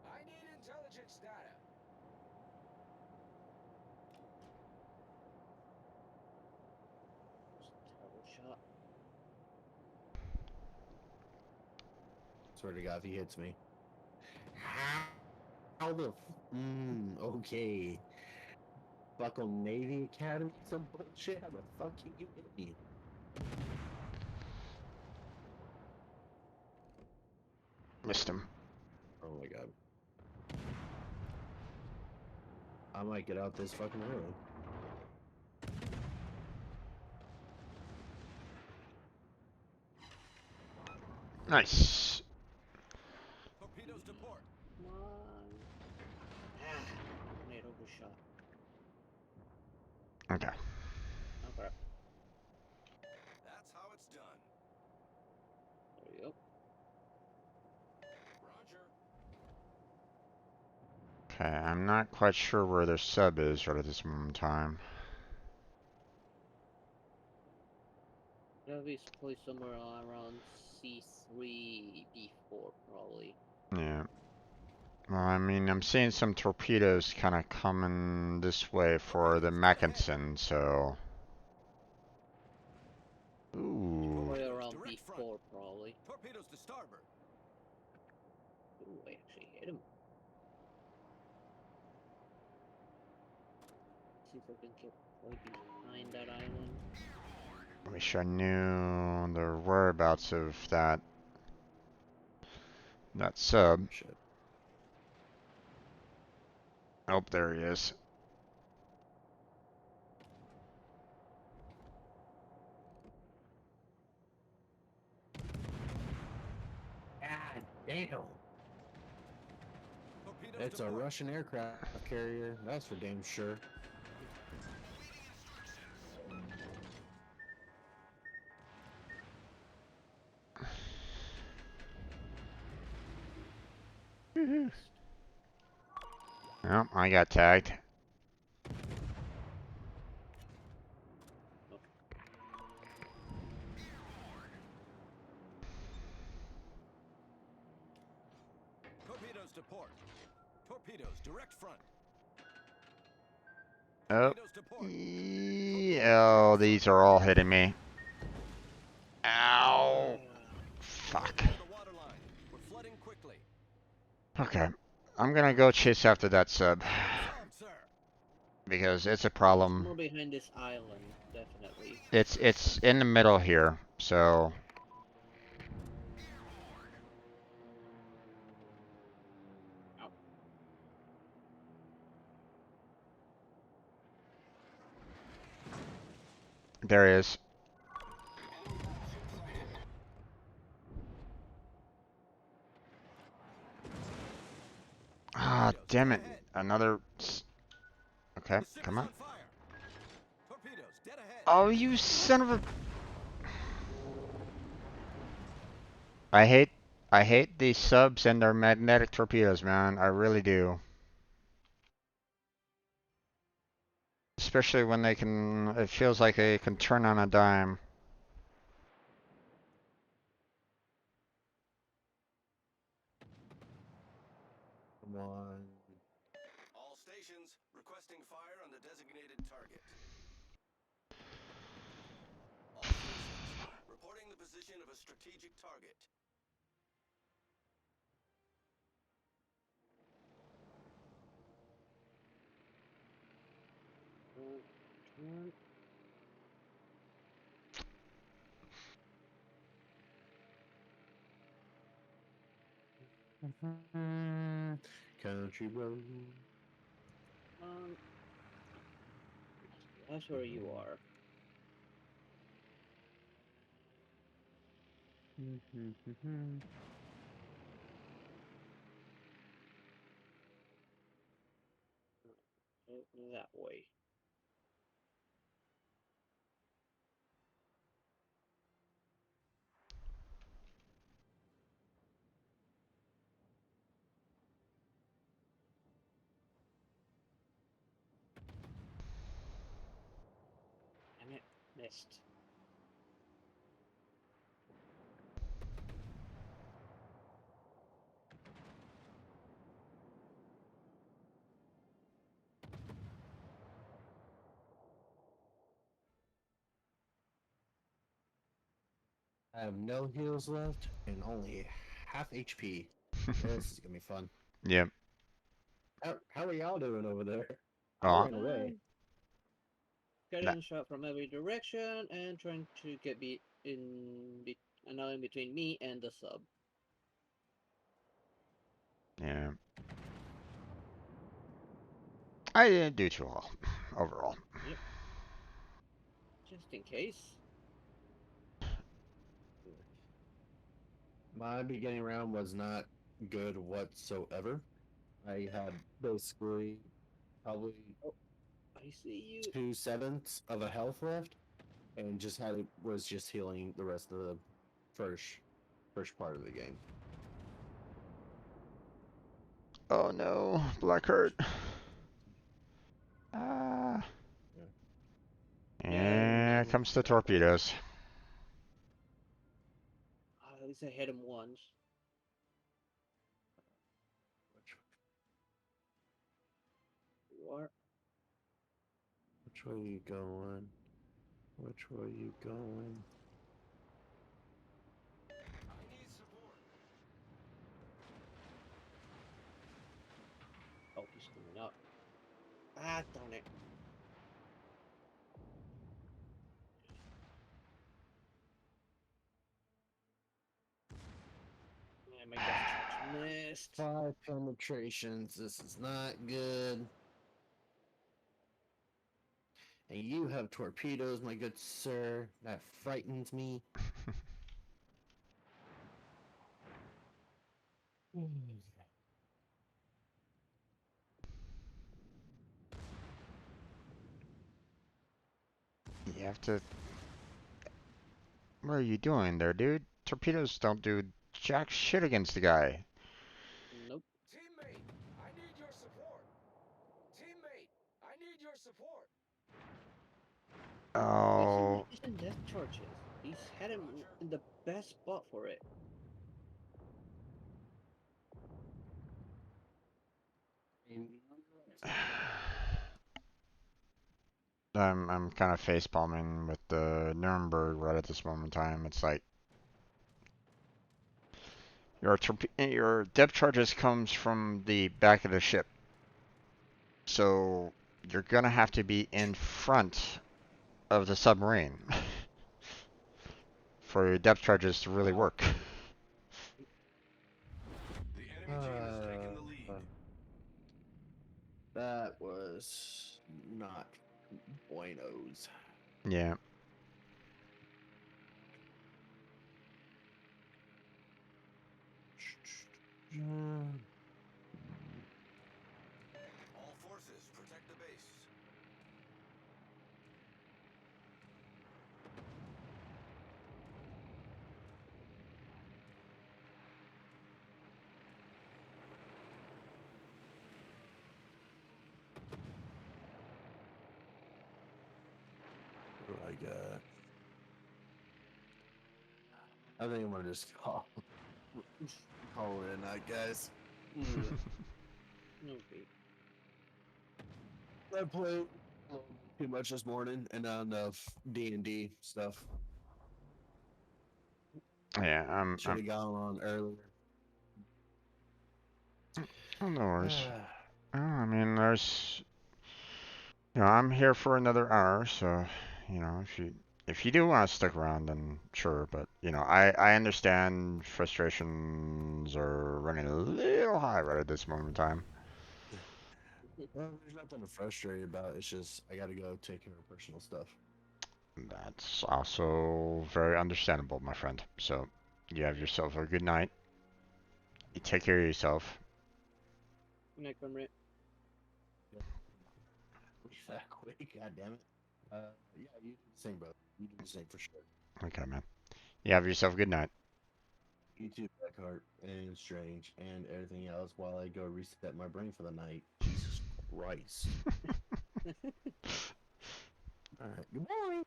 I need intelligence data. Terrible shot. Swear to God, if he hits me. How the? Okay. Buckle Navy Academy, some bullshit. How the fuck can you hit me? Missed him. Oh my god. I might get out this fucking road. Nice. Torpedoes to port. Come on. Ah, made overshot. Okay. Okay. That's how it's done. There we go. Roger. Okay, I'm not quite sure where their sub is right at this moment in time. That'll be probably somewhere around C3, B4, probably. Yeah. Well, I mean, I'm seeing some torpedoes kind of coming this way for the Mackinson, so. Ooh. Probably Torpedoes around direct front. B4, probably. Torpedoes to starboard. Ooh, I actually hit him. See if I can get right behind that island. Wish I knew the whereabouts of that sub. Shit. Oh, there he is. God damn. Torpedoes It's to a port. Russian aircraft carrier. That's for damn sure. Oh, I got tagged. Torpedoes to port. Torpedoes direct front. Oh. Torpedoes to port. Oh, these are all hitting me. Ow. Ah, Fuck. Near the water line. We're flooding quickly. Okay. I'm gonna go chase after that sub. Job, sir. Because it's a it's problem. more behind this island, definitely. It's in the middle here, so. Ow. There he is. Ah, Torpedoes, damn dead it. ahead. Another. Okay, The ship come is on. fire. Torpedoes dead ahead. Oh, you son of a. I hate these subs and their magnetic torpedoes, man. I really do. Especially when they can, it feels like they can turn on a dime. Come on. All stations requesting fire on the designated target. All stations reporting the position of a strategic target. Turn. Country road. Um, that's where you are. That way. Damn it, missed. I have no heals left and only half HP. This is gonna be fun. Yep. How are y'all doing over there? I Oh, ran away. Getting shot from every direction and trying to get now in between me and the sub. yeah. I didn't do too well overall. Yep. Just in case. My beginning round was not good whatsoever. I had basically probably I see you. 2/7 of a health left, and was just healing the rest of the first part of the game. Oh no, Black Hurt. Ah. Yeah, we And here need comes the to. torpedoes. At least I hit him once. You are. Which way you going? Which way you going? I need support. Oh, he's coming up. Ah, darn it. Yeah, my death charge missed. 5 penetrations. This is not good. And you have torpedoes, my good sir. That frightens me. You have to. What are you doing there, dude? Torpedoes don't do jack shit against the guy. Nope. Teammate, I need your support. Teammate, I need your support. Wasting Oh, using death charges. He's had him in the best spot for it. I'm kind of face palming with the Nuremberg right at this moment in time. It's like your depth charges comes from the back of the ship, so you're gonna have to be in front of the submarine for your depth charges to really work. The enemy team has taken the lead. That was not buenos. Yeah. All forces, protect the base. What do I got? I think I'm gonna just call it a night, guys. Okay. I played too much this morning and not enough D&D stuff. Yeah, Should have gone on earlier. oh, no worries. Oh, I mean, I'm here for another hour, so, if you do want to stick around, then sure, but, I understand frustrations are running a little high right at this moment in time. Well, there's nothing to frustrate about. It's just I gotta go take care of personal stuff. That's also very understandable, my friend. So, you have yourself a good night. You take care of yourself. Good night, Kermit. That quick, god damn it. Yeah, you do the same, brother. You do the same for sure. Okay, man. You have yourself a good night. You too, Blackheart and Strange and everything else while I go reset my brain for the night. Jesus Christ. Alright, good morning.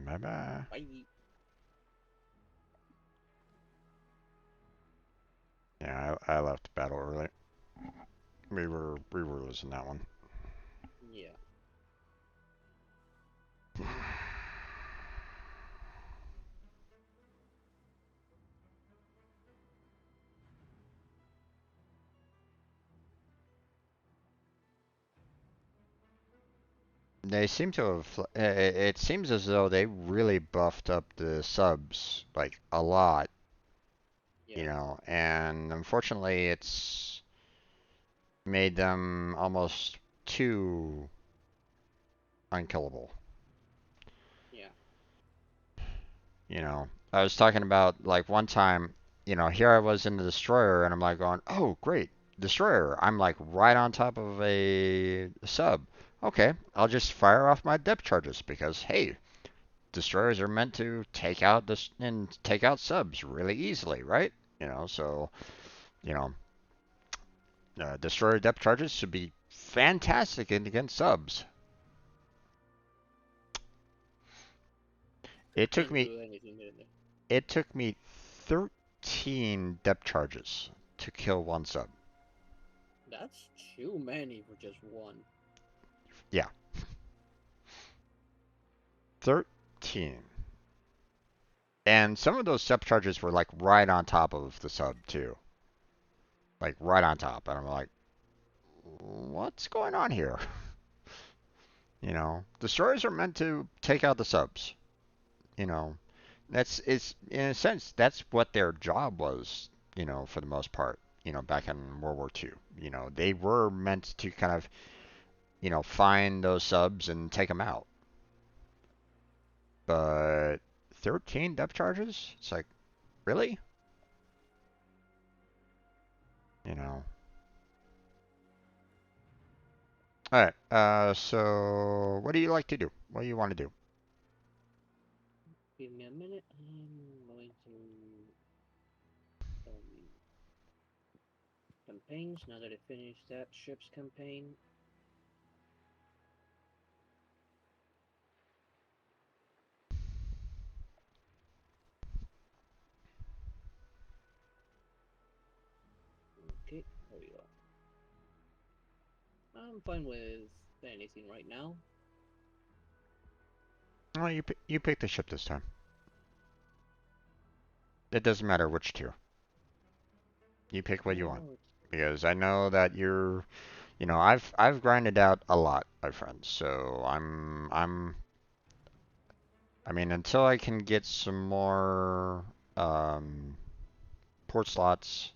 Bye-bye. Bye. Yeah, I left the battle early. We were losing that one. Yeah. They seem to have. It seems as though they really buffed up the subs like a lot, Yeah. and unfortunately, it's made them almost too unkillable. Yeah. I was talking about like one time, here I was in the destroyer, and I'm like going, oh great, destroyer. I'm like right on top of a sub. Okay, I'll just fire off my depth charges because hey, destroyers are meant to take out this and take out subs really easily, right? So you know, destroyer depth charges should be fantastic against subs. It took Can't me do anything in there. it took me 13 depth charges to kill one sub. That's too many for just one. Yeah, 13. And some of those depth charges were like right on top of the sub too. Like right on top. And I'm like, what's going on here? Destroyers are meant to take out the subs. You know, it's in a sense that's what their job was. For the most part. Back in World War II. They were meant to kind of find those subs and take them out. But 13 depth charges? It's like, really? You know. All right. So what do you like to do? What do you want to do? Give me a minute. I'm going to campaigns. Now that I finished that ship's campaign. Okay, there we go. I'm fine with anything right now. Oh, you pick the ship this time. It doesn't matter which tier. You pick what you want Oh, because I know that I've grinded out a lot, my friends. So I mean until I can get some more um, port slots,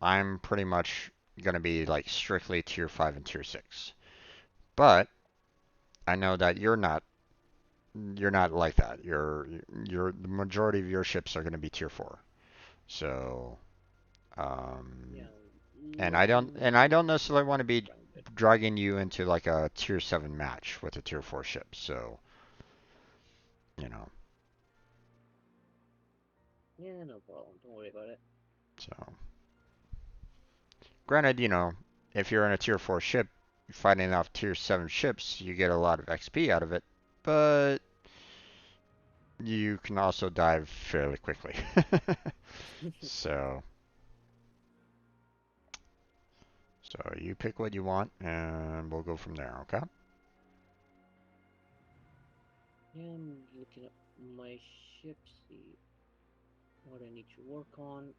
I'm pretty much gonna be like strictly tier 5 and tier 6. But I know that you're not like that. You're the majority of your ships are gonna be tier 4. So yeah. and Nothing I don't necessarily want to be grounded. dragging you into like a tier 7 match with a tier 4 ship. So, you know. Yeah, no problem. Don't worry about it. So, granted, if you're in a tier 4 ship fighting off tier 7 ships, you get a lot of XP out of it, but you can also dive fairly quickly. So, you pick what you want and we'll go from there, okay? Yeah, I'm looking at my ship, see what I need to work on.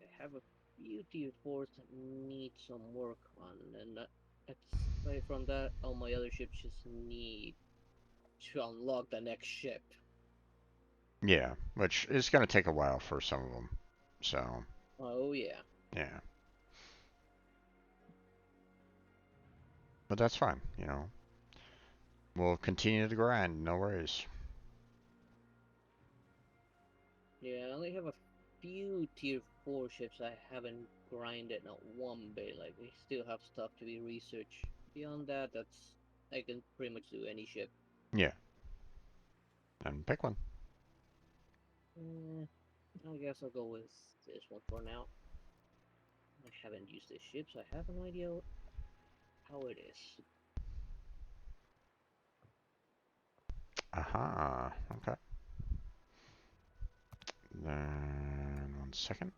I have a few tier 4s that need some work on, and aside from that, all my other ships just need to unlock the next ship. Yeah, which is going to take a while for some of them. So, Oh yeah. yeah. But that's fine, We'll continue to grind, no worries. Yeah, I only have a few tier 4 ships I haven't grinded not one bit. Like, we still have stuff to be researched. Beyond that, I can pretty much do any ship. Yeah, and pick one. Eh, I guess I'll go with this one for now. I haven't used this ship, so I have no idea how it is. Aha, okay. Then, 1 second.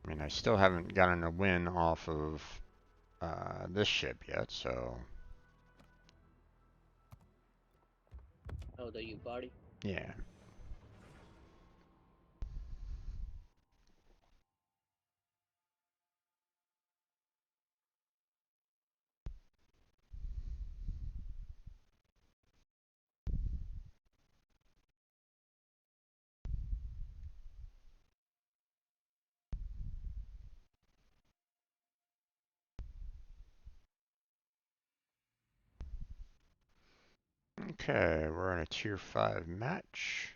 I mean, I still haven't gotten a win off of this ship yet, so Oh, the U party? yeah. Okay, we're in a tier 5 match.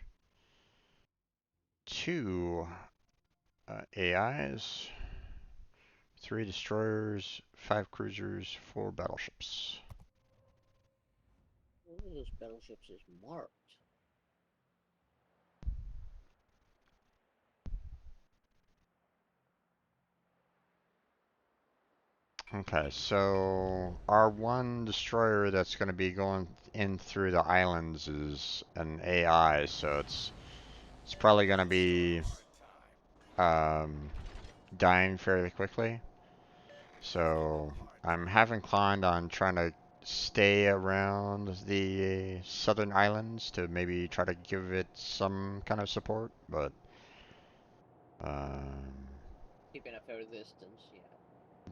2 AIs, 3 destroyers, 5 cruisers, 4 battleships. One of those battleships is marked. Okay, so our one destroyer that's going to be going in through the islands is an AI, so it's probably going to be dying fairly quickly. So I'm half inclined on trying to stay around the southern islands to maybe try to give it some kind of support, but um, Keeping a fair distance, yeah.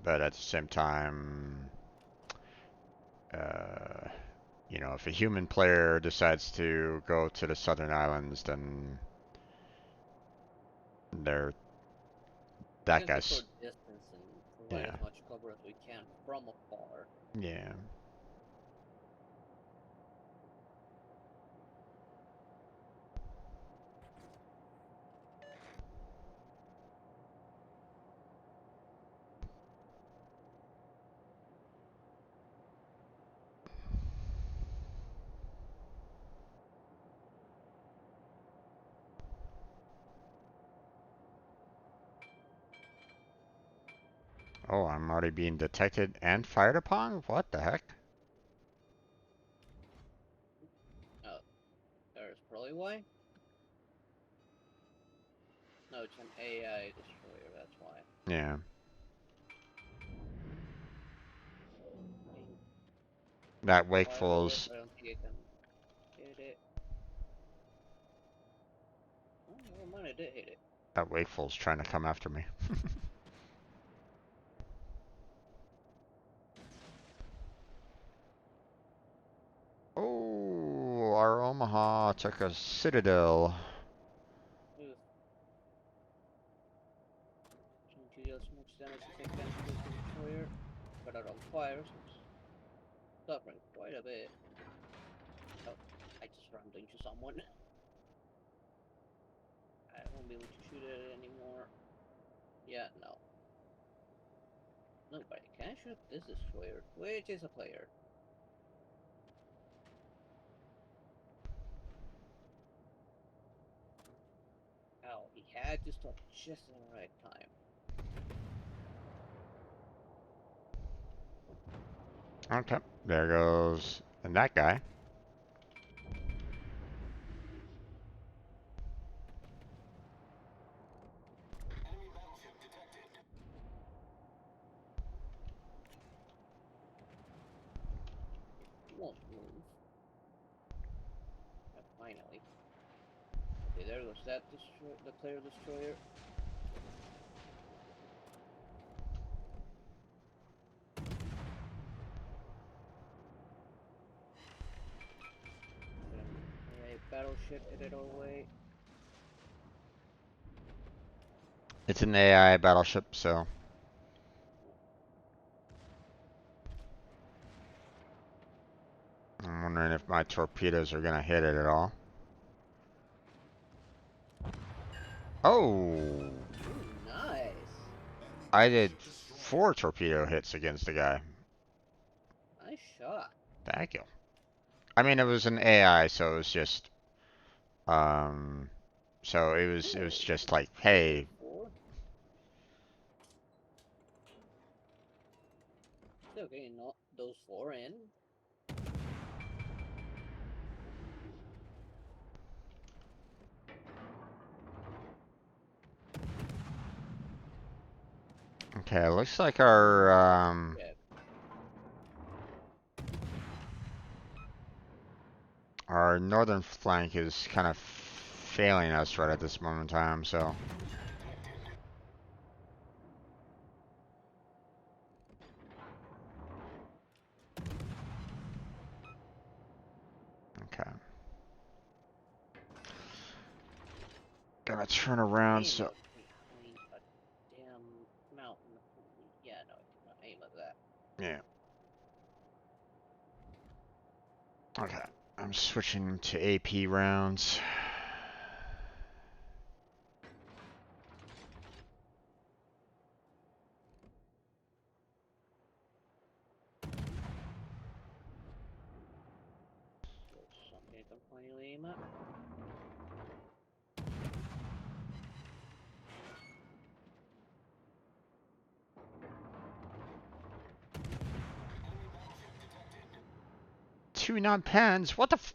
but at the same time, uh, you know, if a human player decides to go to the southern islands, then they're We that can keep our guy's distance and provide yeah, as much cover as we can from afar. yeah. Oh, I'm already being detected and fired upon? What the heck? Oh, there's probably why. No, it's an AI destroyer, that's why. Yeah. That Fire it, Wakeful's I don't think I can hit it. Oh, never mind, I did hit it. that Wakeful's trying to come after me. Oh, our Omaha took a Citadel. Ugh. Trying to deal as much damage as I can to this destroyer. But out on fire, so it's suffering quite a bit. Oh, I just rammed into someone. I won't be able to shoot at it anymore. Yeah, no. No, but I can shoot this destroyer, which is a player. Oh, he had to stop just in the right time. Okay, there goes. And that guy. He won't move. Finally. Okay, there goes that destroyer, the player destroyer. A battleship hit it all the way. It's an AI battleship, so I'm wondering if my torpedoes are gonna hit it at all. Oh, Ooh, nice. I did 4 torpedo hits against the guy. Nice shot. Thank you. I mean, it was an AI, so it was just, um, so it was Ooh, just like, still those hey, four. Still getting not those four in. okay, looks like Yeah, our northern flank is kind of failing us right at this moment in time, so. Okay. Gonna turn around, aim so. out behind a damn mountain. Yeah, no, I cannot aim at that. Yeah. Okay. I'm switching to AP rounds. There's something I can finally aim at. Two non-pens? What the f-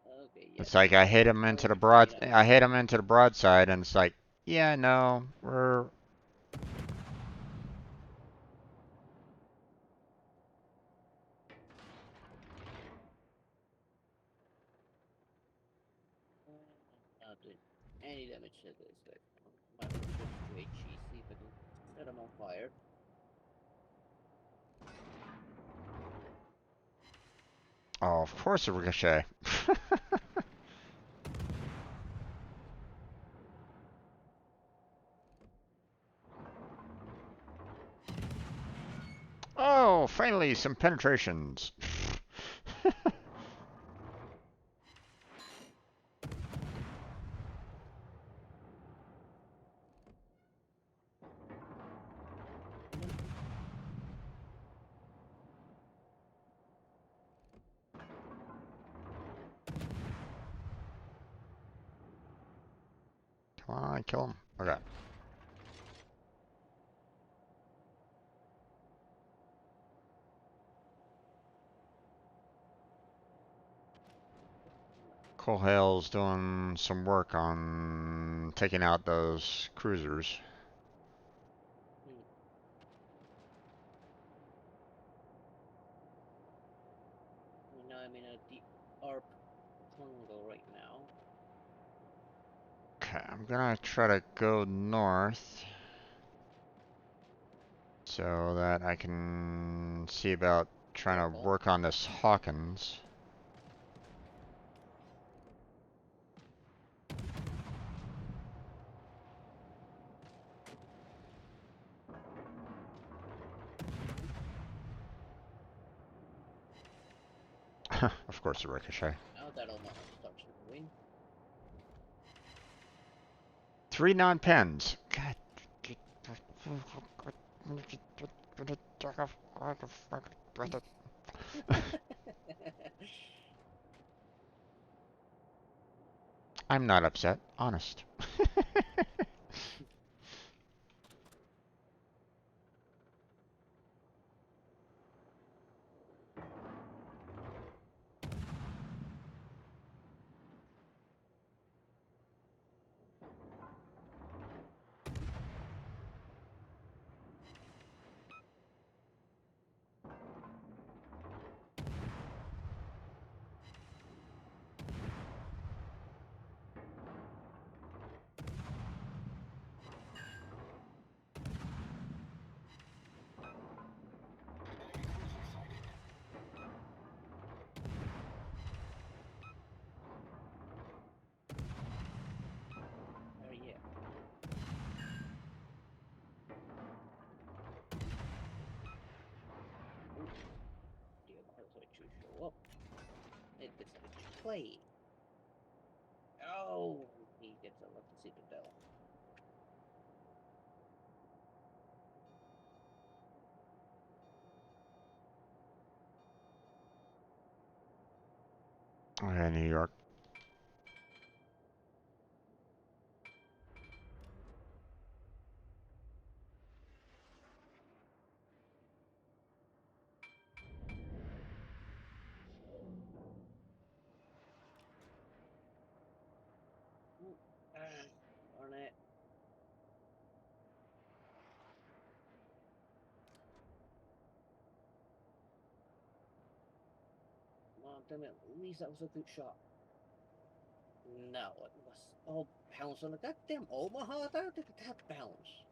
Okay, yeah. It's like I hit him I into was the trying broad. I hit him into the broadside, and it's like, yeah, no, we're. not doing any damage to this guy. Might as well switch to HE, see if I can set him on fire. Oh, of course a ricochet. Oh, finally some penetrations. Come on, kill him. Okay. Cole Hale's doing some work on taking out those cruisers. Hmm. You know, I'm in a deep ARP jungle right now. Okay, I'm gonna try to go north so that I can see about trying to Careful. work on this Hawkins. Of course, a ricochet. Now that Omaha starts to win. Three non-pens. God. I'm not upset, honest. Oh yeah. Ooh, the Omaha's going to show up. It decided to play. Oh, he gets a lucky citadel. Okay, New York. Ooh, darn it. Come on, damn it. At least that was a good shot. No, it was all bounce on the goddamn Omaha. How did that bounce?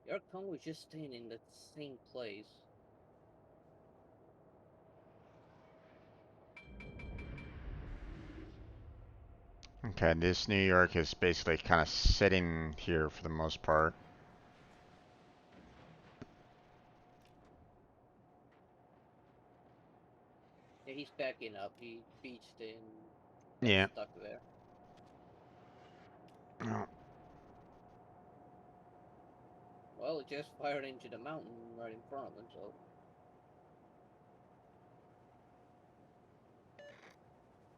Your con was just staying in the same place. Okay, this New York is basically kind of sitting here for the most part. Yeah, he's backing up. He beached in. Got Yeah. stuck there. Oh, Well, it just fired into the mountain right in front of him, so.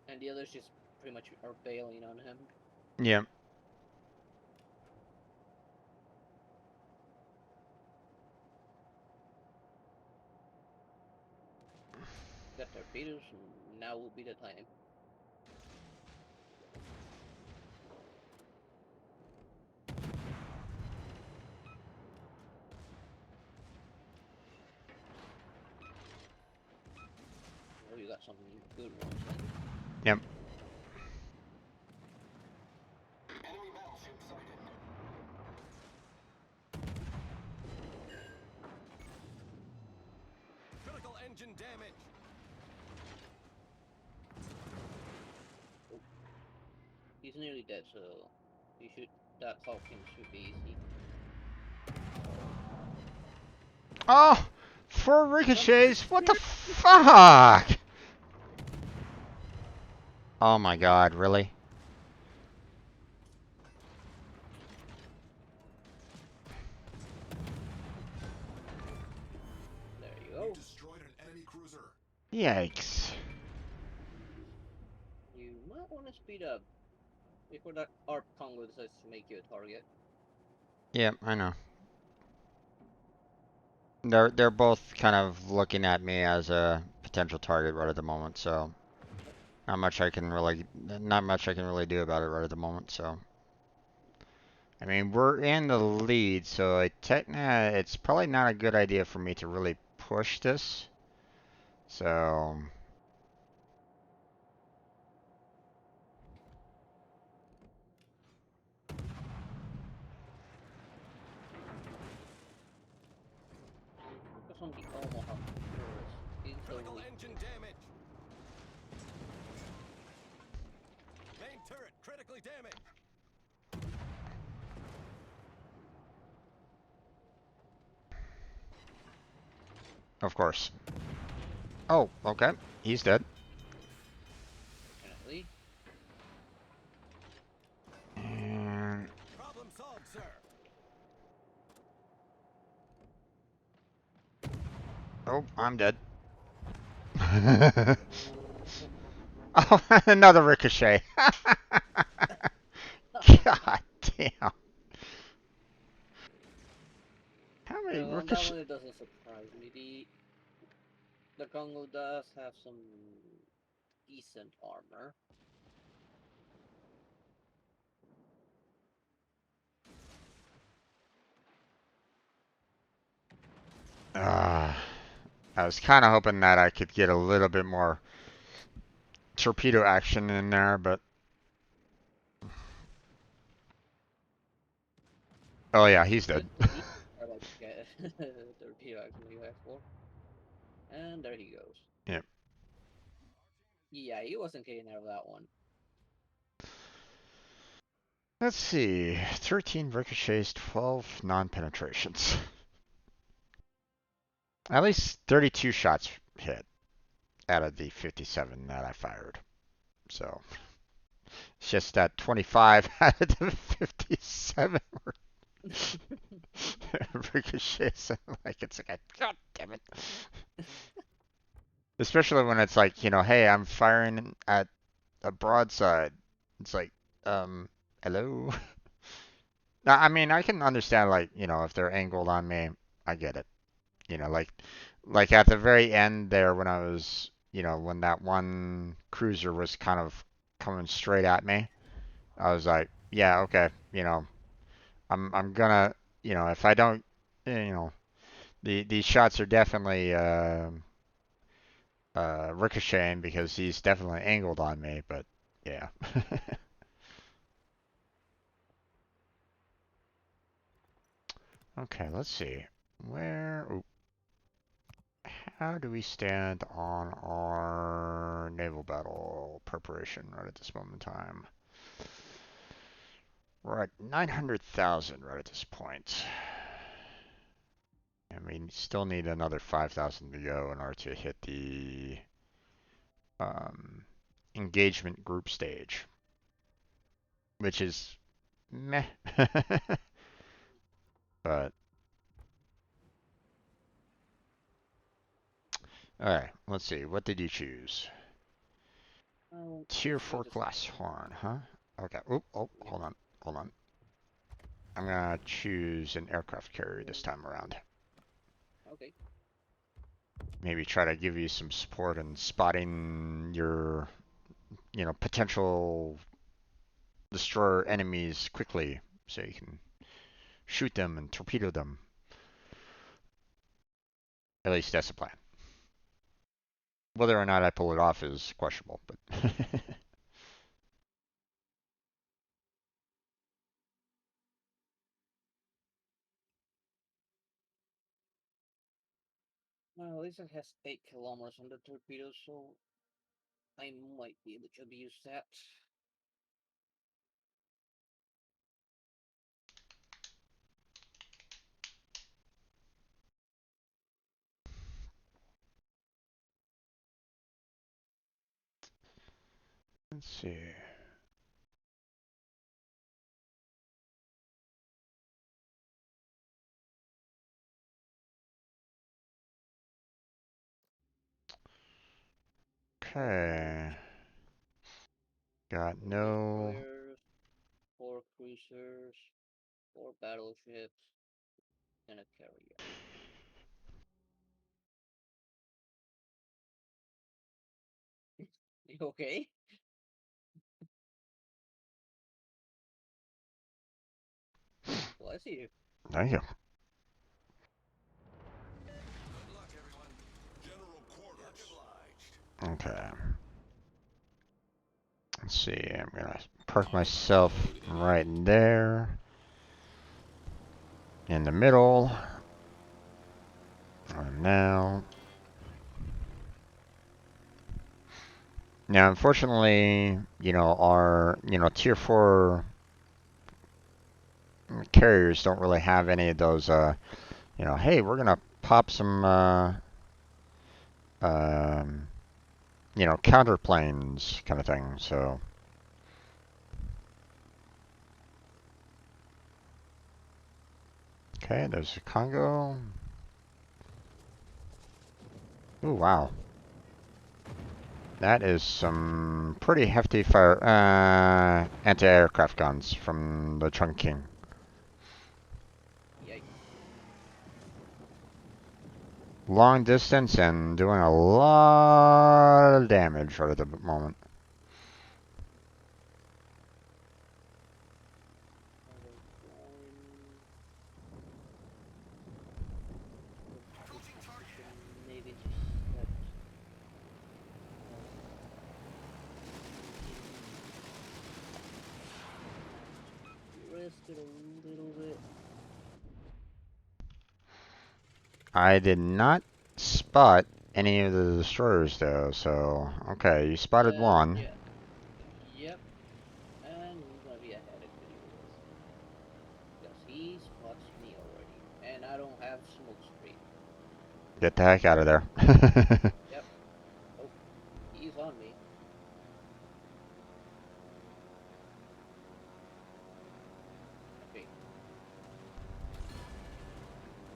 And the others just pretty much are bailing on him. yeah. Got torpedoes, and now will be the time. Oh, you got some good ones then. Yep. Enemy battleship sighted. Critical engine damage. He's nearly dead, so you should. That Falcon should be easy. Oh! 4 ricochets? What the fuck? Oh my god, really? There you We go. destroyed an enemy cruiser. Yikes. You might want to speed up before that ARP Congo decides to make you a target. Yep, I know. They're both kind of looking at me as a potential target right at the moment, so not much I can really do about it right at the moment, so I mean, we're in the lead, so it's probably not a good idea for me to really push this. So Focus on the Omaha first. He's the Critical weak engine link. damage. Main turret critically damaged. of course. Oh, okay. He's dead. Fortunately. And Problem solved, sir. oh, I'm dead. Oh, another ricochet. God damn. How many Well, on that ricochet? one it doesn't surprise me. The Congo does have some decent armor. I was kind of hoping that I could get a little bit more torpedo action in there, but oh yeah, he's dead. Good. Or like the repeat action you asked for. And there he goes. Yep. Yeah, he wasn't getting out of that one. Let's see. 13 ricochets, 12 non-penetrations. At least 32 shots hit out of the 57 that I fired. So it's just that 25 out of the 57 were ricochets. Like it's like, God damn it. Especially when it's like, hey, I'm firing at a broadside. It's like, hello? Now, I mean, I can understand, like, if they're angled on me, I get it. Like at the very end there when I was, when that one cruiser was kind of coming straight at me, I was like, yeah, okay, I'm gonna, if I don't, these shots are definitely ricocheting because he's definitely angled on me, but yeah. Okay, let's see. Where, how do we stand on our naval battle preparation right at this moment in time? We're at 900,000 right at this point. And we still need another 5,000 to go in order to hit the engagement group stage, which is meh. But alright, let's see. What did you choose? Oh, Tier let's go 4 this glass way. horn, huh? Okay. Oop, oh, Yep. hold on. Hold on. I'm gonna choose an aircraft carrier this time around. Okay. Maybe try to give you some support in spotting your, potential destroyer enemies quickly so you can shoot them and torpedo them. At least that's the plan. Whether or not I pull it off is questionable, but Well, at least it has 8 kilometers on the torpedo, so I might be able to abuse that. let's see. Okay. Got 4 no. destroyers, 4 cruisers, 4 battleships, and a carrier. You okay? Bless you. Thank you. Good luck, everyone. General quarters. Much obliged. Okay. Let's see. I'm gonna park Autopilot myself mode right enabled. there in the middle. And now, unfortunately, our tier 4 carriers don't really have any of those. Hey, we're gonna pop some um, counterplanes kind of thing. So, okay, there's a Congo. Ooh, wow. That is some pretty hefty fire anti-aircraft guns from the Chungking. Yikes. Long distance and doing a lot of damage right at the moment. Maybe set risk it a little bit. I did not spot any of the destroyers though, so okay, you spotted one. Yeah. Yep. And he's gonna be ahead of me because he spots me already, and I don't have smoke screen. Get the heck out of there. Yep. Oh, he's on me. Okay.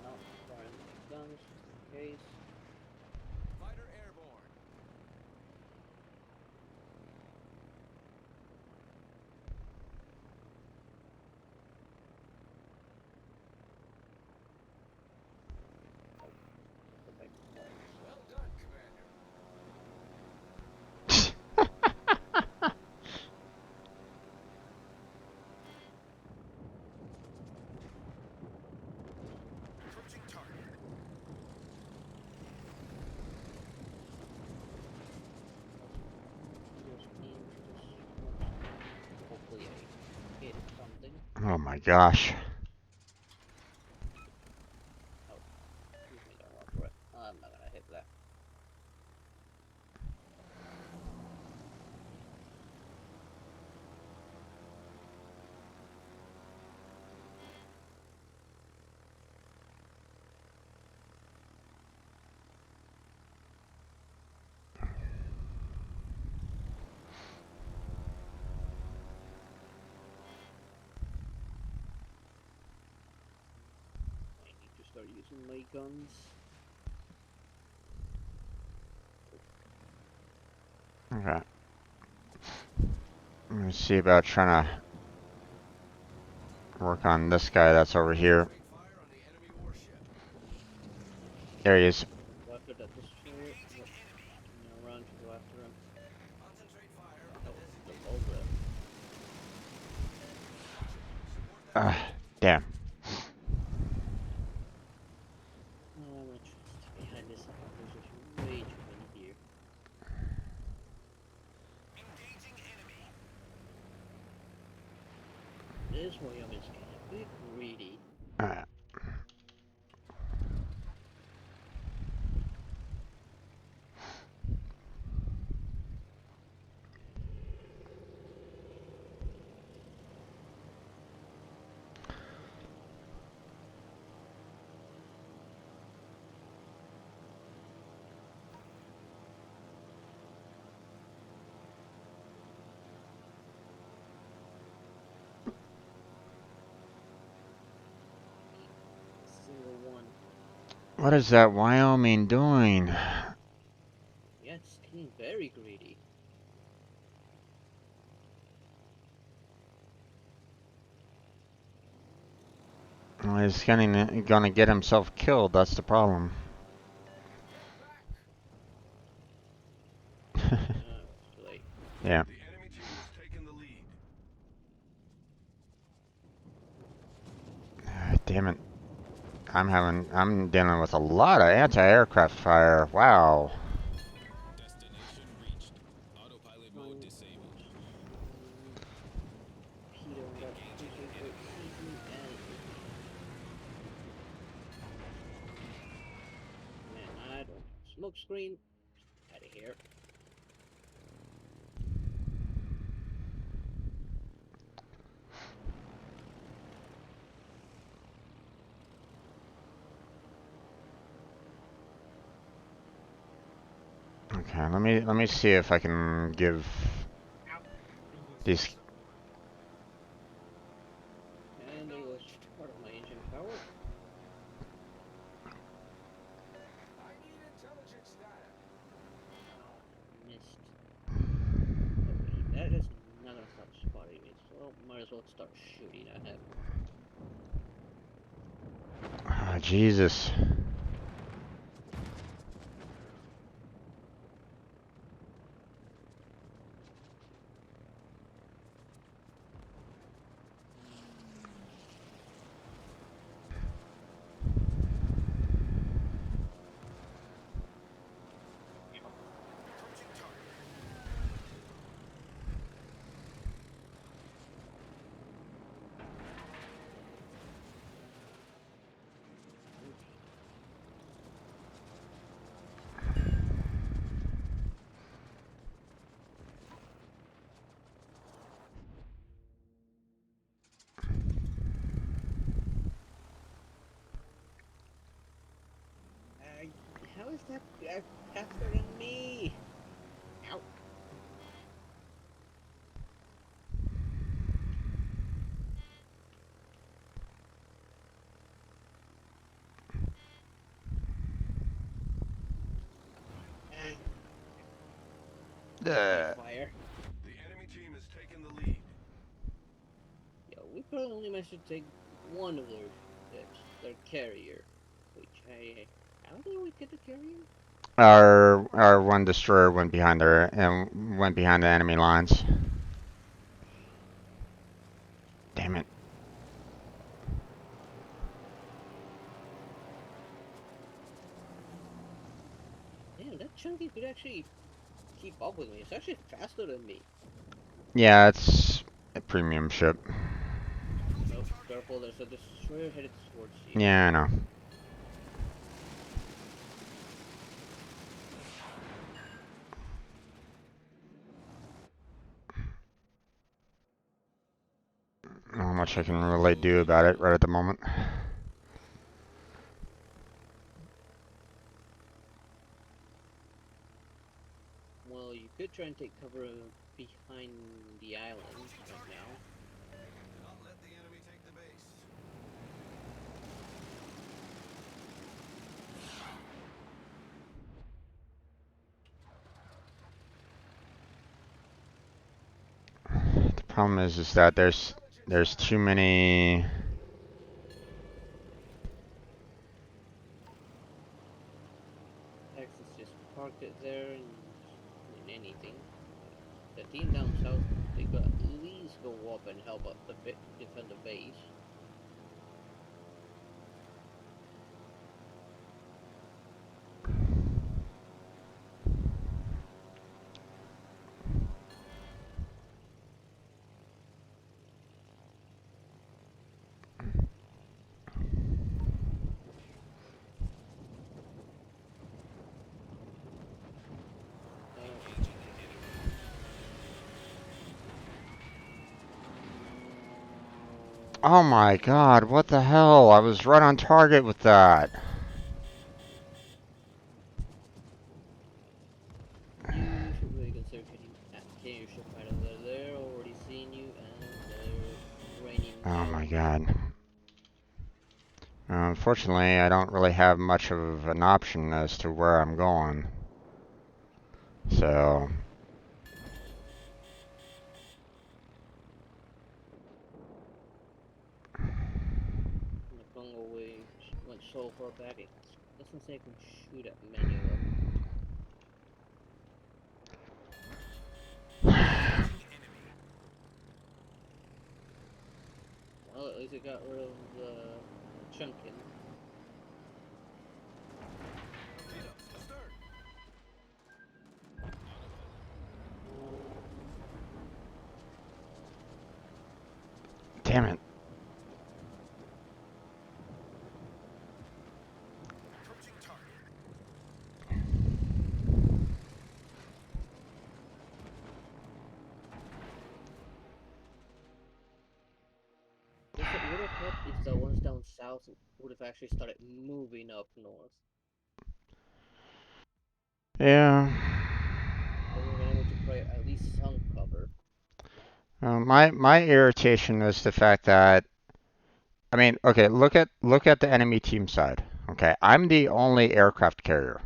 Not firing my guns just in case. Fighter airborne. Perfect. Nice. Well done, Commander. Approaching target. Just into the smoke screen. Hopefully I hit something. Oh my gosh. Oh, excuse me, don't run for it. I'm not gonna hit that. start using my guns. Okay. Let me see about trying to work on this guy that's over here. Straight fire on the enemy warship. There he is. Go after that destroyer. Yep. Now run to go after him. Concentrate fire on Oh, the the designated Volga. Uh, damn. Oh, I'm gonna try to stay behind this side. There's just way too many here. engaging enemy. This Wyoming's getting a bit greedy. Alright. Single one. What is that Wyoming doing? Yeah, it's getting very greedy. Well, he's gonna get himself killed, that's the problem. It's too late. Yeah. The enemy team has taken the lead. Damn it. I'm dealing with a lot of anti-aircraft fire. Wow. Destination reached. Autopilot mode disabled. Peter on that cruiser for easy and man, I don't have smoke screen. Out of here. Okay, let me see if I can give these. And there was part of my engine power. I need intelligence data. Missed. Okay, that is not gonna stop spotting me, so might as well start shooting at him. Ah, Jesus. Approaching target. How is that guy faster than me? Ow. Fire. The enemy team has taken the lead. Yo, we probably only managed to take one of their ships, their carrier. Which how did we get the carrier? Our one destroyer went behind the enemy lines. Damn it. Damn, that chunky could actually keep up with me. It's actually faster than me. Yeah, it's a premium ship. Nope, careful, there's a destroyer headed towards you. Yeah, I know. Not much I can really do about it right at the moment. Well, you could try and take cover behind the island right now. Not let the enemy take the base. Problem is that there's too many. Texas just parked it there and didn't anything. The team down south, they could at least go up and help out defend the base. Oh my god, what the hell? I was right on target with that. You should really consider getting your ship out of there. They're already seeing you and they're raining Oh hell my on you. god. Unfortunately, I don't really have much of an option as to where I'm going. So, And the Congo way went so far back, it doesn't say I can shoot at many of them. Well, at least it got rid of the chunking. Astern. damn it. Approaching target. Guess it would have helped if the ones down south would have actually started moving up north. Yeah. They would have been able to create at least some cover. My irritation is the fact that I mean, okay, look at the enemy team side. Okay, I'm the only aircraft carrier.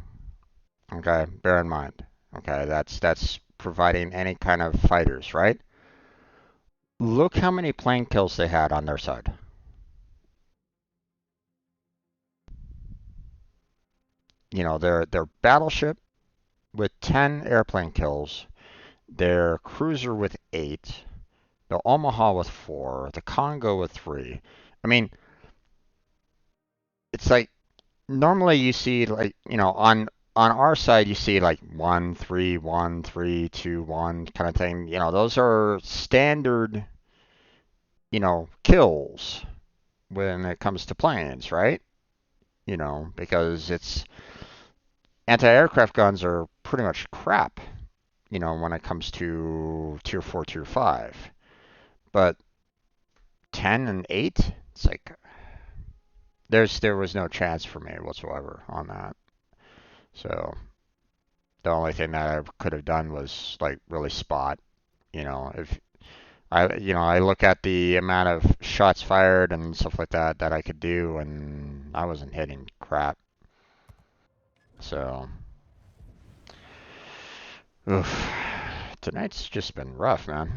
Okay, bear in mind. Okay, that's providing any kind of fighters, right? Look how many plane kills they had on their side. You know, their battleship with 10 airplane kills, their cruiser with 8, the Omaha with 4, the Congo with 3. I mean, it's like normally you see like, you know, on our side you see like 1 3 1 3 2 1 kind of thing. You know, those are standard, you know, kills when it comes to planes, right? You know, because it's anti-aircraft guns are pretty much crap, you know, when it comes to tier 4, tier 5. But 10 and 8, it's like there was no chance for me whatsoever on that. So the only thing that I could have done was like really spot, you know, if I look at the amount of shots fired and stuff like that that I could do, and I wasn't hitting crap. So, oof. Tonight's just been rough, man.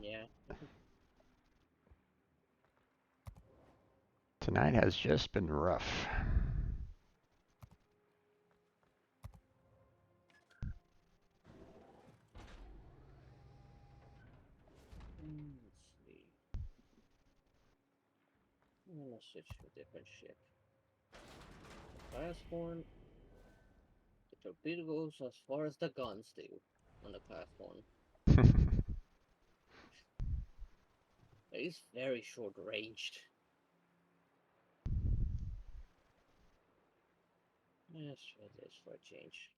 Yeah. Tonight has just been rough. Let's see. I'm gonna switch to a different ship. Class 1, the torpedo goes as far as the guns do on the Class 1. It is very short ranged. Let's try this for a change.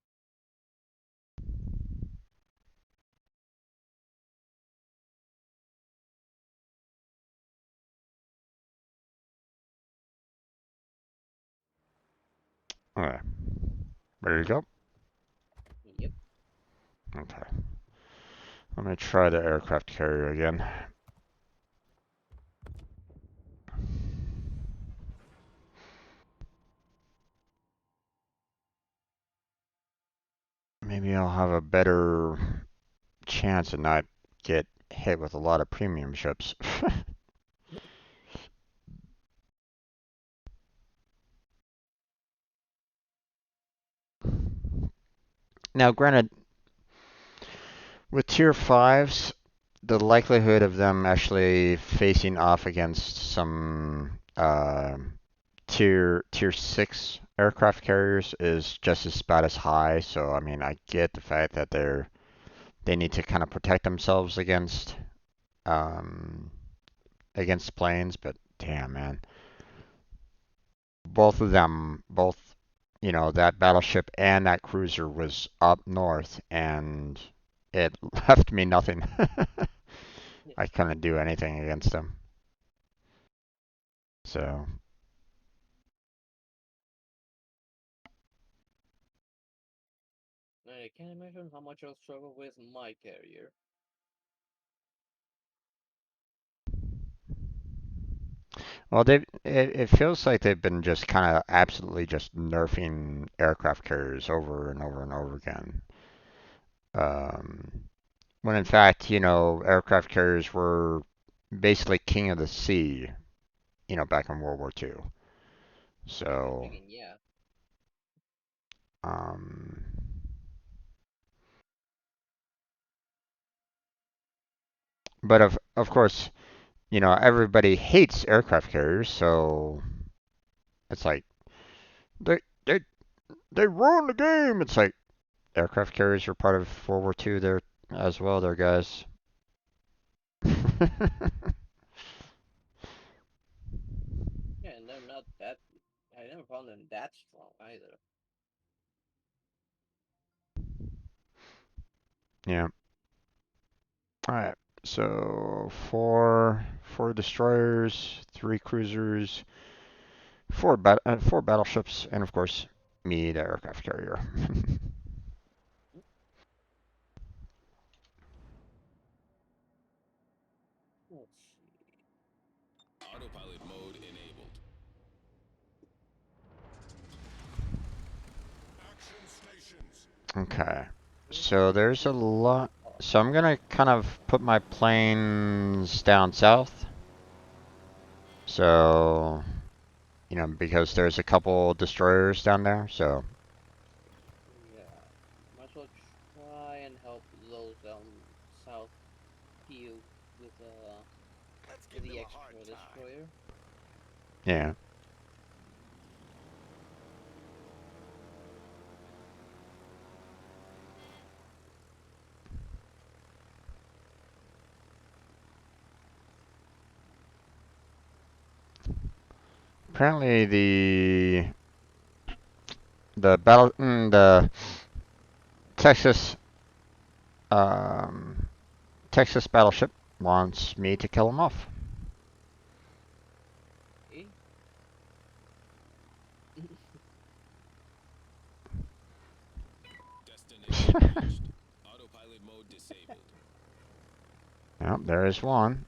Okay, ready to go? Yep. Okay. Let me try the aircraft carrier again. Maybe I'll have a better chance and not get hit with a lot of premium ships. Now, granted, with tier 5s, the likelihood of them actually facing off against some tier 6 aircraft carriers is just as about as high. So I mean, I get the fact that they need to kind of protect themselves um, against planes, but damn man, both of them, both that battleship and that cruiser was up north, and it left me nothing. I couldn't do anything against them. So I can't imagine how much I'll struggle with my carrier. well, it feels like they've been just kind of absolutely just nerfing aircraft carriers over and over and over again. Um, when in fact, aircraft carriers were basically king of the sea, back in World War II. So, Speaking, yeah. um, but of course, everybody hates aircraft carriers, so it's like they they they ruined the game. It's like aircraft carriers were part of World War II there as well, there guys. Yeah, and they're not that. I never found them that strong either. Yeah. All right. So four destroyers, three cruisers, four battleships, and of course me, the aircraft carrier. Let's see. Autopilot mode enabled. Action stations. Okay. So there's a lot. So I'm gonna kind of put my planes down south. So, because there's a couple destroyers down there. So, Yeah. Might as well try and help those down south you with Let's with give them the a hard extra time. destroyer. yeah. Apparently the Texas um, Texas battleship wants me to kill him off. Eh? Destination reached. Autopilot mode disabled. Well, there is one.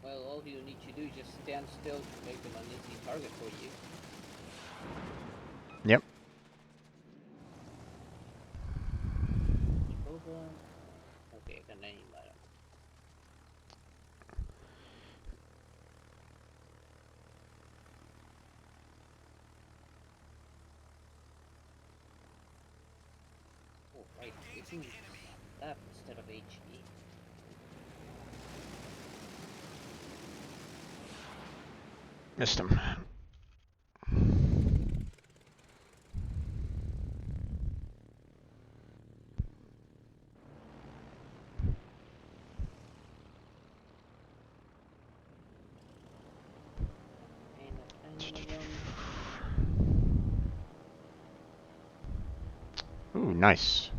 Well, all you need to do is just stand still to make them an easy target for you. Yep. Over. Okay, I can name that. Oh, right. Using that instead of HE. Missed him. And of them. Ooh, nice.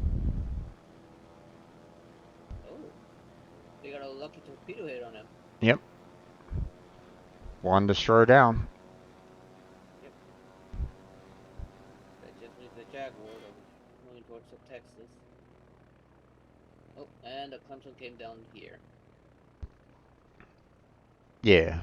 Oh, they got a lucky torpedo hit on him. Yep. One destroyer down. Yep. That just leaves the Jaguar that was moving towards the Texas. Oh, and the Clemson came down here. Yeah.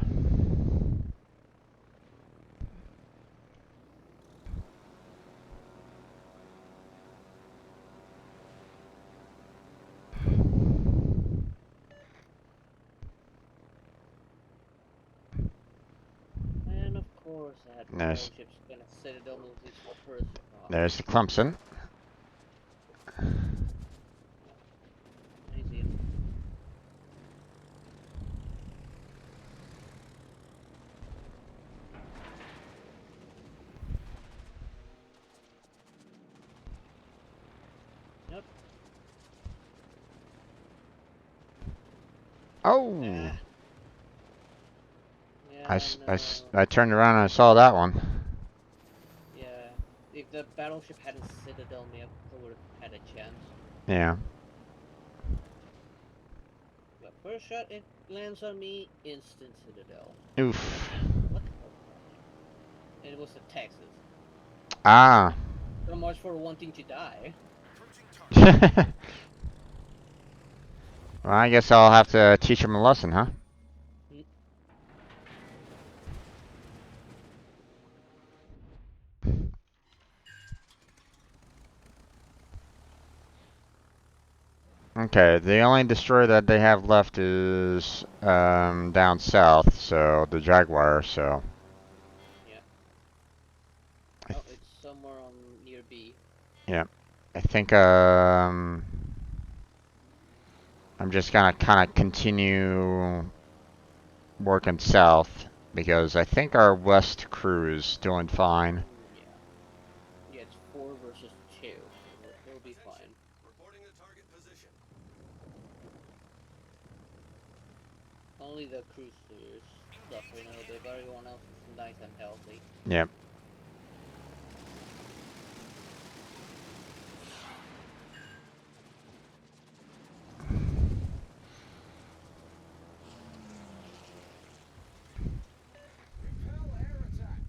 course that There's- battleship's gonna citadel with its first. There's the Clemson. I see him. Yep. Oh! Yeah, no. I turned around and I saw that one. Yeah. If the battleship hadn't citadel me, I would have had a chance. Yeah. But first shot, it lands on me, instant citadel. Oof. What? And it was a Texas. Ah. So much for wanting to die. Well, I guess I'll have to teach him a lesson, huh? Okay, the only destroyer that they have left is down south, so the Jaguar, so. Yeah. Oh, it's somewhere on near B. Yeah. I think I'm just gonna kinda continue working south because I think our west crew is doing fine. Yeah. Yeah, it's 4 versus 2. They'll be fine. Reporting the target position. Only the cruisers suffering a little bit, but everyone else is nice and healthy. Yep. Repel air attack.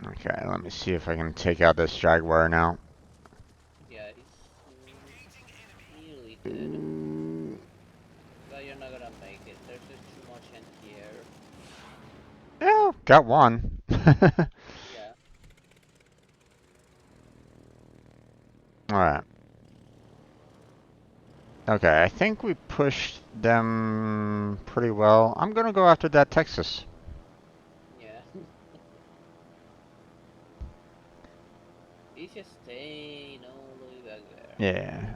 Okay, let me see if I can take out this Jaguar now. Yeah, he's nearly dead. But you're not gonna make it. There's just too much anti-air. Yeah, got one. Yeah. Alright. Okay, I think we pushed them pretty well. I'm gonna go after that Texas. Yeah. He's just staying all the way back there. Yeah.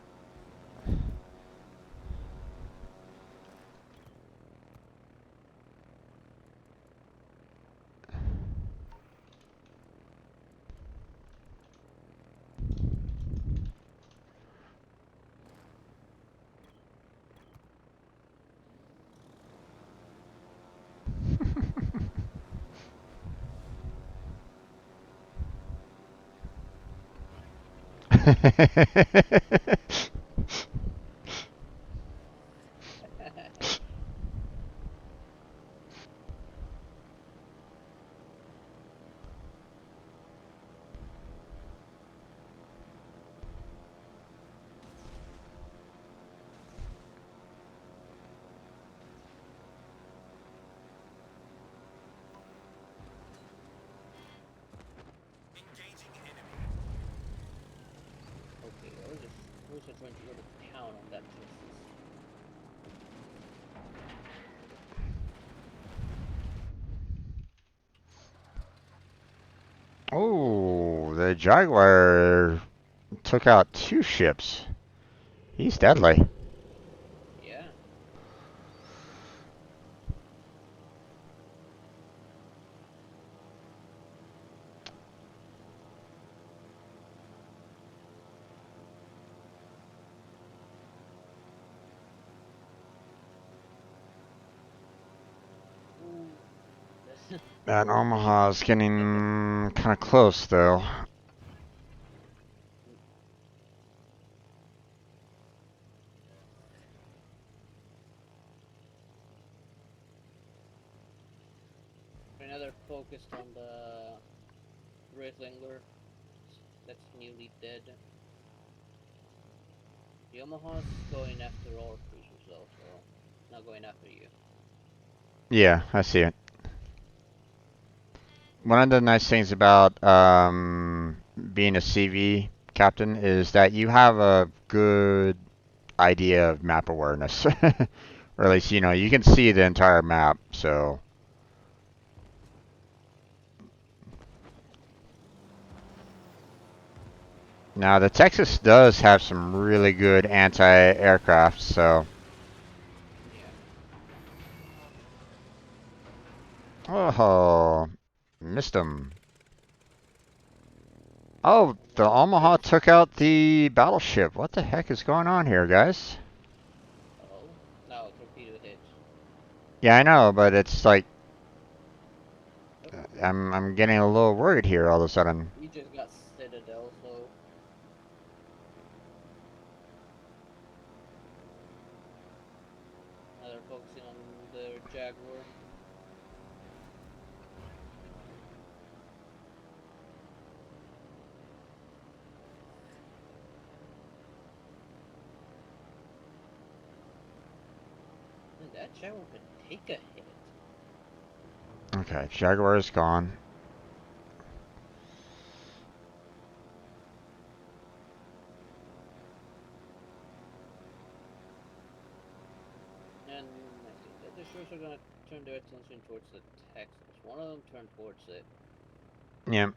Okay, we're just trying to go to town on that Texas. Oh, the Jaguar took out 2 ships. He's deadly. Yeah. Ooh. And Omaha's getting kind of close, though. Another focused on the Rittlinger that's newly dead. The Omaha's going after our cruisers though, so not going after you. Yeah, I see it. One of the nice things about being a CV captain is that you have a good idea of map awareness. Or at least, you can see the entire map, so. Now, the Texas does have some really good anti-aircraft, so. Oh, missed him. Oh, the Omaha took out the battleship. What the heck is going on here, guys? Oh, no, torpedo hits. Yeah, I know, but it's like Oh, I'm getting a little worried here all of a sudden. we just got Citadel, so now they're focusing on their Jaguar. And that Jaguar could take a hit. Okay, Jaguar is gone. And I think that the shores are gonna turn their attention towards the Texas. One of them turned towards it. Yeah.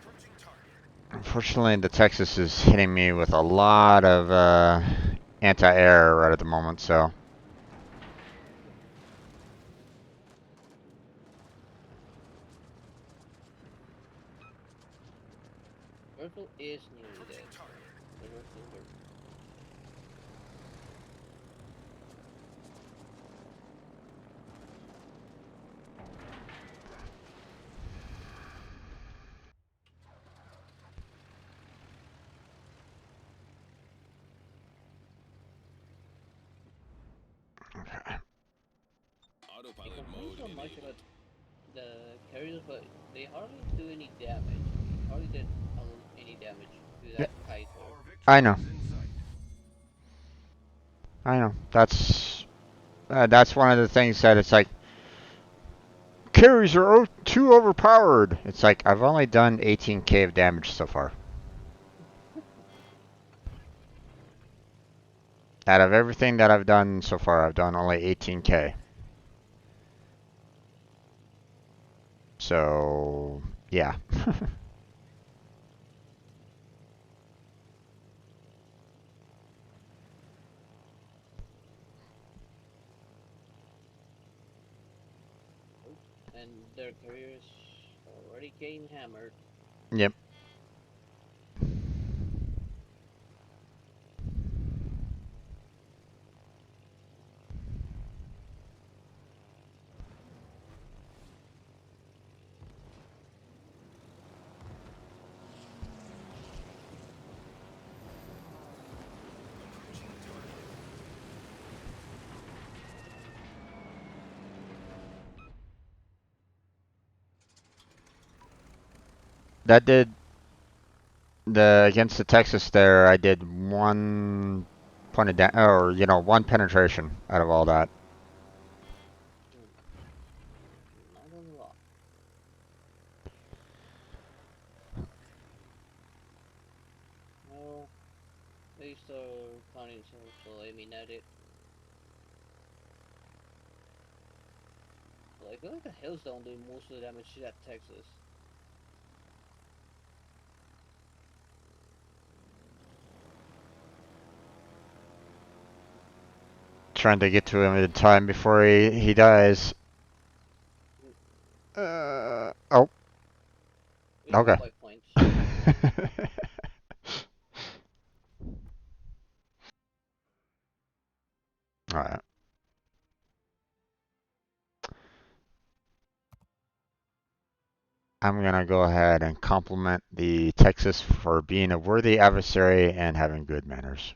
Approaching target. Unfortunately, the Texas is hitting me with a lot of anti-air right at the moment, so. Purple is nearly Approaching dead. target. The rest of them. Okay. I Autopilot complain mode so much enabled. about the carriers, but they hardly do any damage. They hardly did any damage to Yeah, that Kaiser. Our I victory know. is in sight. I know. That's one of the things that it's like carries are too overpowered. It's like I've only done 18k of damage so far. Out of everything that I've done so far, I've done only 18k. So, yeah. And their carriers already getting hammered. Yep. Approaching target. That did the against the Texas there. I did 1 point of or one penetration out of all that. Not a lot. Well, they start finding some aiming at it. Well, I feel like the hills don't do most of the damage to that Texas. Trying to get to him in time before he dies. Oh, We don't go okay. by points. All right. I'm gonna go ahead and compliment the Texas for being a worthy adversary and having good manners.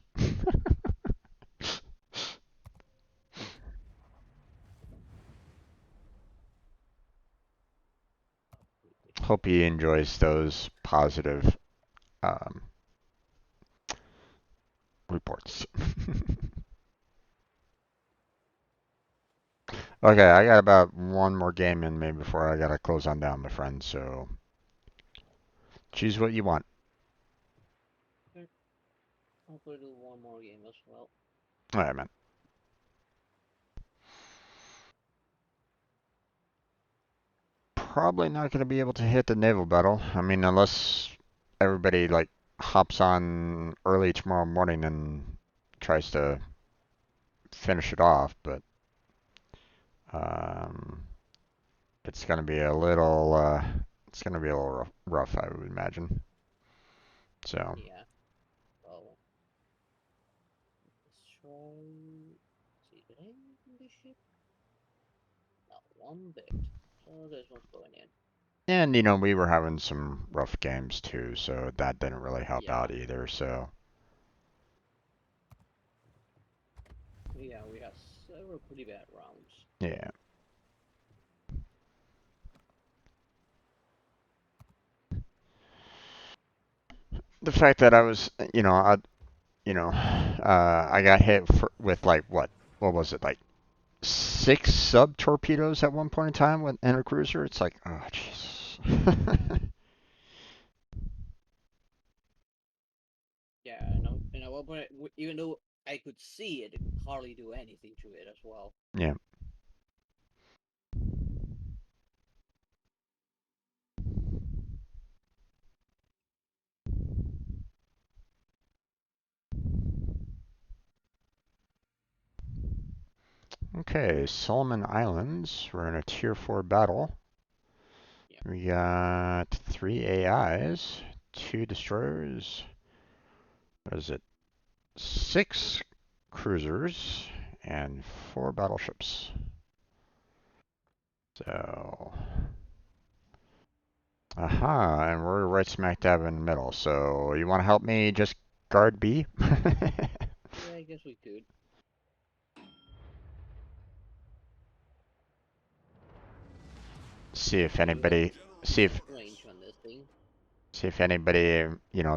Hope he enjoys those positive um, reports. Okay, I got about one more game in me before I gotta close on down, my friend. So Choose what you want. I'll probably do one more game as well. All right, man. Probably not going to be able to hit the naval battle. I mean, unless everybody like hops on early tomorrow morning and tries to finish it off, but um, it's going to be a little rough, I would imagine. So Yeah. Well, let's try. See, did I open this ship? Not one bit. So this one's going in. and you know we were having some rough games too, so that didn't really help Yeah. out either. So Yeah, we had several pretty bad rounds. yeah. The fact that I was, I got hit with like what was it, like 6 sub torpedoes at one point in time in a cruiser. It's like, oh jeez. Yeah, and at one point, even though I could see it, hardly do anything to it as well. Yeah. Okay, Solomon Islands. We're in a tier 4 battle. Yep. We got 3 AIs, 2 destroyers. What is it? 6 cruisers and 4 battleships. So, aha, and we're right smack dab in the middle. So, you want to help me just guard B? Yeah, I guess we could. See if We do have anybody, see if range on this thing. see if anybody,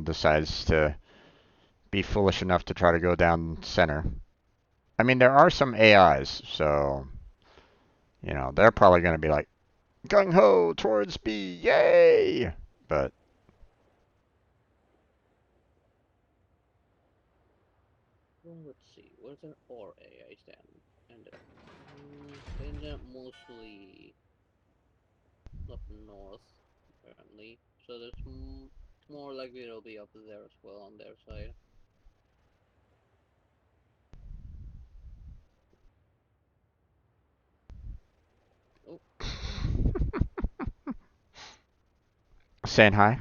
decides to be foolish enough to try to go down center. I mean, there are some AIs, so they're probably going to be like gung ho towards B, yay! But Well, let's see. Where's an or AI stand? And they end up mostly up north, apparently. So there's more likely it'll be up there as well on their side. Oh, saying hi.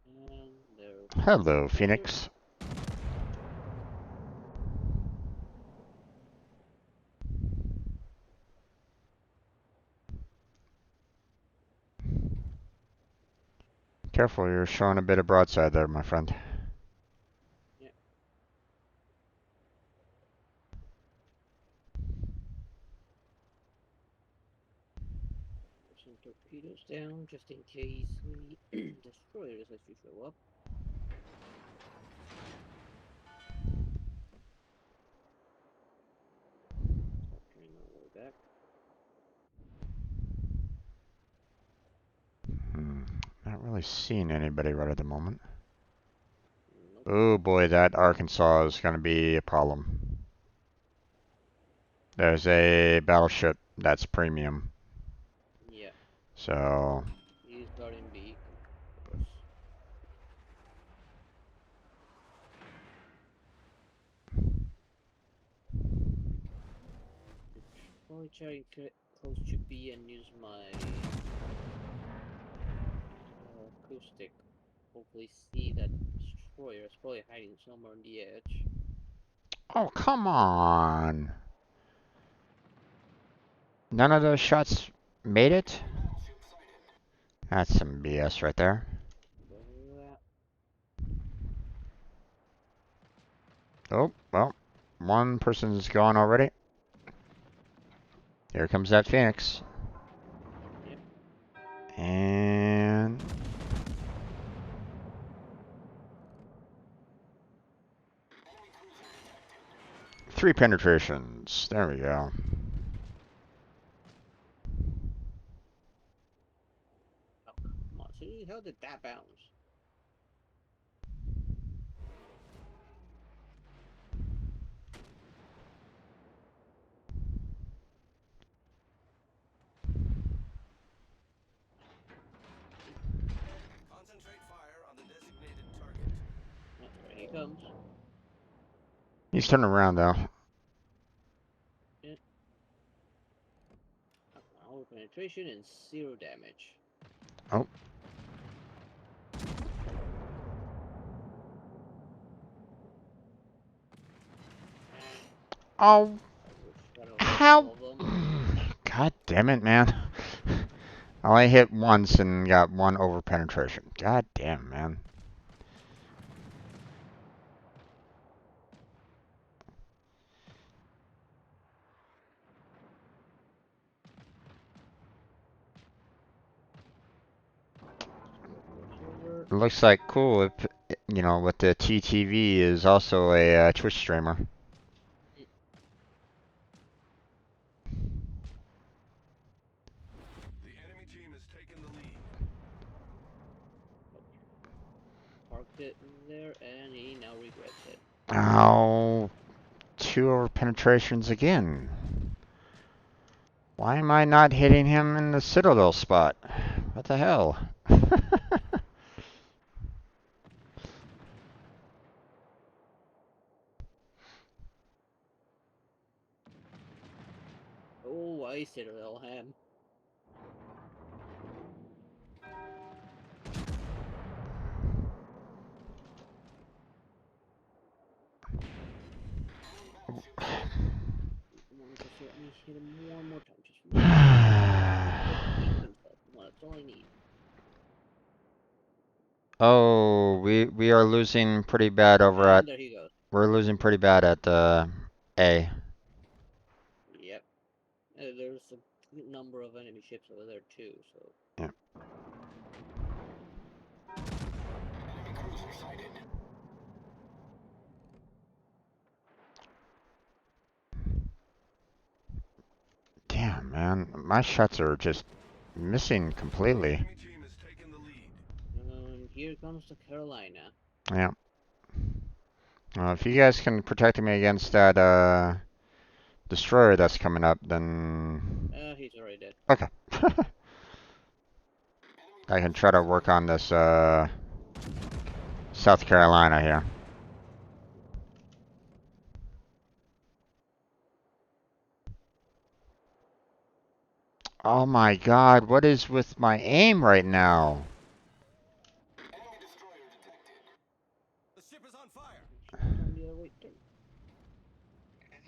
and there's Hello, another. Phoenix. Careful, you're showing a bit of broadside there, my friend. Yeah. Put some torpedoes down just in case the destroyers as you show up. Start turning my way back. Not really seeing anybody right at the moment. Nope. Oh boy, that Arkansas is going to be a problem. There's a battleship that's premium. Yeah. So, He's guarding B, of course. Probably try to get close to B and use my acoustic. Hopefully see that destroyer. It's probably hiding somewhere on the edge. oh, come on. None of those shots made it? That's some BS right there. Oh, well, one person's gone already. Here comes that Phoenix. Yep. And 3 penetrations. There we go. Oh, come on. See, how did that bounce? Concentrate fire on the designated target. Oh, there he comes. He's turning around though. Our penetration and 0 damage. Oh. Oh. How? God damn it, man. I only hit once and got 1 over penetration. God damn, man. It looks like cool if, you know, with the TTV is also a Twitch streamer. The enemy team has taken the lead. Parked it there, and he now regrets it. Oh, 2 over penetrations again. Why am I not hitting him in the Citadel spot? What the hell? Oh, I Citadel him. Come on, just let me hit him one more time. Just one more time. Come on, that's all I need. Oh, we are losing pretty bad over at. And there he goes. We're losing pretty bad at A. Yep. There's a number of enemy ships over there too, so. Yeah. Damn, man, my shots are just missing completely. Enemy team has taken the lead. And here comes the Carolina. Yeah. If you guys can protect me against that destroyer that's coming up, then He's already dead. okay. I can try to work on this South Carolina here. Oh my God, what is with my aim right now? Enemy destroyer detected. The ship is on fire. On the other way too. And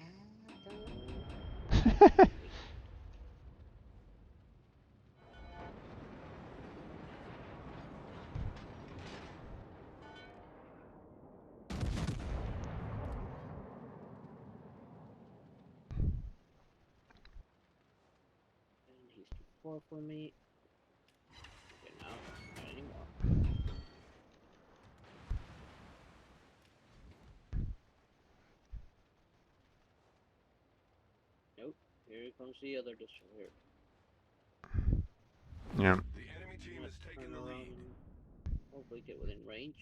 he's too far for me. Okay, now, not anymore. Nope. Here comes the other destroyer. Yeah. The enemy team has taken the lead. Hopefully get within range.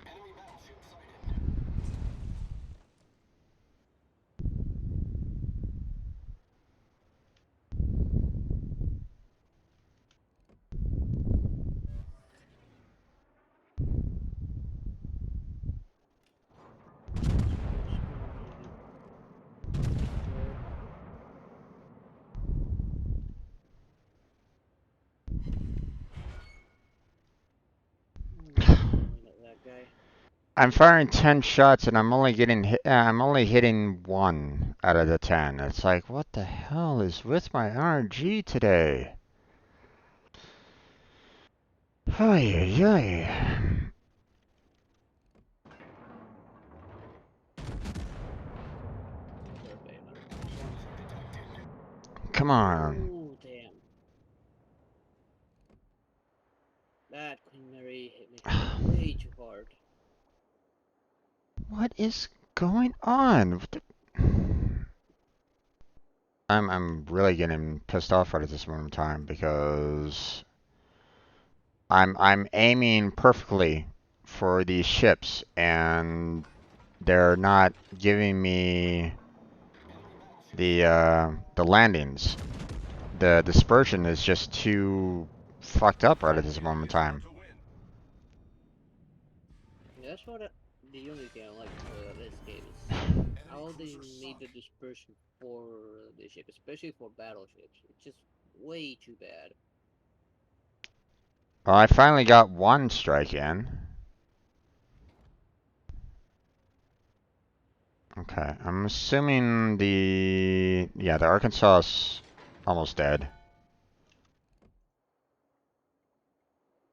Enemy battleship sighted. That guy. I'm firing 10 shots and I'm only getting I'm only hitting 1 out of the 10. It's like, what the hell is with my RNG today? Ay, ay, ay. Perfect. Come on. Ooh, damn. That Queen Mary hit me way too hard. What is going on? I'm really getting pissed off right at this moment in time because I'm aiming perfectly for these ships and they're not giving me the landings. The dispersion is just too fucked up right at this moment in time. Yeah, that's what the only thing I like about this game is how they made the dispersion for the ship, especially for battleships. It's just way too bad. Well, I finally got 1 strike in. Okay, I'm assuming the Arkansas is almost dead.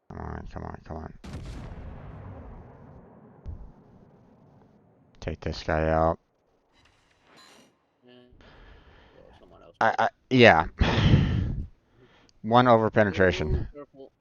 Come on, come on, come on. Take this guy out. And well, someone else. Yeah. 1 over Ooh, penetration. careful.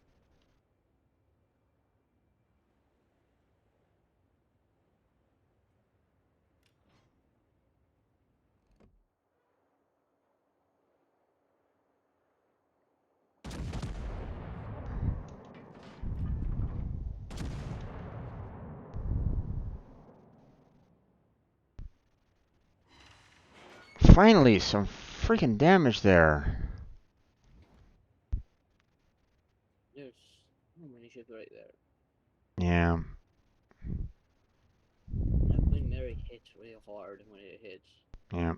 Finally, some freaking damage there. There's so many ships right there. Yeah. That Queen Mary hits real hard when it hits. Yeah.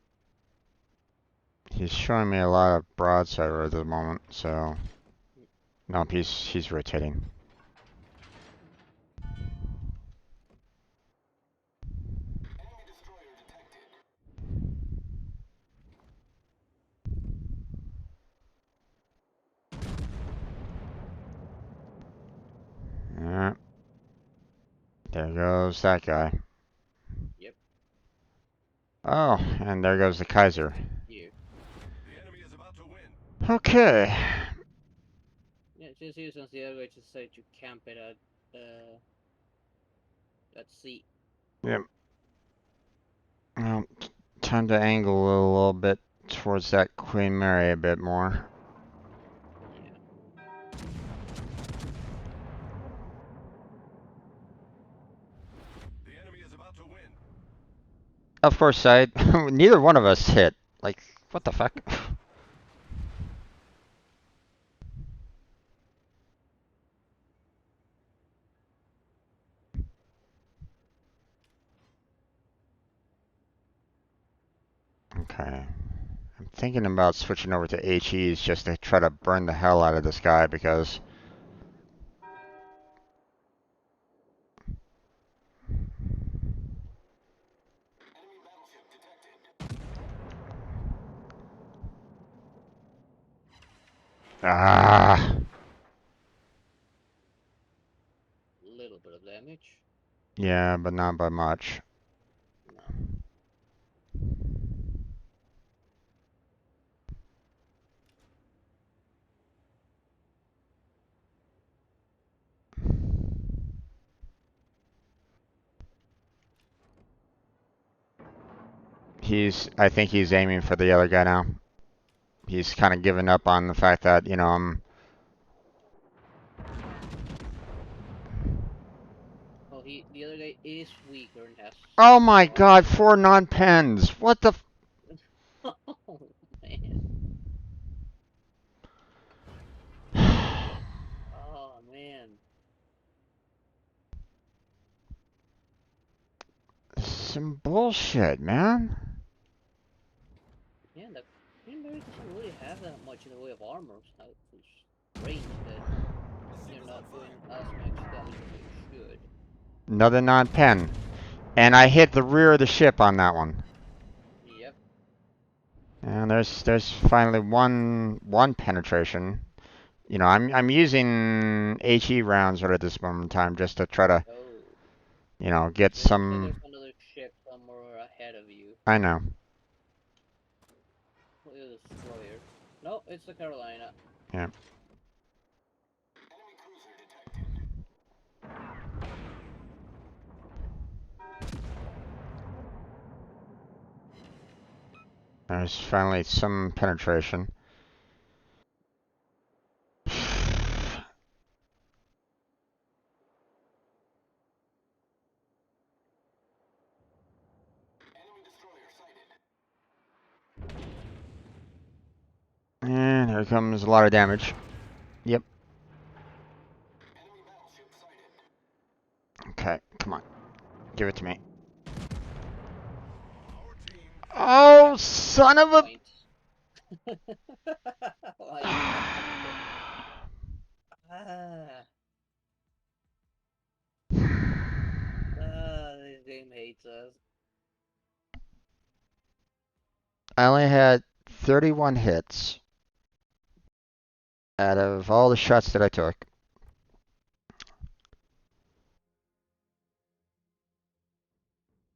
He's showing me a lot of broadside right at the moment, so nope, he's rotating. Yeah. There goes that guy. Yep. Oh, and there goes the Kaiser. Here. The enemy is about to win. Okay. Yeah, just here since the other guy just decided to camp it at that seat. Yep. Well, time to angle a little bit towards that Queen Mary a bit more. Yeah. The enemy is about to win. Of course, neither one of us hit. Like, what the fuck? Okay. I'm thinking about switching over to HEs just to try to burn the hell out of this guy because ah, Little bit of damage. yeah, but not by much. No. I think he's aiming for the other guy now. He's kind of given up on the fact that, Oh, the other guy is weaker and has oh my more. god, 4 non-pens. What the Oh man. Oh man. Some bullshit, man. Yeah, the Queen Mary doesn't really have that much in the way of armor. So it's strange that they're not doing as much damage as they should. Another non-pen. And I hit the rear of the ship on that one. Yep. And there's finally one penetration. You know, I'm using HE rounds right at this moment in time just to try to, Oh. you know, get It looks like there's some. another ship somewhere ahead of you. I know. Look at the destroyer. No, it's the Carolina. Yeah. Enemy cruiser detected. There's finally some penetration. Enemy destroyer sighted. And here comes a lot of damage. Yep. Enemy battleship sighted. Okay, come on. Give it to me. Our team Oh, son of a. Point. Why you got that? This game hates us. I only had 31 hits out of all the shots that I took.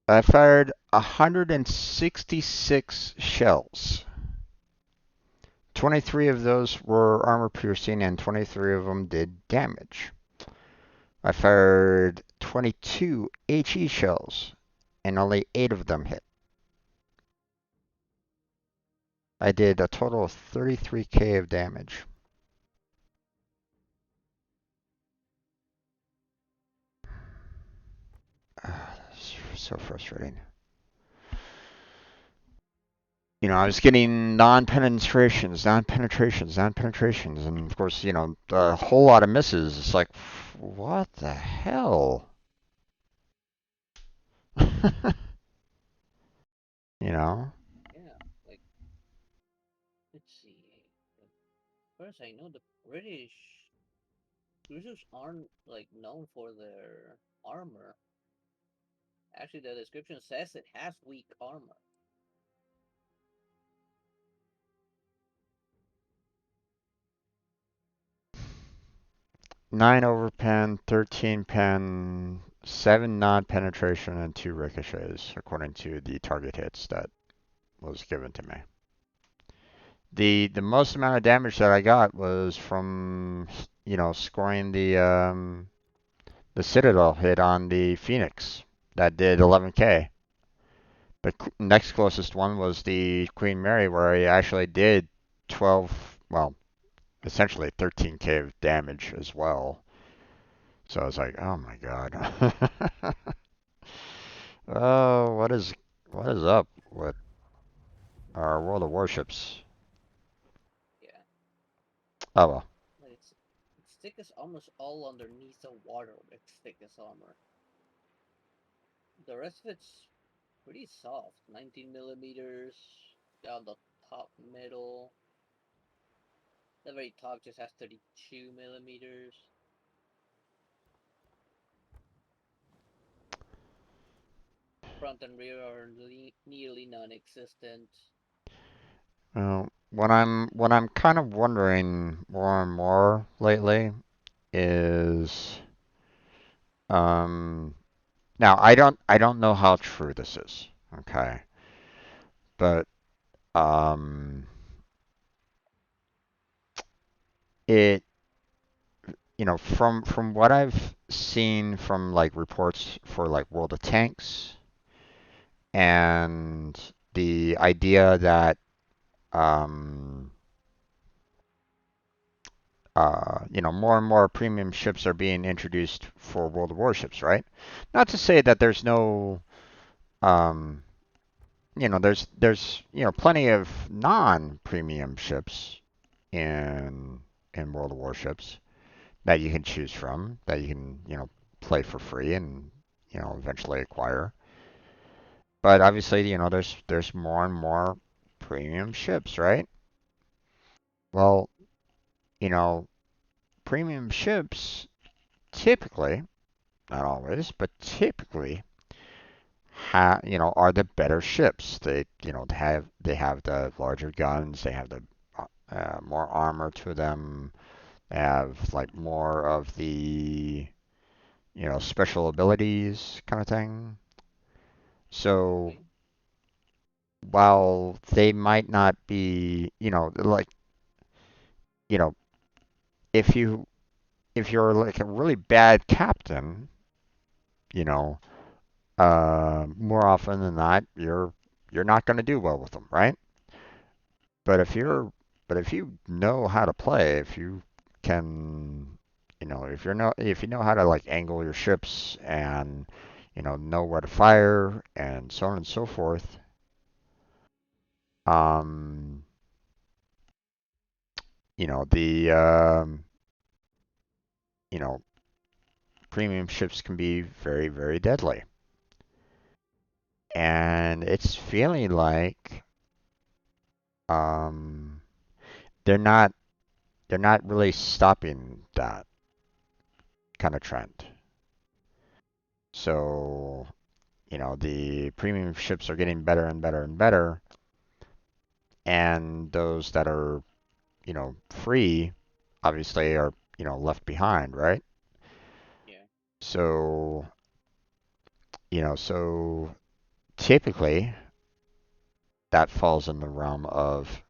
I fired 166 shells. 23 of those were armor piercing and 23 of them did damage. I fired 22 HE shells and only 8 of them hit. I did a total of 33k of damage. That's so frustrating. You know, I was getting non-penetrations, non-penetrations, and of course, you know, a whole lot of misses. It's like, what the hell? You know? Yeah, like, let's see. First, I know the British cruisers aren't like known for their armor. Actually, the description says it has weak armor. 9 overpen, 13 pen, 7 non-penetration, and 2 ricochets, according to the target hits that was given to me. The most amount of damage that I got was from, you know, scoring the Citadel hit on the Phoenix that did 11k. The next closest one was the Queen Mary, where I actually did 12, well, essentially 13k of damage as well. So I was like, oh my god. Oh, what is up with our World of Warships? Yeah, Oh well. like its thickest armor's all underneath the water. Its thickest armor. The rest of it's pretty soft. 19 millimeters down the top middle. The very top just has 32 millimeters. Front and rear are nearly non-existent. Well, what I'm kind of wondering more and more lately is um now I don't know how true this is, okay? But um it you know from what I've seen from like reports for like World of Tanks and the idea that um you know, more and more premium ships are being introduced for World of Warships, right? Not to say that there's no, um, you know, there's you know plenty of non-premium ships in World of Warships that you can choose from, that you can you know play for free and you know eventually acquire. But obviously, you know, there's more and more premium ships, right? Well, you know, premium ships typically not always, but typically are the better ships. They have the larger guns, they have the more armor to them, they have like more of the special abilities kind of thing. So Okay. while they might not be, like, you know, if you're like a really bad captain, you know, more often than not, you're not going to do well with them, right? But if Right. you're, but if you know how to play, if you can, if you know how to like angle your ships and know where to fire and so on and so forth, um, the you know premium ships can be very, very deadly. And it's feeling like um, they're not they're not really stopping that kind of trend. So, the premium ships are getting better and better and better, and those that are, free obviously are, left behind, right? Yeah. So, so typically that falls in the realm of,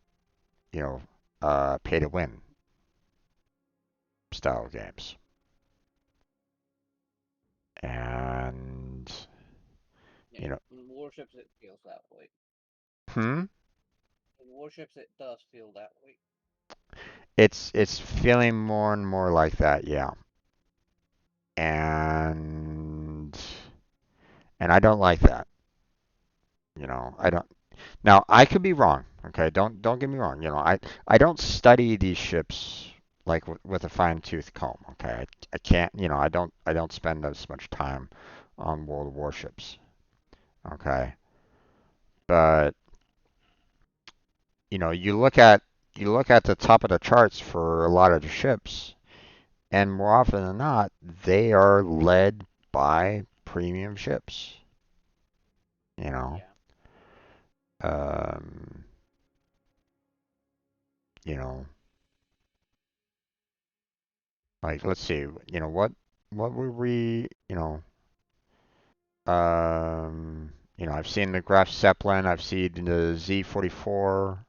you know, pay to win style games. And, Yeah. you know, In warships, it feels that way. hmm? In warships, it does feel that way. It's feeling more and more like that, yeah. And I don't like that. I don't. Now I could be wrong. Okay, don't get me wrong. I don't study these ships like with a fine tooth comb. Okay, I can't. I don't spend as much time on World of Warships. Okay, but you look at the top of the charts for a lot of the ships, and more often than not, they are led by premium ships. You know, Yeah. um, you know, like let's see, what were we, I've seen the Graf Zeppelin, I've seen the Z-44,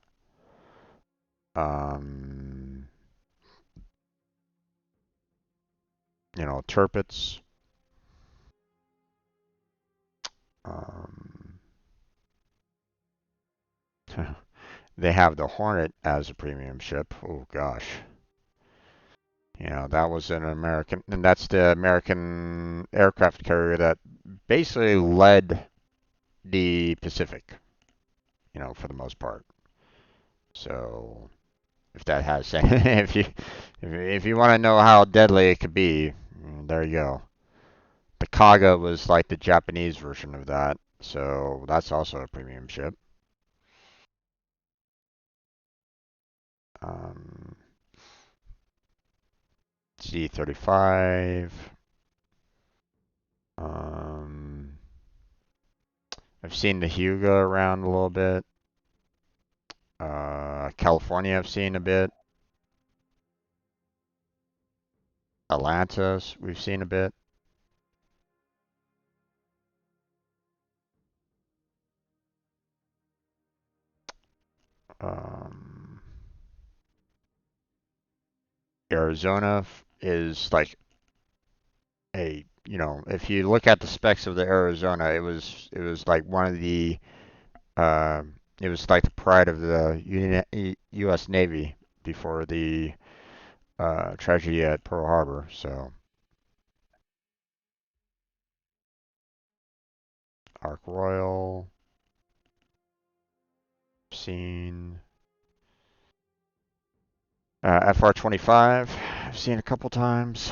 um, Tirpitz, um, they have the Hornet as a premium ship. Oh gosh. That was an American, and that's the American aircraft carrier that basically led the Pacific, for the most part. So if that has, if you want to know how deadly it could be, there you go. The Kaga was like the Japanese version of that, so that's also a premium ship. Um, C-35. Um, I've seen the Hyuga around a little bit. California, I've seen a bit. Atlantis, we've seen a bit. Um, Arizona is like if you look at the specs of the Arizona, it was like one of the uh, it was like the pride of the U.S. Navy before the tragedy at Pearl Harbor. So Ark Royal, seen FR-25, I've seen a couple times.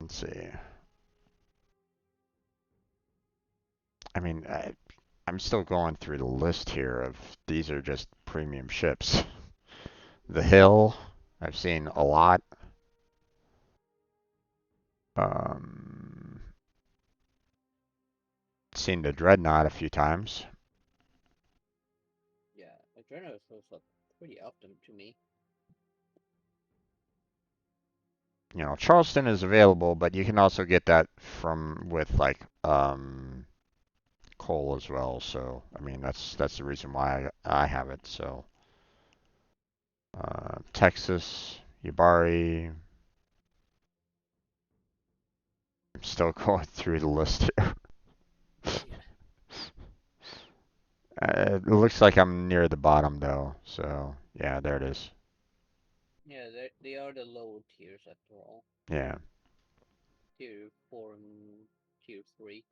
Let's see. I mean, I'm still going through the list here of these are just premium ships. The Hill, I've seen a lot. Um, seen the Dreadnought a few times. Yeah, Adrenaline shows up pretty often to me. You know, Charleston is available, but you can also get that from with like coal as well. So I mean, that's the reason why I have it. So Texas, Yabari. I'm still going through the list here. Yeah. It looks like I'm near the bottom though. So yeah, there it is. Yeah, they are the lower tiers after all. Yeah. Tier 4 and Tier 3.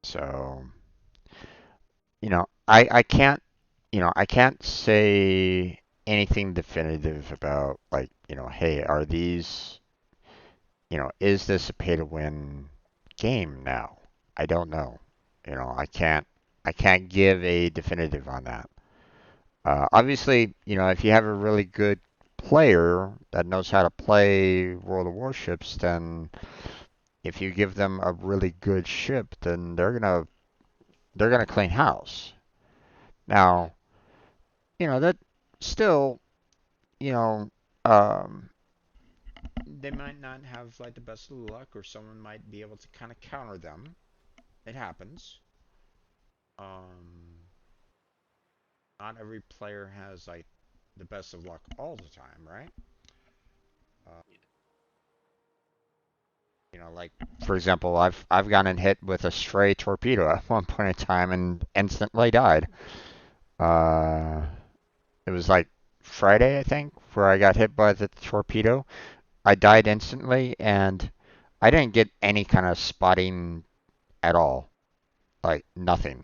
So I can't I can't say anything definitive about like hey, are these is this a pay to win game now? I don't know. I can't give a definitive on that. Obviously, if you have a really good player that knows how to play World of Warships, then if you give them a really good ship, then they're gonna clean house. Yeah. Now, that still, you know, um, they might not have like the best of luck, or someone might be able to kind of counter them. It happens. Um, Not every player has like the best of luck all the time, right? Uh, Yeah. like for example, I've gotten hit with a stray torpedo at one point in time and instantly died. Uh, it was like Friday, I think, where I got hit by the torpedo. I died instantly, and I didn't get any kind of spotting at all. Like nothing.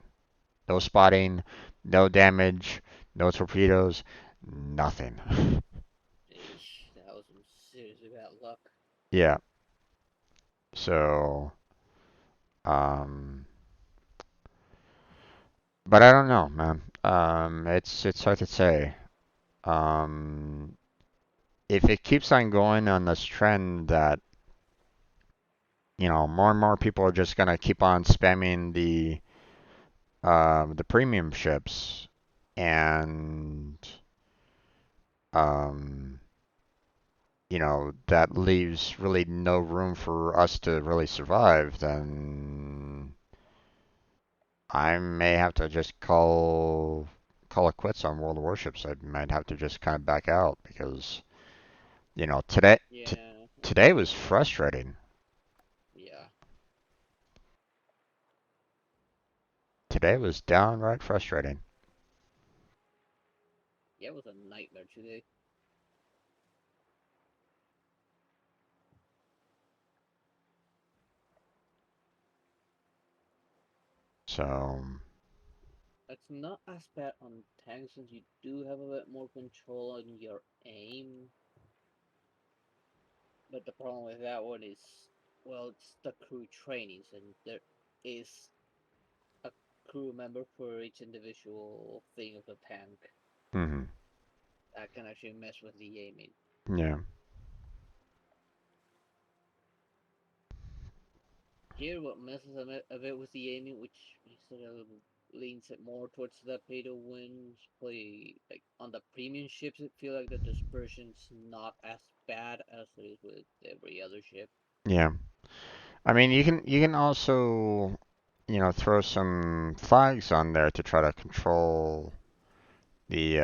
No spotting, no damage, no torpedoes, nothing. Eesh, that was some seriously bad luck. Yeah. So, um, but I don't know, man. It's hard to say. Um, if it keeps on going on this trend that more and more people are just gonna keep on spamming the premium ships, and um, that leaves really no room for us to really survive, then I may have to just call it quits on World of Warships. I might have to just kind of back out because today Yeah, today was understandable. frustrating. Yeah. Today was downright frustrating. Yeah, it was a nightmare today. So It's not as bad on tanks since you do have a bit more control on your aim. But the problem with that one is, well, it's the crew trainings, and there is a crew member for each individual thing of the tank mhm, that can actually mess with the aiming. yeah, Here, what messes a bit with the aiming, which sort of leans it more towards the pay to wins play, like on the premium ships, it feels like the dispersion's not as bad as it is with every other ship. yeah. I mean, you can also throw some flags on there to try to control the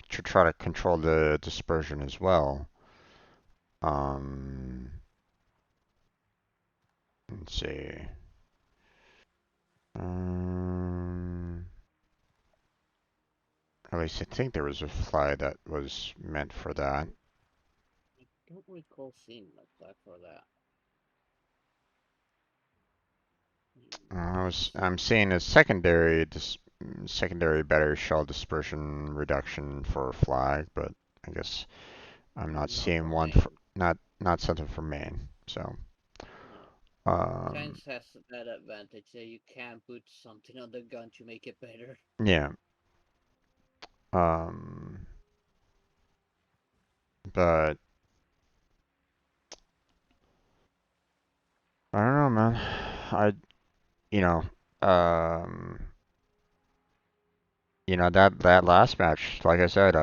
to try to control the dispersion as well. Um, let's see. Um, at least I think there was a flag that was meant for that. I don't recall seeing a flag for that. I'm seeing a secondary better shell dispersion reduction for a flag, but I guess I'm not Not seeing for one for main. not something for main. So No. um, Tanks has that advantage that you can put something on the gun to make it better. yeah, Um, but I don't know, man. I, you know, um, that last match, like I said,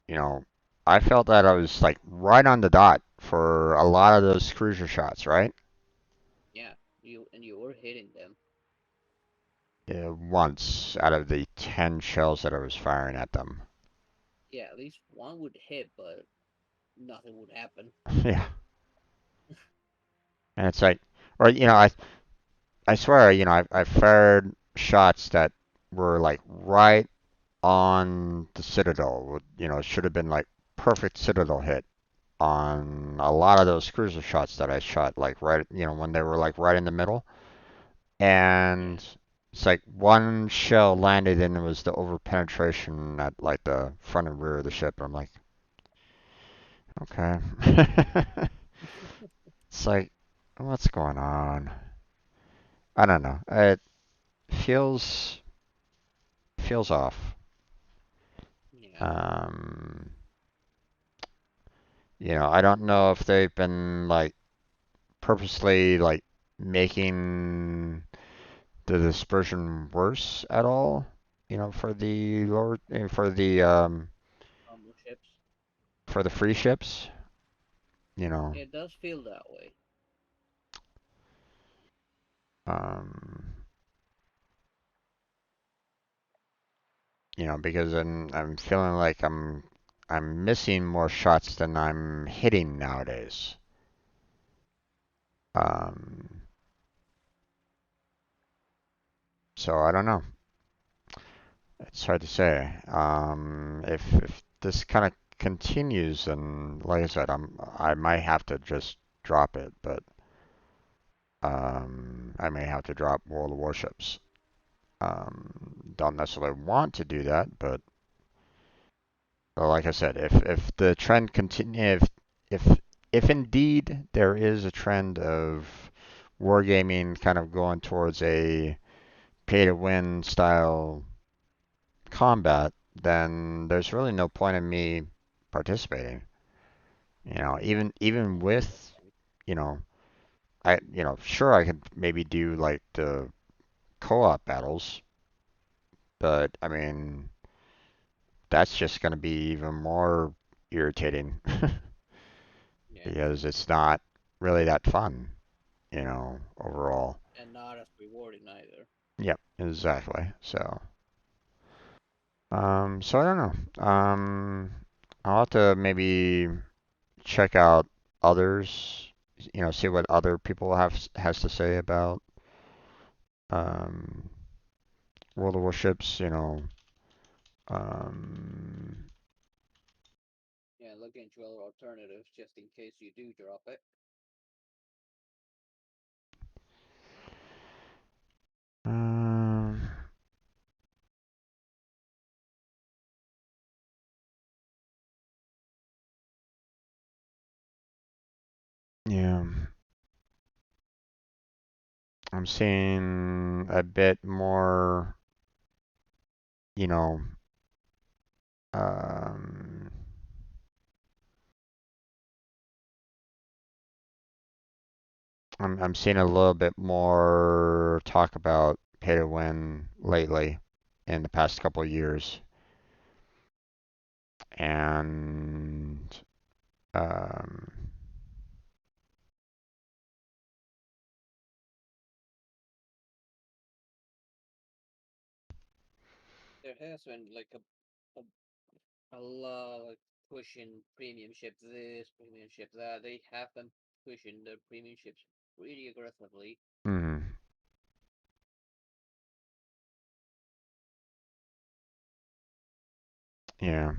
you know, I felt that I was like right on the dot for a lot of those cruiser shots, right? Yeah, you were hitting them. Yeah, once out of the 10 shells that I was firing at them. Yeah, at least one would hit, but nothing would happen. Yeah. And it's like, or, I swear, I fired shots that were like right on the Citadel. It should have been like perfect Citadel hit on a lot of those cruiser shots that I shot, like right, when they were like right in the middle. Yeah. And it's like one shell landed and it was the over penetration at like the front and rear of the ship. And I'm like, okay. It's like, what's going on? I don't know. It feels feels off. Yeah. Um, I don't know if they've been like purposely like making the dispersion worse at all. For the lower Normal ships. for the free ships. You know, It does feel that way. um, because I'm feeling like I'm missing more shots than I'm hitting nowadays. Um, so I don't know. It's hard to say. If this kind of continues, and like I said, I might have to just drop it, but I may have to drop World of Warships. Don't necessarily want to do that, but like I said, if the trend continue, if indeed there is a trend of wargaming kind of going towards a pay to win style combat, then there's really no point in me participating. Even with, you know, sure I could maybe do like the co-op battles, but I mean, that's just going to be even more irritating Yeah. because it's not really that fun, overall. And not as rewarding either. Yep, exactly. So I don't know. I'll have to maybe check out others, see what other people has to say about um, World of Warships, um, Yeah, look into other alternatives just in case you do drop it. um, yeah, I'm seeing a bit more, you know, um, I'm seeing a little bit more talk about pay to win lately in the past couple of years, and um, There has been like a lot like pushing premium ship this, premium ship that. They have been pushing the premium ships pretty aggressively. mm, yeah.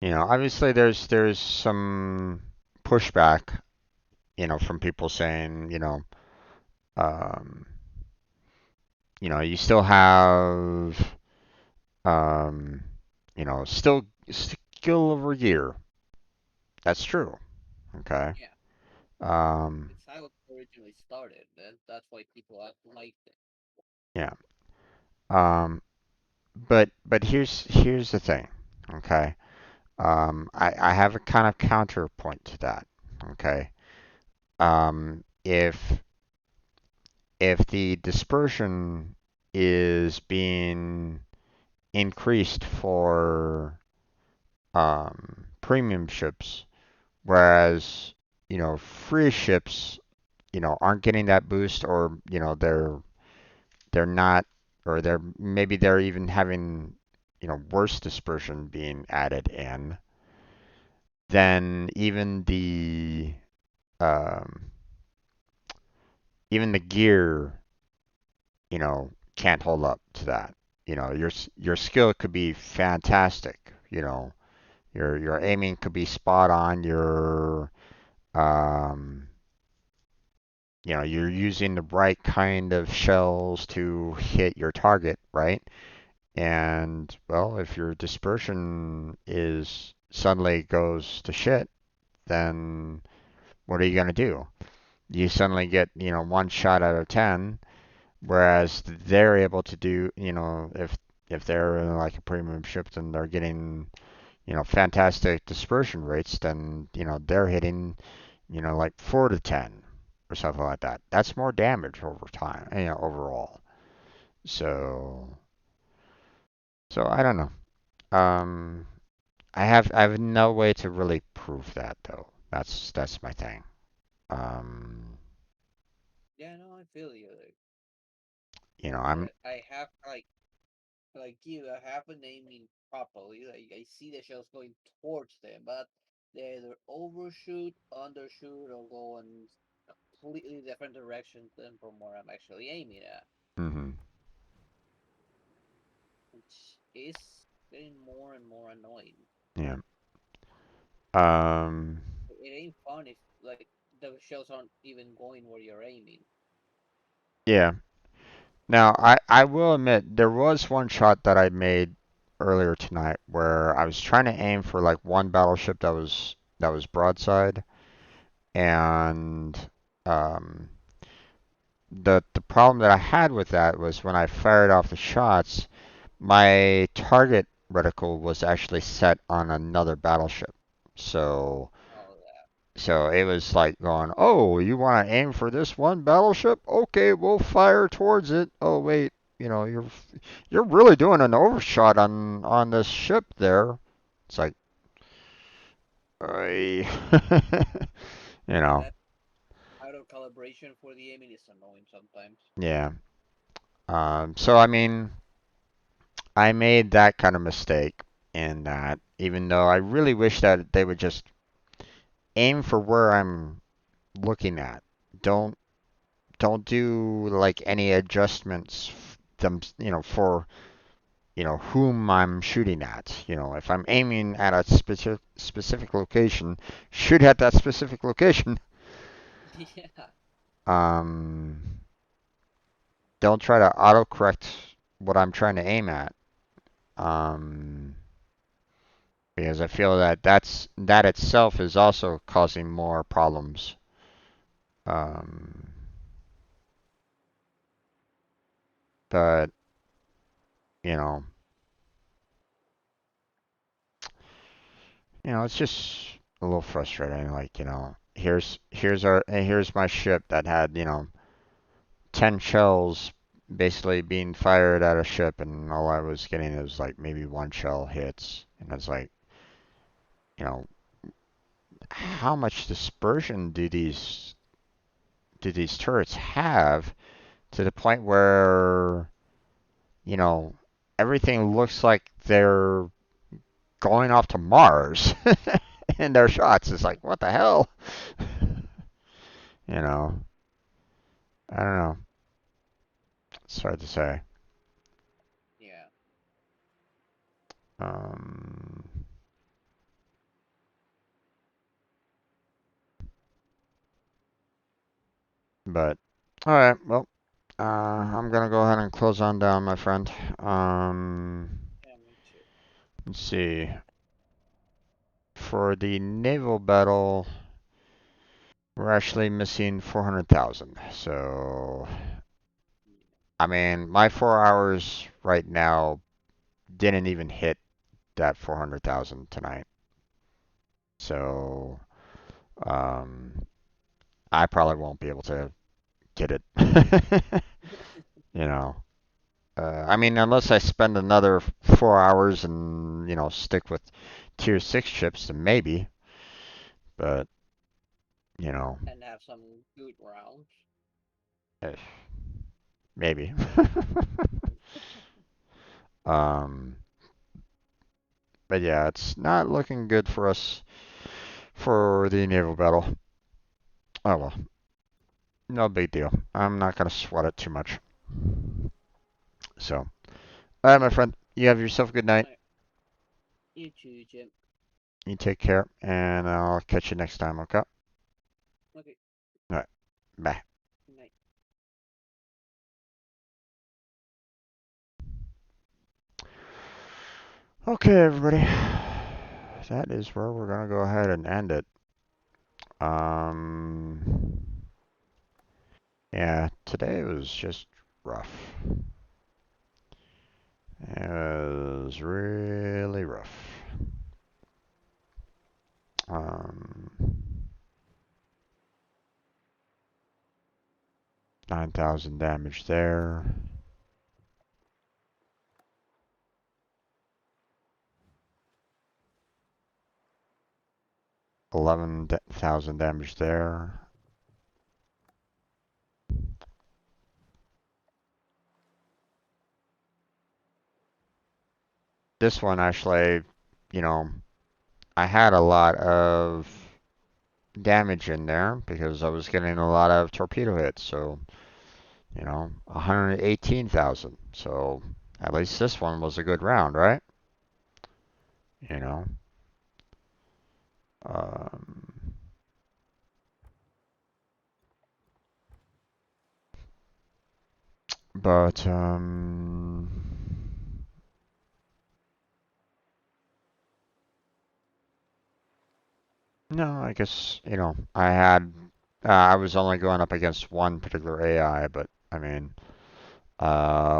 Obviously there's some pushback, from people saying, um, you still have, um, still skill over year. That's true. Okay. Yeah, Um, it's how originally started, and that's why people liked it. Yeah. But here's the thing, okay? I have a kind of counterpoint to that, okay? If the dispersion is being increased for premium ships, whereas free ships aren't getting that boost, or they're not, or they're even having worse dispersion being added in, then um, even the gear can't hold up to that. Your skill could be fantastic. Your aiming could be spot on. Um, you're using the right kind of shells to hit your target, right? And well, if your dispersion is suddenly goes to shit, then what are you gonna do? You suddenly get, one shot out of 10, whereas they're able to do, if they're in like a premium ship, then they're getting, fantastic dispersion rates, then, they're hitting, like 4 to 10 or something like that. That's more damage over time, overall. So, so I don't know. Um, I have no way to really prove that though. That's my thing. Um, Yeah, no, I feel you. I'm. I have like you, I have been aiming properly. Like I see the shells going towards them, but they either overshoot, undershoot, or go in completely different directions than from where I'm actually aiming at, Hmm. which is getting more and more annoying. Yeah. Um, It ain't fun if like the shells aren't even going where you're aiming. yeah. Now, I will admit there was one shot that I made earlier tonight where I was trying to aim for like one battleship that was broadside, and um, the problem that I had with that was when I fired off the shots, my target reticle was actually set on another battleship. So Oh yeah. so it was like going, "Oh, you want to aim for this one battleship? Okay, we'll fire towards it. Oh wait, you're really doing an overshot on this ship there." It's like, "Oy." you Yeah, know, that out of calibration for the aiming is annoying sometimes. yeah. So I mean, I made that kind of mistake in that, even though I really wish that they would just aim for where I'm looking at. Don't don't do like any adjustments them for whom I'm shooting at. If I'm aiming at a specific location, shoot at that specific location. Yeah. Um, don't try to autocorrect what I'm trying to aim at. Um, because I feel that that itself is also causing more problems. Um, but you know, it's just a little frustrating. Like, here's my ship that had 10 shells basically being fired at a ship, and all I was getting is like maybe one shell hits, and it's like, you know, how much dispersion do these turrets have to the point where you know everything looks like they're going off to Mars in their shots? It's like, what the hell? you know, I don't know. It's hard to say. Yeah. Um, but all right, well, I'm gonna go ahead and close on down, my friend. Yeah, me too. Let's see. For the naval battle, We're actually missing 400,000. So, I mean, my 4 hours right now didn't even hit that 400,000 tonight. So, um, I probably won't be able to get it. You know, I mean, unless I spend another 4 hours and, stick with tier 6 chips, then maybe. But, you know, And have some good rounds. eh, maybe. um, but yeah, it's not looking good for us for the naval battle. Oh well, no big deal. I'm not gonna sweat it too much. So, all right, my friend, you have yourself a good night. Alright, you too, Jim. You take care, and I'll catch you next time. Okay? All Okay, right, bye. night. Okay, everybody. That is where we're gonna go ahead and end it. Um, yeah, today was just rough. It was really rough. Um, 9,000 damage there. 11,000 damage there. This one actually, you know, I had a lot of damage in there because I was getting a lot of torpedo hits. So, 118,000. So at least this one was a good round, right? You know, um, but no, I guess I was only going up against one particular AI, but I mean,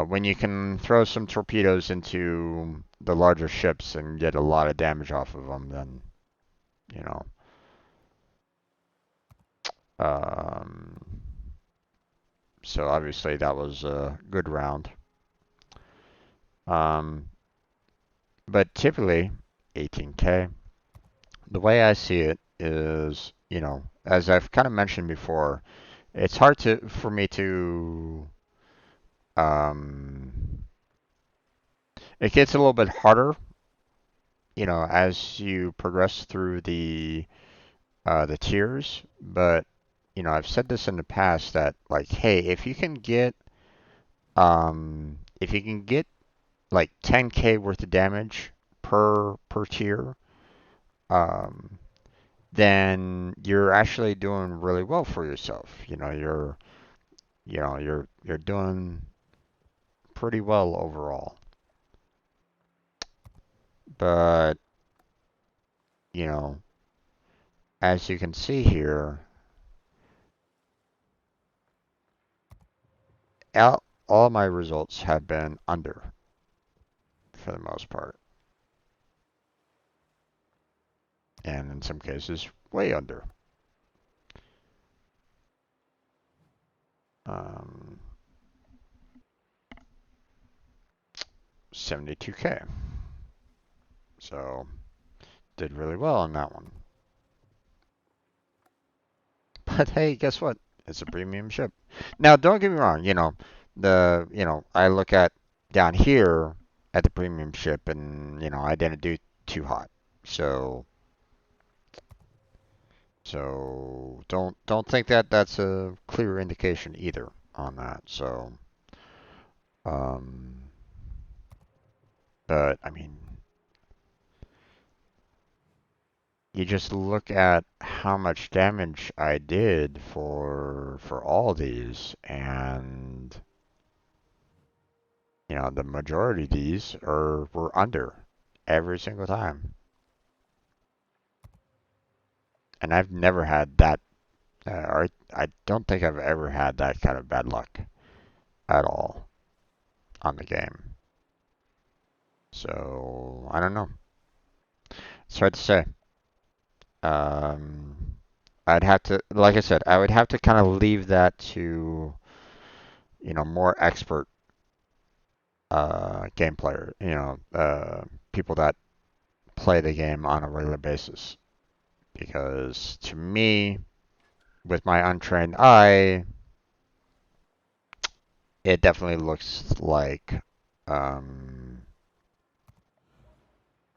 when you can throw some torpedoes into the larger ships and get a lot of damage off of them, then you know, um, so obviously that was a good round. Um, but typically, 18K. The way I see it is, as I've kind of mentioned before, it's hard for me to um, it gets a little bit harder, as you progress through the tiers. But I've said this in the past that like, hey, if you can get like 10K worth of damage per tier, um, then you're actually doing really well for yourself. You're doing pretty well overall. But, you know, as you can see here, all my results have been under for the most part, and in some cases, way under. Um, 72K. So, did really well on that one. But hey, guess what? It's a premium ship. Now, don't get me wrong, I look at down here at the premium ship and, I didn't do too hot. So, don't think that that's a clear indication either on that. So, um, but I mean, you just look at how much damage I did for all these, and the majority of these were under every single time. And I've never had that I don't think I've ever had that kind of bad luck at all on the game. So I don't know. It's hard to say. Um, I'd have to, like I said, I would have to kind of leave that to, more expert game player, people that play the game on a regular basis. Because to me, with my untrained eye, it definitely looks like um,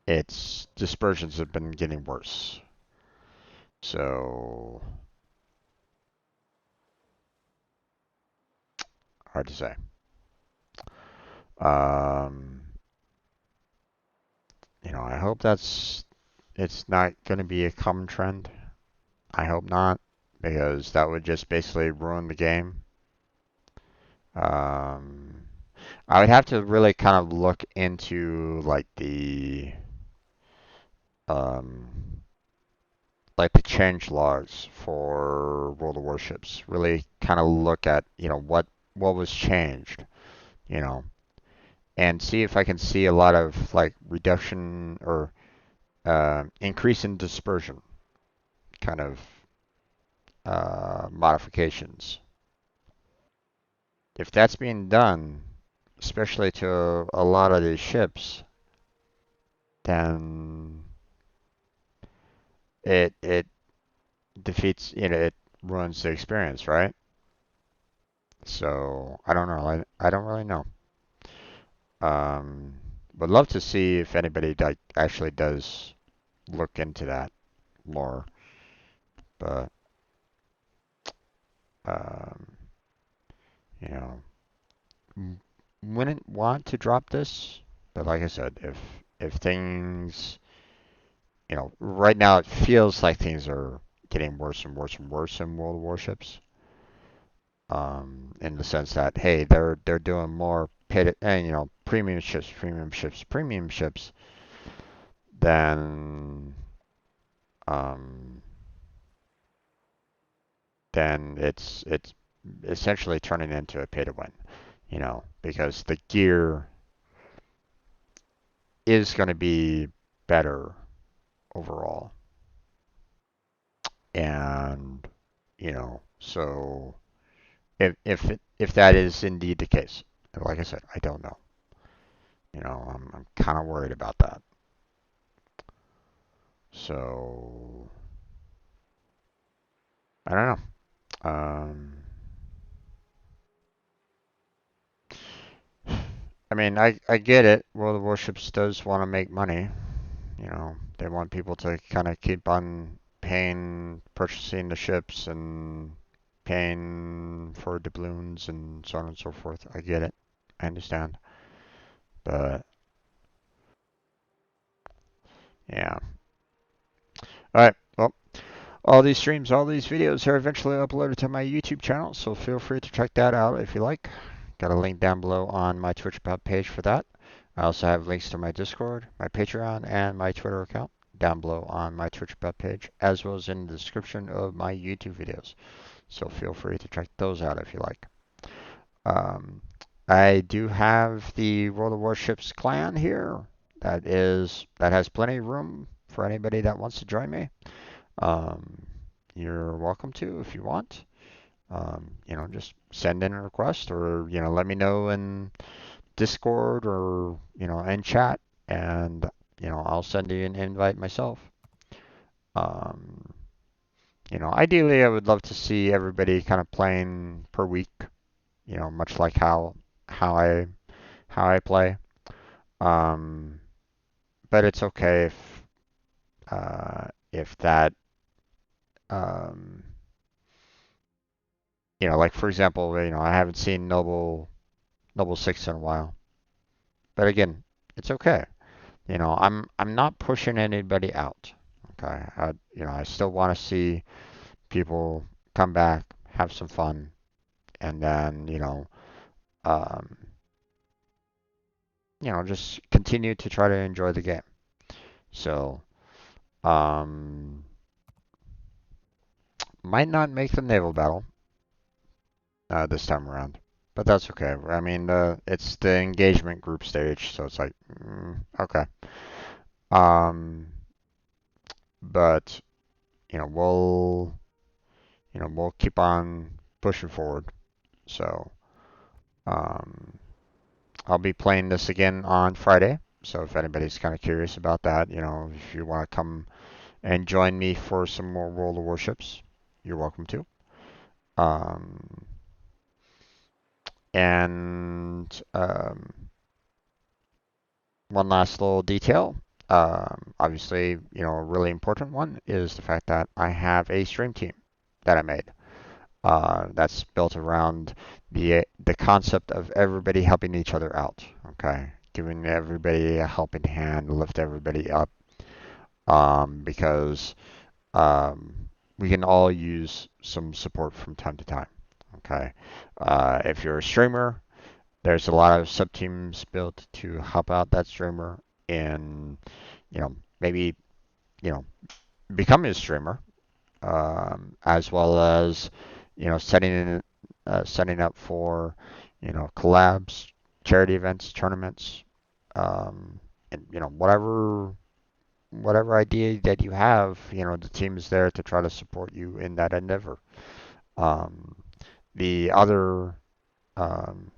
its dispersions have been getting worse. So hard to say. Um, I hope it's not going to be a common trend. I hope not, because that would just basically ruin the game. Um, I would have to really kind of look into um, like the change logs for World of Warships. Really kind of look at what was changed, you know, and see if I can see a lot of like reduction or increase in dispersion kind of modifications. If that's being done, especially to a lot of these ships, then it defeats, it ruins the experience, right? So I don't know. I don't really know. Um, would love to see if anybody actually does look into that more, but um, you know, wouldn't want to drop this. But like I said, if things, right now it feels like things are getting worse and worse and worse in World of Warships. In the sense that hey, they're doing more premium ships, premium ships, premium ships than um, then it's essentially turning into a pay to win, because the gear is going to be better overall, and so if that is indeed the case, like I said, I don't know. I'm kind of worried about that. So I don't know. I mean, I get it. World of Warships does want to make money. They want people to kind of keep on paying, purchasing the ships and paying for doubloons and so on and so forth. I get it. I understand. But yeah. All right. Well, all these streams, all these videos are eventually uploaded to my YouTube channel, so feel free to check that out if you like. Got a link down below on my Twitch about page for that. I also have links to my Discord, my Patreon, and my Twitter account down below on my Twitch about page, as well as in the description of my YouTube videos. So feel free to check those out if you like. Um, I do have the World of Warships clan here. That has plenty of room for anybody that wants to join me. Um, you're welcome to if you want. Just send in a request or let me know in Discord or in chat, and I'll send you an invite myself. Um, ideally, I would love to see everybody kind of playing per week. Much like how I how I play. Um, but it's okay if that um, like for example, I haven't seen Noble 6 in a while. But again, it's okay. I'm not pushing anybody out. Okay, I still want to see people come back, have some fun, and then um, just continue to try to enjoy the game. So, um, Might not make the naval battle this time around, but that's okay. I mean, it's the engagement group stage, so it's like, okay. Um, but we'll keep on pushing forward. So, um, I'll be playing this again on Friday. So if anybody's kind of curious about that, if you want to come and join me for some more World of Warships, you're welcome to. Um, and one last little detail. Obviously, a really important one is the fact that I have a stream team that I made. That's built around the concept of everybody helping each other out. Okay, giving everybody a helping hand, lift everybody up, because we can all use some support from time to time. Okay, if you're a streamer, there's a lot of sub teams built to help out that streamer in, maybe you know becoming a streamer, as well as setting up for collabs, charity events, tournaments, and whatever idea that you have, the team is there to try to support you in that endeavor. Um, the other, um,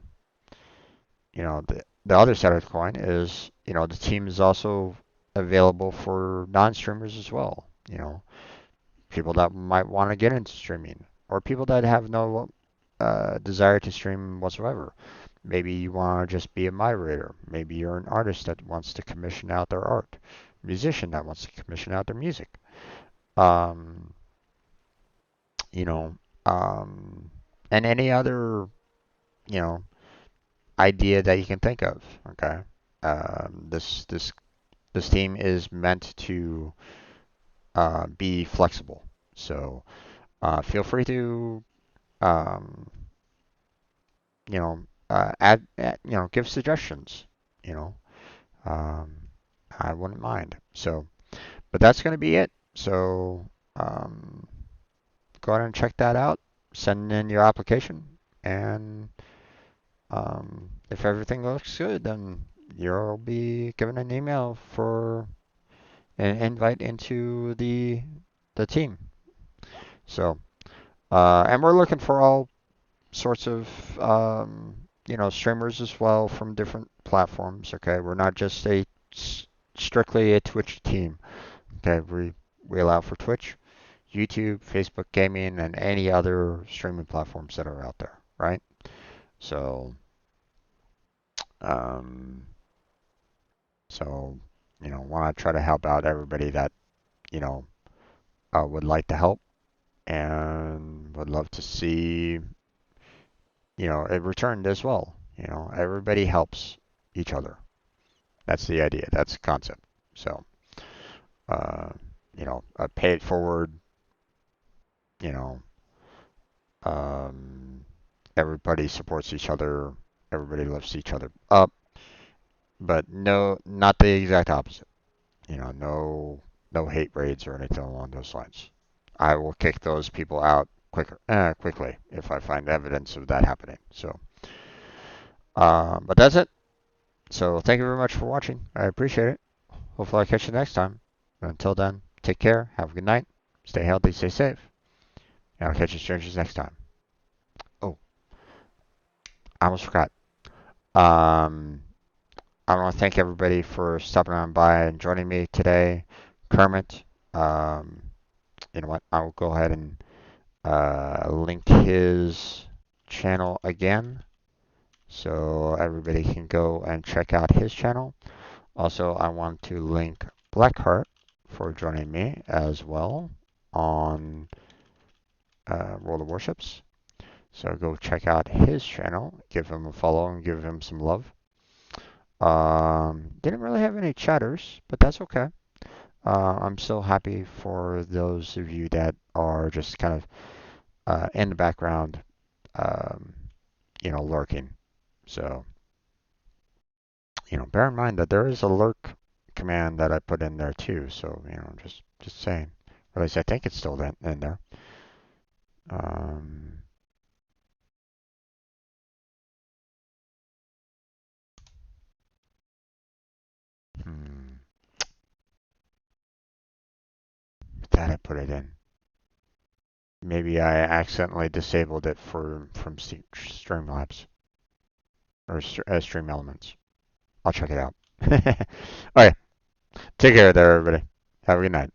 the other side of the coin is, the team is also available for non-streamers as well. People that might want to get into streaming, or people that have no desire to stream whatsoever. Maybe you want to just be a moderator. Maybe you're an artist that wants to commission out their art, musician that wants to commission out their music. Um, you know, um, and any other, you know, idea that you can think of. Okay. This team is meant to be flexible. So feel free to um, give suggestions. You know, um, I wouldn't mind. So, but that's going to be it. So, um, go ahead and check that out. Send in your application, and if everything looks good, then you'll be given an email for an invite into the team. So, and we're looking for all sorts of streamers as well from different platforms. Okay, we're not just strictly a Twitch team. Okay, we allow for Twitch, YouTube, Facebook Gaming, and any other streaming platforms that are out there, right? So, um, so want to try to help out everybody that you know would like to help and would love to see it returned as well. Everybody helps each other. That's the idea. That's the concept. So, uh, pay it forward. You know, um, everybody supports each other. Everybody lifts each other up. But no, not the exact opposite. No hate raids or anything along those lines. I will kick those people out quickly if I find evidence of that happening. So, but that's it. So thank you very much for watching. I appreciate it. Hopefully I catch you next time. Until then, take care. Have a good night. Stay healthy. Stay safe. And I'll catch you strangers next time. Oh, I almost forgot. Um, I want to thank everybody for stopping on by and joining me today. Kermit, um, you know what? I'll go ahead and link his channel again so everybody can go and check out his channel. Also, I want to link Blackheart for joining me as well on World of Warships. So go check out his channel, give him a follow, and give him some love. Didn't really have any chatters, but that's okay. I'm still happy for those of you that are just kind of in the background, um, lurking. So, bear in mind that there is a lurk command that I put in there too. So, just saying. At least I think it's still in there. Um, hmm. Did I put it in? Maybe I accidentally disabled it from Streamlabs or Stream Elements. I'll check it out. Okay, take care there, everybody. Have a good night.